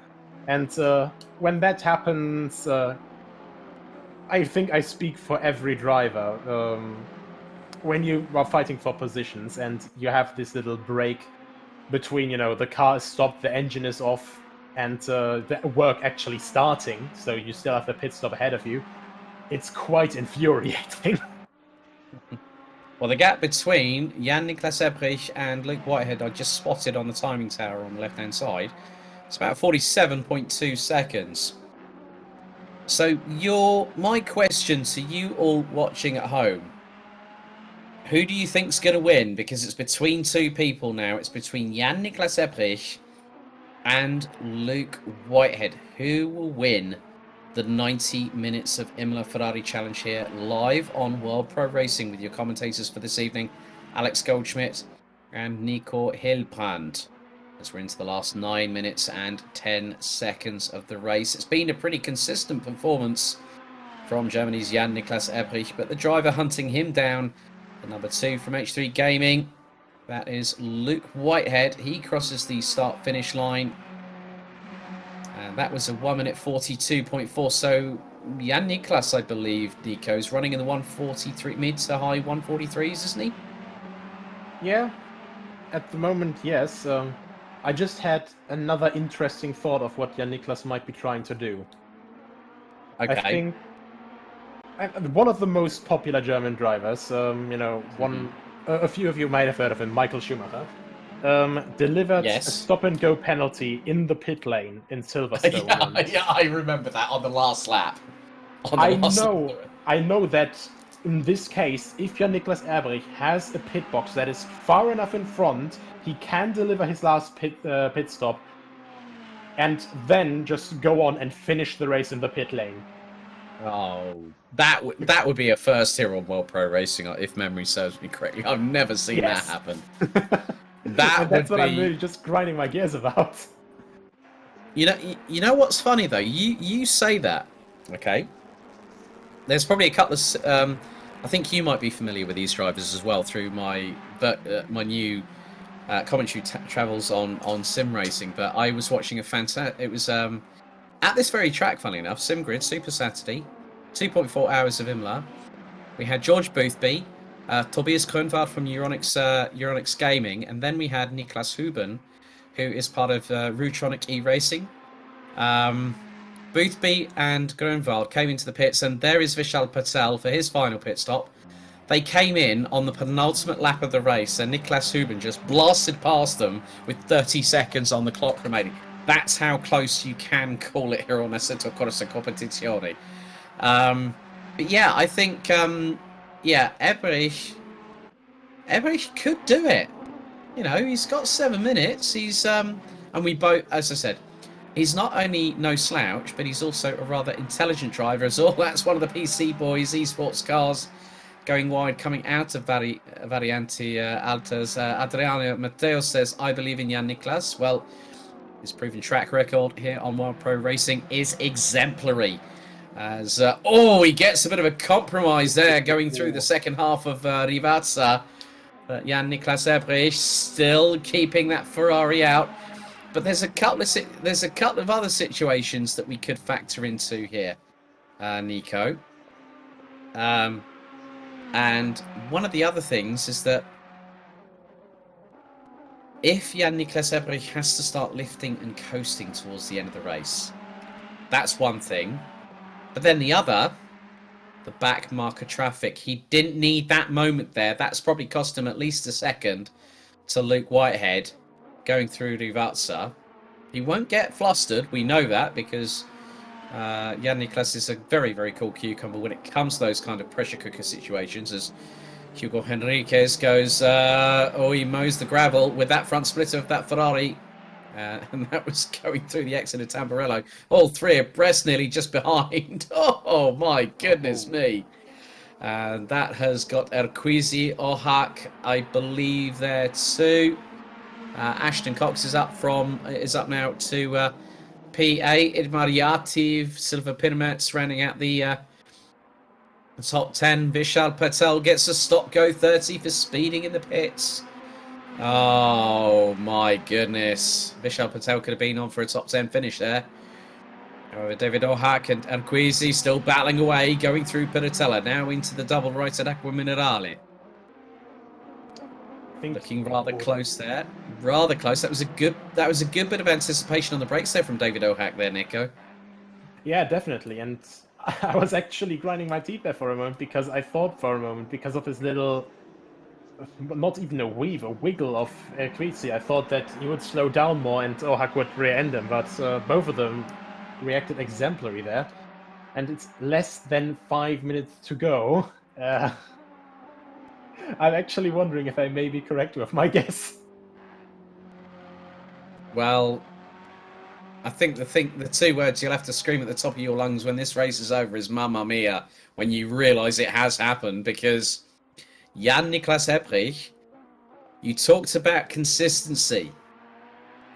And when that happens, I think I speak for every driver. When you are fighting for positions and you have this little break between, you know, the car is stopped, the engine is off, and the work actually starting, so you still have the pit stop ahead of you, it's quite infuriating. Well, the gap between Jan-Niklas Ebrich and Luke Whitehead I just spotted on the timing tower on the left-hand side. It's about 47.2 seconds. So my question to you all watching at home, who do you think's going to win? Because it's between two people now. It's between Jan-Niklas Ebrich and Luke Whitehead. Who will win the 90 minutes of Imola Ferrari Challenge here live on World Pro Racing with your commentators for this evening, Alex Goldschmidt and Nico Hilbrand, as we're into the last 9 minutes and 10 seconds of the race. It's been a pretty consistent performance from Germany's Jan-Niklas Ebrich, but the driver hunting him down, the number 2 from H3 Gaming, that is Luke Whitehead. He crosses the start-finish line, and that was a 1 minute 42.4. So Jan-Niklas, I believe, Nico, is running in the 143, mid to high 143s, isn't he? Yeah, at the moment, yes. I just had another interesting thought of what Jan-Niklas might be trying to do. Okay. I think one of the most popular German drivers, you know, a few of you might have heard of him, Michael Schumacher, delivered a stop-and-go penalty in the pit lane in Silverstone. Yeah, I remember that on the last lap. I know that in this case, if Jan-Niklas Ebrich has a pit box that is far enough in front, he can deliver his last pit stop and then just go on and finish the race in the pit lane. Oh, that would be a first here on World Pro Racing, if memory serves me correctly. I've never seen that happen. That's what I'm really just grinding my gears about. You know what's funny though? You say that, okay? There's probably a couple of. I think you might be familiar with these drivers as well through my new commentary travels on sim racing. But I was watching it was at this very track, funnily enough, SimGrid Super Saturday, 2.4 hours of Imola. We had George Boothby, Tobias Grönwald from Euronics Gaming, and then we had Niklas Huben, who is part of Rutronic E-Racing. Boothby and Grönwald came into the pits, and there is Vishal Patel for his final pit stop. They came in on the penultimate lap of the race, and Niklas Huben just blasted past them with 30 seconds on the clock remaining. That's how close you can call it here on Assetto Corsa Competizione. But yeah, I think, Ebrich could do it. You know, he's got 7 minutes. He's, and we both, as I said, he's not only no slouch, but he's also a rather intelligent driver as well. That's one of the PC boys, esports cars going wide, coming out of Varianti Altas. Adriano Matteo says, I believe in Jan-Niklas. Well, his proven track record here on World Pro Racing is exemplary. As he gets a bit of a compromise there going through the second half of Rivazza. But Jan-Niklas Ebrich still keeping that Ferrari out. But there's a couple of other situations that we could factor into here, Nico. And one of the other things is that if Jan-Niklas Ebrich has to start lifting and coasting towards the end of the race, that's one thing. But then the other the back marker traffic. He didn't need that moment there. That's probably cost him at least a second to Luke Whitehead going through Rivazza. He won't get flustered. We know that because Jan Niklas is a very, very cool cucumber when it comes to those kind of pressure cooker situations, as Hugo Henriquez goes, he mows the gravel with that front splitter of that Ferrari. And that was going through the exit of Tamburello. All three abreast nearly just behind. Oh, my goodness me. And that has got Erquizi, Ohak, I believe, there too. Ashton Cox is up now to P8. Idmariativ, Silva Pirmets rounding out the top 10. Vishal Patel gets a stop go 30 for speeding in the pits. Oh my goodness. Vishal Patel could have been on for a top 10 finish there. However, David Ohak and Arquizi still battling away, going through Piratella, now into the double right at Acqua Minerale. Looking rather close there. Rather close. That was a good bit of anticipation on the brakes there from David Ohak there, Nico. Yeah, definitely. And I was actually grinding my teeth there for a moment because I thought for a moment, because of his little, not even a wiggle of Arquizi, I thought that he would slow down more and Ohak would rear-end him, but both of them reacted exemplary there. And it's less than 5 minutes to go. I'm actually wondering if I may be correct with my guess. Well, I think the two words you'll have to scream at the top of your lungs when this race is over is "Mamma Mia," when you realise it has happened, because Jan Niklas Ebrich, you talked about consistency.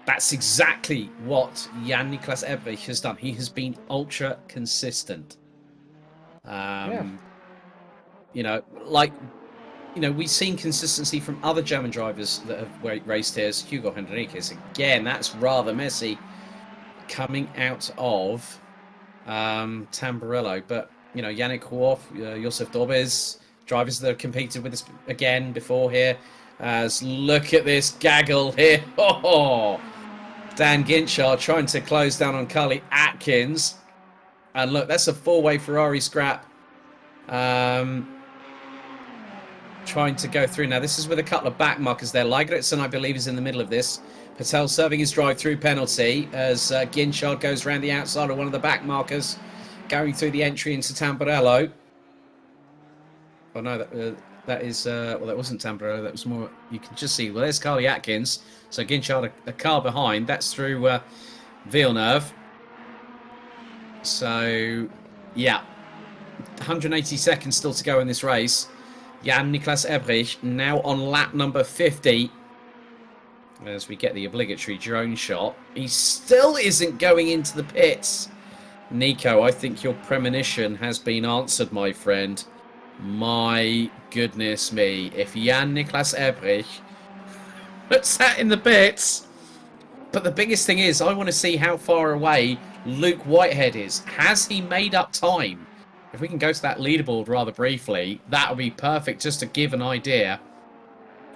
That's exactly what Jan Niklas Ebrich has done. He has been ultra consistent. We've seen consistency from other German drivers that have raced here, as Hugo Henriquez. Again, that's rather messy coming out of Tamburello. But, Yannick Hoff, Josef Dobes, drivers that have competed with us again before here. Look at this gaggle here. Oh, Dan Ginchard trying to close down on Carly Atkins. And look, that's a four-way Ferrari scrap. Trying to go through. Now, this is with a couple of back markers there. Ligritson, I believe, is in the middle of this. Patel serving his drive-through penalty as Ginchard goes around the outside of one of the back markers, going through the entry into Tamburello. Oh, no, that wasn't Tamburello. That was more, you can just see, well, there's Carly Atkins. So Ginchard, a car behind. That's through Villeneuve. So, yeah. 180 seconds still to go in this race. Jan Niklas Ebrich now on lap number 50. As we get the obligatory drone shot. He still isn't going into the pits. Nico, I think your premonition has been answered, my friend. My goodness me. If Jan Niklas Ebrich puts that in the pits. But the biggest thing is, I want to see how far away Luke Whitehead is. Has he made up time? If we can go to that leaderboard rather briefly, that would be perfect just to give an idea.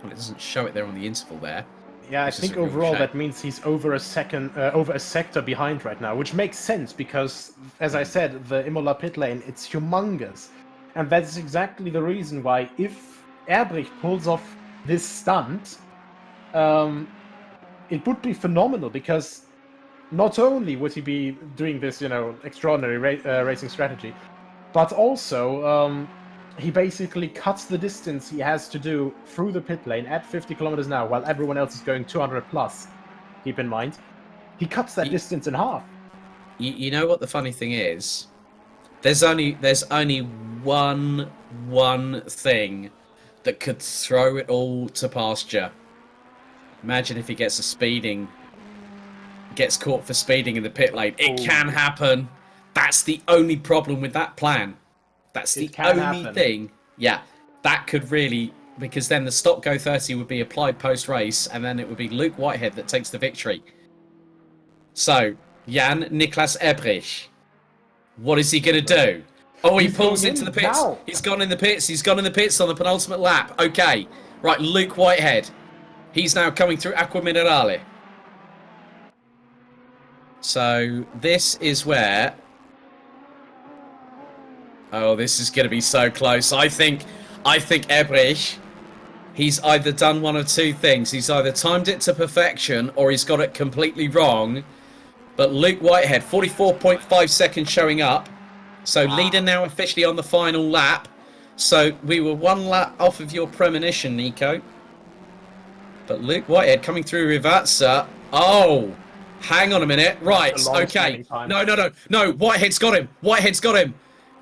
Well, it doesn't show it there on the interval there. Yeah, I think overall that means he's over a sector behind right now, which makes sense because, as I said, the Imola pit lane, it's humongous. And that's exactly the reason why if Ebrich pulls off this stunt, it would be phenomenal because not only would he be doing this, extraordinary racing strategy, but also, he basically cuts the distance he has to do through the pit lane at 50 kilometers an hour while everyone else is going 200 plus. Keep in mind, he cuts that distance in half. You know what the funny thing is? There's only one thing that could throw it all to pasture. Imagine if he gets caught for speeding in the pit lane. It can happen. That's the only problem with that plan. That's the only thing. Yeah, that could really, because then the stop go 30 would be applied post-race, and then it would be Luke Whitehead that takes the victory. So, Jan Niklas Ebrich, what is he going to do? Oh, he pulls into the pits. Now. He's gone in the pits. He's gone in the pits on the penultimate lap. Okay, right, Luke Whitehead. He's now coming through Acqua Minerale. So, this is where Oh, this is going to be so close. I think Ebrich, he's either done one of two things. He's either timed it to perfection or he's got it completely wrong. But Luke Whitehead, 44.5 seconds showing up. So leader now officially on the final lap. So we were one lap off of your premonition, Nico. But Luke Whitehead coming through Rivazza. Oh, hang on a minute. Right, okay. No. Whitehead's got him.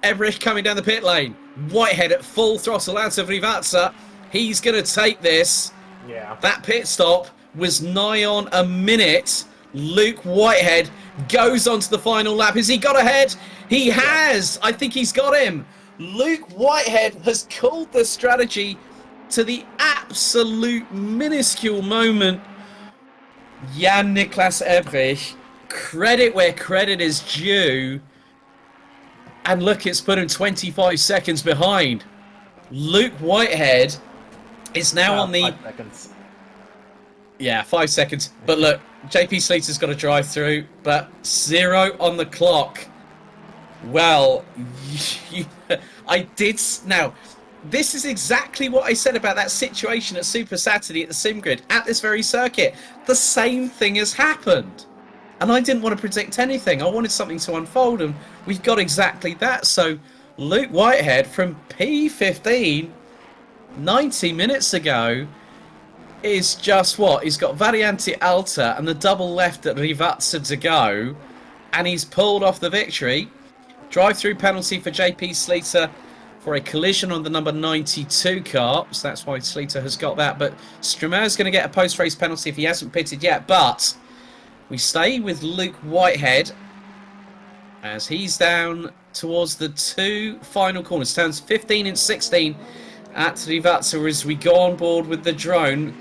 Everett coming down the pit lane. Whitehead at full throttle out of Rivazza. He's going to take this. Yeah. That pit stop was nigh on a minute. Luke Whitehead goes on to the final lap. Has he got ahead? He has. I think he's got him. Luke Whitehead has called the strategy to the absolute minuscule moment. Jan-Niklas Ebrich, credit where credit is due. And look, it's put him 25 seconds behind. Luke Whitehead is now on the... 5 seconds. Yeah, 5 seconds. But look, JP Sleater's got to drive through, but 0 on the clock. Well, I did... Now, this is exactly what I said about that situation at Super Saturday at the Sim Grid, at this very circuit. The same thing has happened. And I didn't want to predict anything. I wanted something to unfold, and we got exactly that. So, Luke Whitehead from P15, 90 minutes ago, is just what? He's got Variante Alta and the double left at Rivazza to go, and he's pulled off the victory. Drive-through penalty for JP Sleater for a collision on the number 92 car, so that's why Sleater has got that. But Stromae's going to get a post-race penalty if he hasn't pitted yet. But we stay with Luke Whitehead as he's down towards the 2 final corners. Turns 15 and 16 at Rivazza as we go on board with the drone.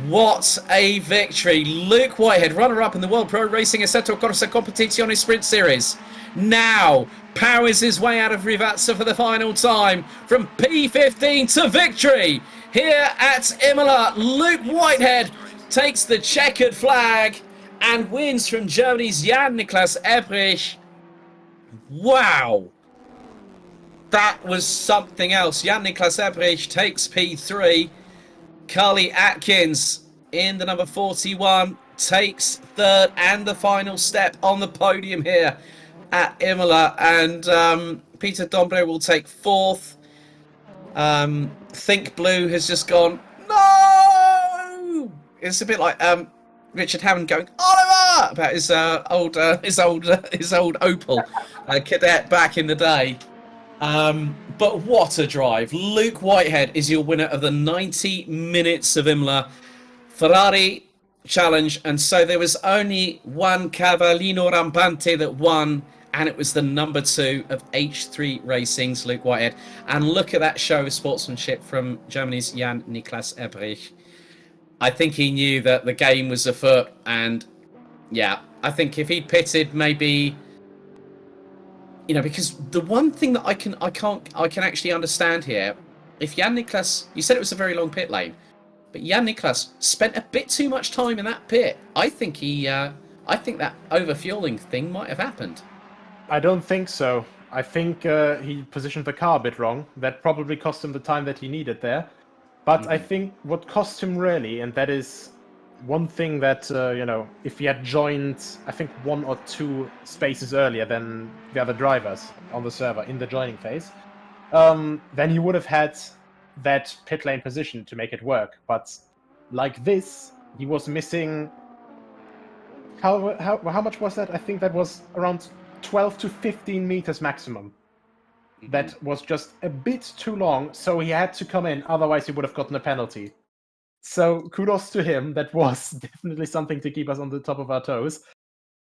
What a victory. Luke Whitehead, runner-up in the World Pro Racing Assetto Corsa Competizione Sprint Series, now powers his way out of Rivazza for the final time from P15 to victory here at Imola. Luke Whitehead takes the checkered flag and wins from Germany's Jan-Niklas Ebrich. Wow. That was something else. Jan-Niklas Ebrich takes P3. Carly Atkins in the number 41 takes third and the final step on the podium here at Imola. And Peter Dombre will take fourth. Think Blue has just gone, no! It's a bit like Richard Hammond going, Oliver! About his old Opel Cadet back in the day. But what a drive. Luke Whitehead is your winner of the 90 minutes of Imola Ferrari challenge. And so there was only one Cavallino Rampante that won, and it was the number 2 of H3 Racing's Luke Whitehead. And look at that show of sportsmanship from Germany's Jan-Niklas Ebrich. I think he knew that the game was afoot, and yeah, I think if he'd pitted, maybe, you know, because the one thing that I can actually understand here, if Jan-Niklas, you said it was a very long pit lane, but Jan-Niklas spent a bit too much time in that pit. I think that overfueling thing might have happened. I don't think so. I think he positioned the car a bit wrong. That probably cost him the time that he needed there. But I think what cost him really, and that is one thing that, you know, if he had joined, I think 1 or 2 spaces earlier than the other drivers on the server in the joining phase, then he would have had that pit lane position to make it work. But like this, he was missing... How much was that? I think that was around 12 to 15 meters maximum. That was just a bit too long, so he had to come in, otherwise he would have gotten a penalty. So kudos to him. That was definitely something to keep us on the top of our toes.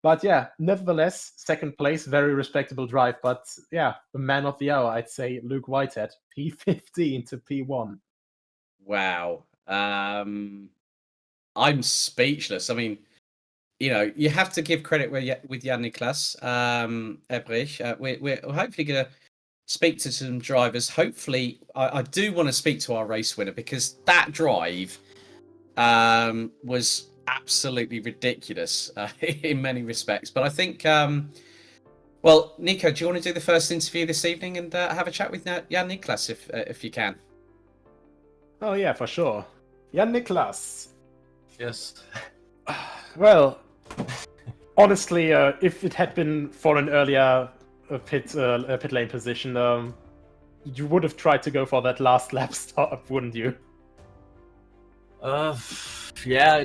But yeah, nevertheless, second place, very respectable drive. But yeah, the man of the hour, I'd say Luke Whitehead, P15 to P1. Wow. I'm speechless. I mean, you know, you have to give credit with Jan-Niklas Ebrich. We're hopefully going to speak to some drivers. Hopefully, I do want to speak to our race winner, because that drive was absolutely ridiculous in many respects. But I think, well, Well, Nico, do you want to do the first interview this evening and have a chat with Jan Niklas if you can? Oh yeah, for sure. Jan Niklas. Yes. Well, honestly, if it had been for an earlier pit lane position, you would have tried to go for that last lap stop, wouldn't you? Yeah,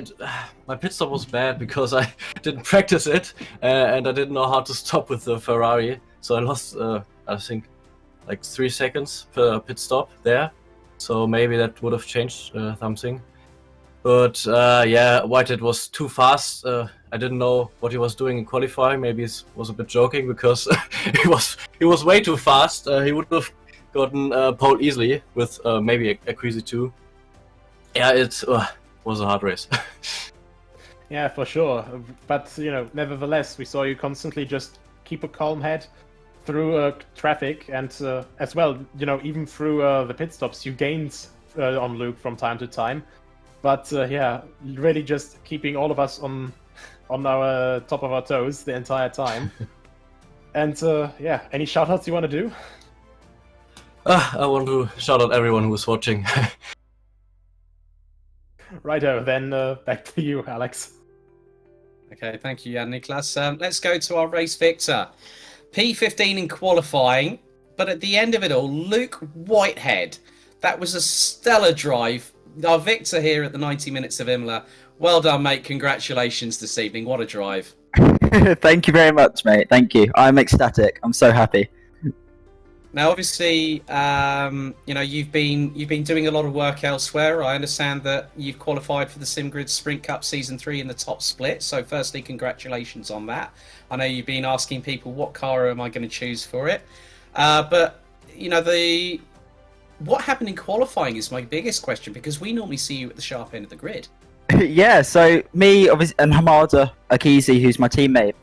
my pit stop was bad because I didn't practice it, and I didn't know how to stop with the Ferrari. So I lost, I think, like 3 seconds per pit stop there. So maybe that would have changed something. But yeah, Whitehead was too fast. I didn't know what he was doing in qualifying. Maybe he was a bit joking because he was way too fast. He would have gotten pole easily with maybe a QZ2. Yeah, it was a hard race. Yeah, for sure. But, nevertheless, we saw you constantly just keep a calm head through traffic, and as well, even through the pit stops, you gained on Luke from time to time. But yeah, really just keeping all of us on our top of our toes the entire time. And yeah, any shoutouts you want to do? I want to shout out everyone who was watching. Righto, then back to you, Alex. Okay, thank you, Jan Niklas. Let's go to our race victor. P15 in qualifying, but at the end of it all, Luke Whitehead. That was a stellar drive. Our victor here at the 90 minutes of Imola. Well done, mate. Congratulations this evening. What a drive. Thank you very much, mate. Thank you. I'm ecstatic. I'm so happy. Now, obviously, you've been doing a lot of work elsewhere. I understand that you've qualified for the SimGrid Sprint Cup Season 3 in the top split. So, firstly, congratulations on that. I know you've been asking people what car am I going to choose for it, but what happened in qualifying is my biggest question, because we normally see you at the sharp end of the grid. Yeah, so me, obviously, and Hamada Akizi, who's my teammate,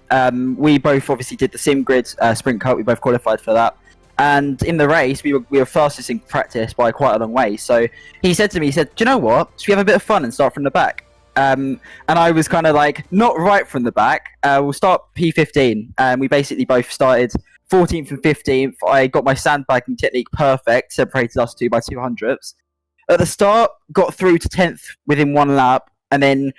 we both obviously did the SimGrid Sprint Cup. We both qualified for that. And in the race, we were fastest in practice by quite a long way. So he said to me, do you know what? Should we have a bit of fun and start from the back? And I was kind of like, not right from the back. We'll start P15. And we basically both started 14th and 15th. I got my sandbagging technique perfect, separated us two by 200ths. At the start, got through to 10th within one lap, and then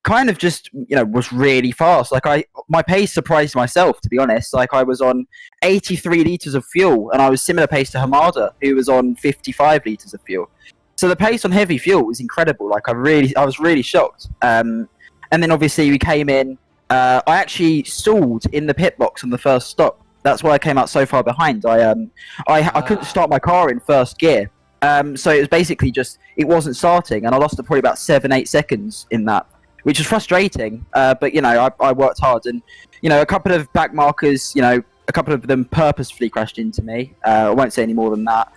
kind of just, was really fast. Like my pace surprised myself, to be honest. Like I was on 83 litres of fuel, and I was similar pace to Hamada, who was on 55 litres of fuel. So the pace on heavy fuel was incredible. Like I was really shocked. And then obviously we came in. I actually stalled in the pit box on the first stop. That's why I came out so far behind. I couldn't start my car in first gear. So it was basically just, it wasn't starting, and I lost probably about 7-8 seconds in that, which was frustrating. But, I worked hard, and, a couple of back markers, a couple of them purposefully crashed into me. I won't say any more than that.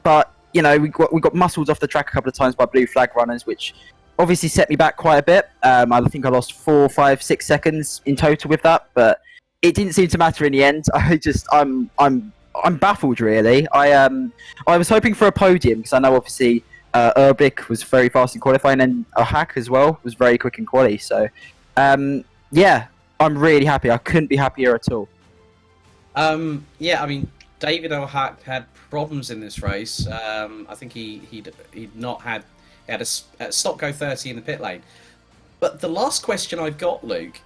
But, we got muscled off the track a couple of times by blue flag runners, which obviously set me back quite a bit. I think I lost 4, 5, 6 seconds in total with that, but it didn't seem to matter in the end. I'm baffled, really. I was hoping for a podium, because I know obviously Urbik was very fast in qualifying, and a hack as well was very quick in quali. So, yeah, I'm really happy. I couldn't be happier at all. Yeah, I mean, David O'Hack had problems in this race. I think he'd had a stop go 30 in the pit lane. But the last question I've got, Luke,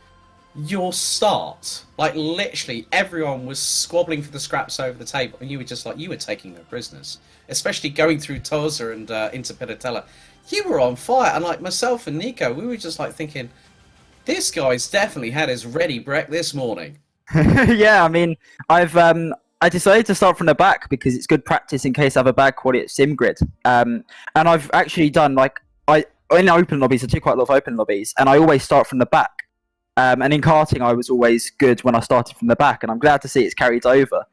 your start, like literally everyone was squabbling for the scraps over the table, and you were just like, you were taking no prisoners, especially going through Tosa and into Pitatella. You were on fire, and like myself and Nico, we were just like thinking, this guy's definitely had his ready brek this morning. Yeah, I mean, I decided to start from the back because it's good practice in case I have a bad quality at SimGrid. And I've actually done in open lobbies, I do quite a lot of open lobbies, and I always start from the back. And in karting, I was always good when I started from the back, and I'm glad to see it's carried over.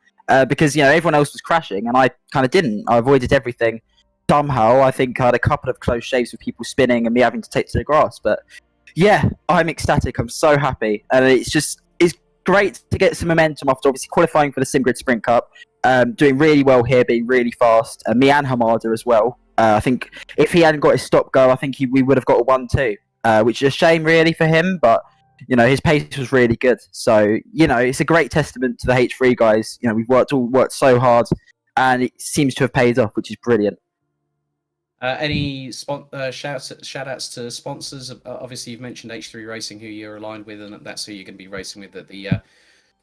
Because, everyone else was crashing, and I kind of didn't. I avoided everything somehow. I think I had a couple of close shaves with people spinning and me having to take to the grass. But, yeah, I'm ecstatic. I'm so happy. And it's great to get some momentum after obviously qualifying for the SimGrid Sprint Cup. Doing really well here, being really fast. Me and Hamada as well. I think if he hadn't got his stop go, I think we would have got a 1-2. Which is a shame, really, for him, but his pace was really good. So, it's a great testament to the H3 guys. We've worked so hard, and it seems to have paid off, which is brilliant. Any shout outs to sponsors? Obviously, you've mentioned H3 Racing, who you're aligned with, and that's who you're going to be racing with at the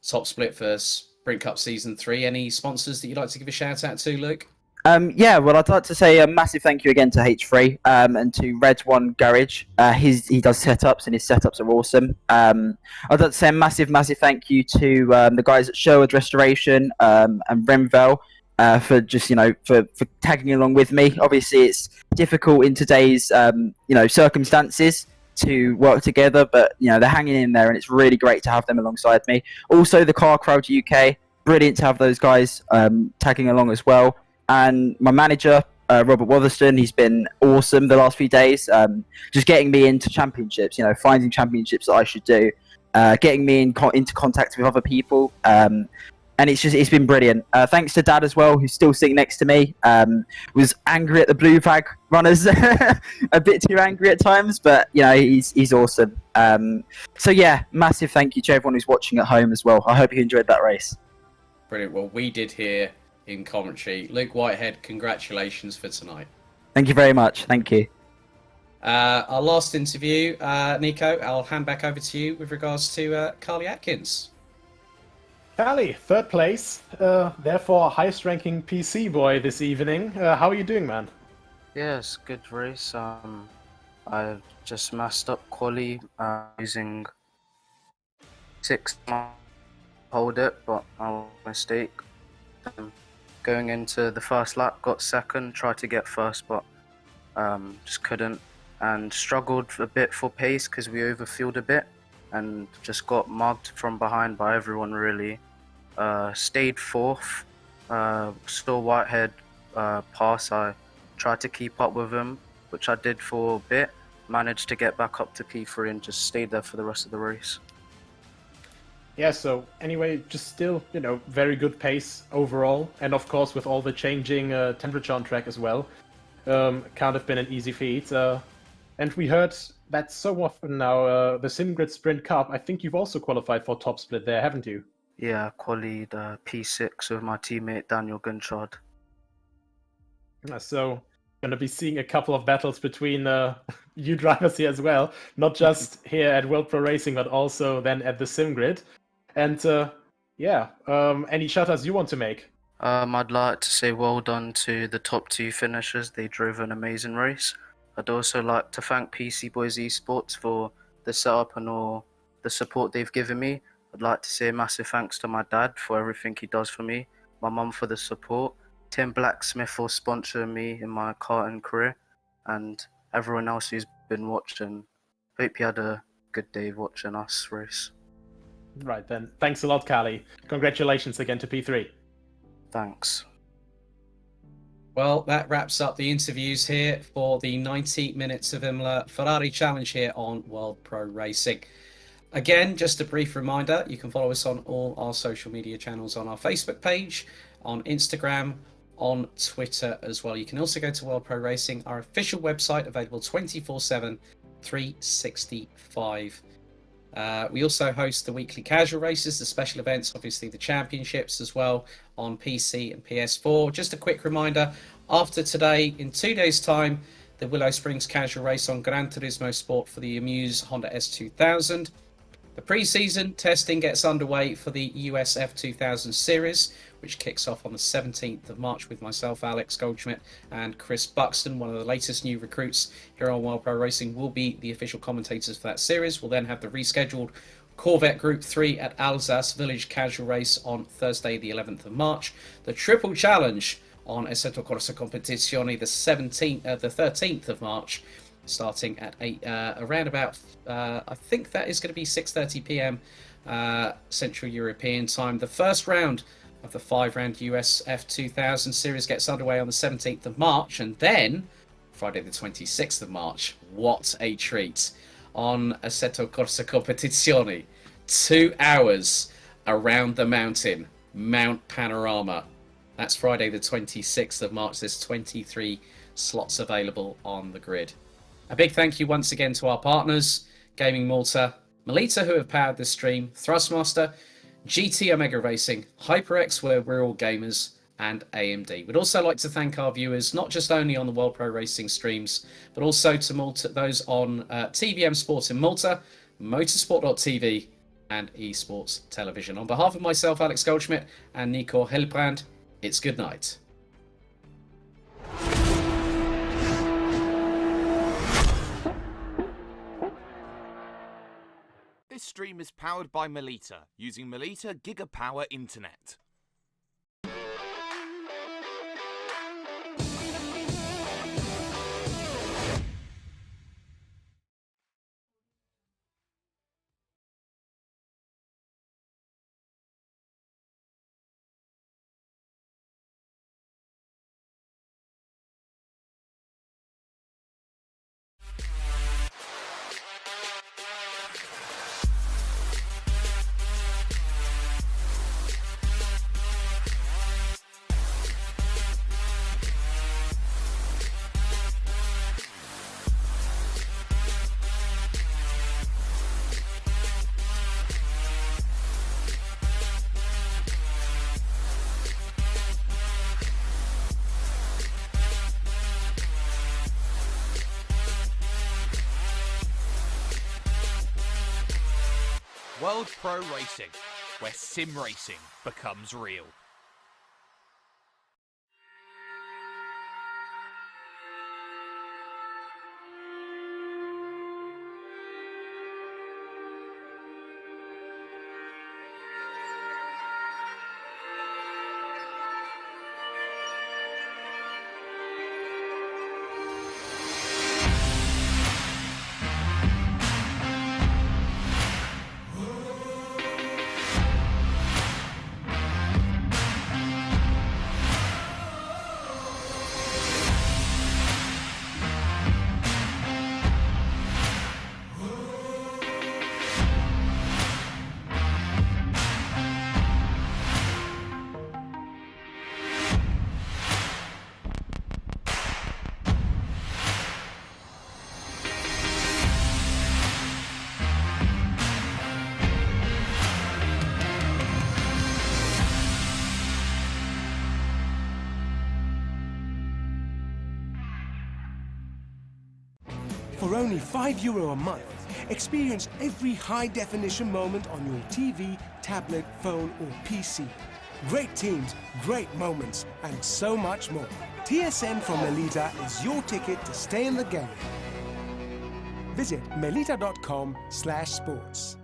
top split for Sprint Cup Season 3. Any sponsors that you'd like to give a shout out to, Luke? Well, I'd like to say a massive thank you again to H3 and to Red One Garage. He does setups, and his setups are awesome. I'd like to say a massive thank you to the guys at Sherwood Restoration and Renville for just for tagging along with me. Obviously, it's difficult in today's circumstances to work together, but they're hanging in there, and it's really great to have them alongside me. Also, the Car Crowd UK, brilliant to have those guys tagging along as well. And my manager, Robert Watherston, he's been awesome the last few days, just getting me into championships, finding championships that I should do, getting me into contact with other people, and it's been brilliant. Thanks to Dad as well, who's still sitting next to me. Was angry at the blue flag runners, a bit too angry at times, but he's awesome. So yeah, massive thank you to everyone who's watching at home as well. I hope you enjoyed that race. Brilliant. Well, we did here in commentary. Luke Whitehead, congratulations for tonight. Thank you very much. Thank you. Our last interview, Nico, I'll hand back over to you with regards to Carly Atkins. Carly, third place, therefore highest ranking PC boy this evening. How are you doing, man? Yes, good race. I just messed up quali using 6 hold it, but my mistake. Going into the first lap, got second, tried to get first, but just couldn't, and struggled a bit for pace because we overfueled a bit and just got mugged from behind by everyone really. Stayed fourth, saw Whitehead pass. I tried to keep up with him, which I did for a bit, managed to get back up to P3 and just stayed there for the rest of the race. Yeah, so anyway, just still, very good pace overall. And of course, with all the changing temperature on track as well, can't have been an easy feat. And we heard that so often now, the SimGrid Sprint Cup, I think you've also qualified for top split there, haven't you? Yeah, I qualied P6 with my teammate Daniel Gunchard. So, going to be seeing a couple of battles between you drivers here as well. Not just here at World Pro Racing, but also then at the SimGrid. And any shout-outs you want to make? I'd like to say well done to the top 2 finishers. They drove an amazing race. I'd also like to thank PC Boys Esports for the setup and all the support they've given me. I'd like to say a massive thanks to my dad for everything he does for me, my mum for the support, Tim Blacksmith for sponsoring me in my karting career, and everyone else who's been watching. Hope you had a good day watching us race. Right then. Thanks a lot, Carly. Congratulations again to P3. Thanks. Well, that wraps up the interviews here for the 90 minutes of Imola Ferrari Challenge here on World Pro Racing. Again, just a brief reminder, you can follow us on all our social media channels on our Facebook page, on Instagram, on Twitter as well. You can also go to World Pro Racing, our official website, available 24/7, 365. We also host the weekly casual races, the special events, obviously the championships as well on PC and PS4. Just a quick reminder, after today, in 2 days' time, the Willow Springs casual race on Gran Turismo Sport for the Amuse Honda S2000. The pre-season testing gets underway for the US F2000 series, which kicks off on the 17th of March with myself, Alex Goldschmidt, and Chris Buxton. One of the latest new recruits here on World Pro Racing will be the official commentators for that series. We'll then have the rescheduled Corvette Group 3 at Alsace Village casual race on Thursday, the 11th of March. The Triple Challenge on Assetto Corsa Competizione the 13th of March, starting at around about, I think that is going to be 6:30 p.m. Central European time. The first round of the 5-round US F2000 series gets underway on the 17th of March, and then Friday the 26th of March, what a treat, on Assetto Corsa Competizione, 2 hours around the mountain, Mount Panorama. That's Friday the 26th of March. There's 23 slots available on the grid. A big thank you once again to our partners, Gaming Malta, Melita, who have powered this stream, Thrustmaster, GT Omega Racing, HyperX, where we're all gamers, and AMD. We'd also like to thank our viewers, not just only on the World Pro Racing streams, but also to Malta, those on TVM Sports in Malta, Motorsport.tv, and Esports Television. On behalf of myself, Alex Goldschmidt, and Nico Hellbrand, it's good night. This stream is powered by Melita, using Melita Gigapower Internet. World Pro Racing, where sim racing becomes real. For only €5 a month, experience every high-definition moment on your TV, tablet, phone or PC. Great teams, great moments, and so much more. TSN from Melita is your ticket to stay in the game. Visit melita.com/sports.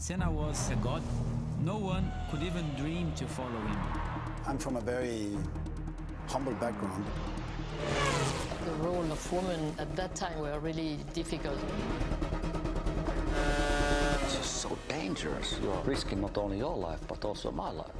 Senna was a god. No one could even dream to follow him. I'm from a very humble background. The role of women at that time were really difficult. It's just so dangerous. You are risking not only your life, but also my life.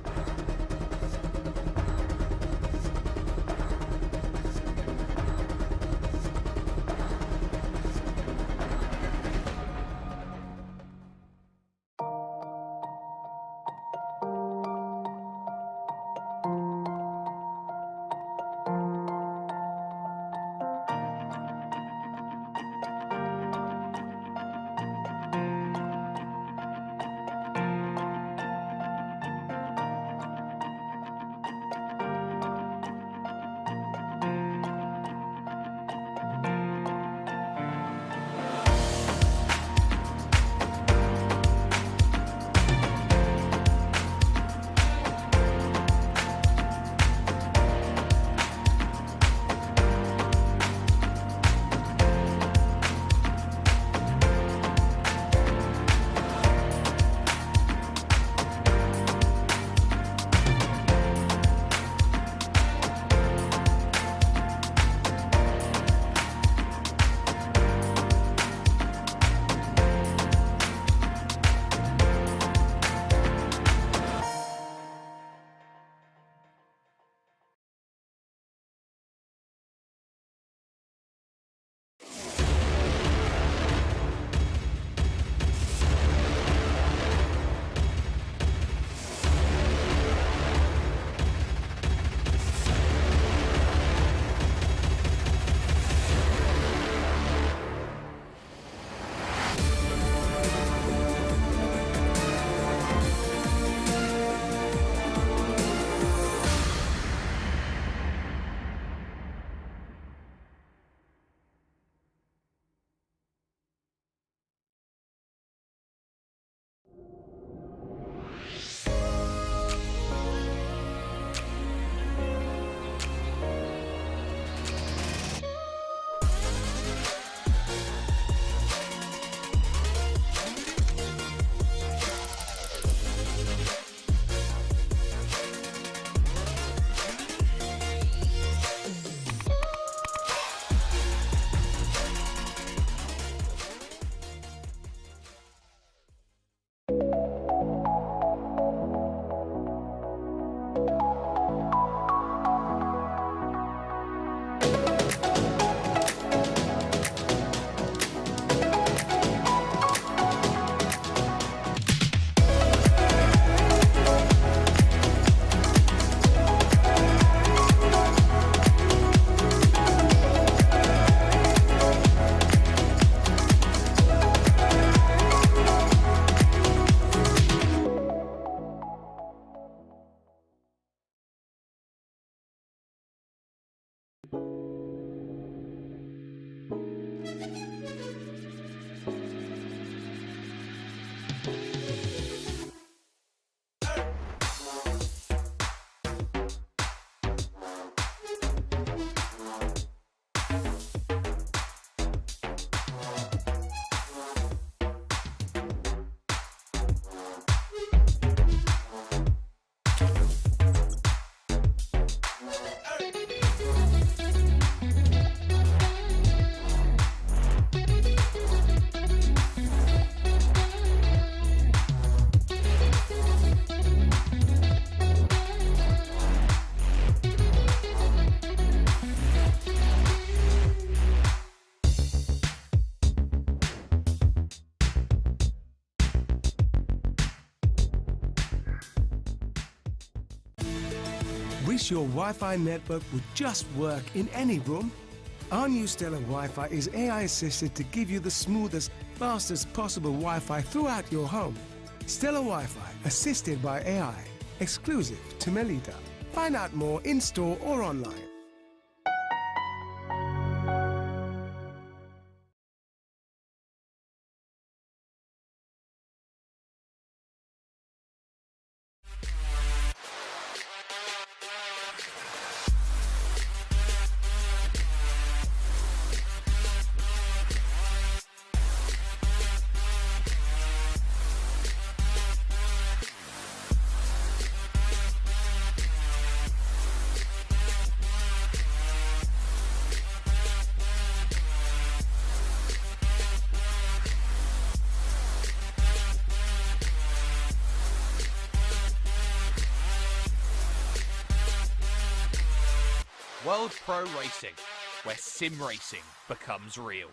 Wish your Wi-Fi network would just work in any room? Our new Stellar Wi-Fi is AI-assisted to give you the smoothest, fastest possible Wi-Fi throughout your home. Stellar Wi-Fi, assisted by AI, exclusive to Melita. Find out more in-store or online. World Pro Racing, where sim racing becomes real.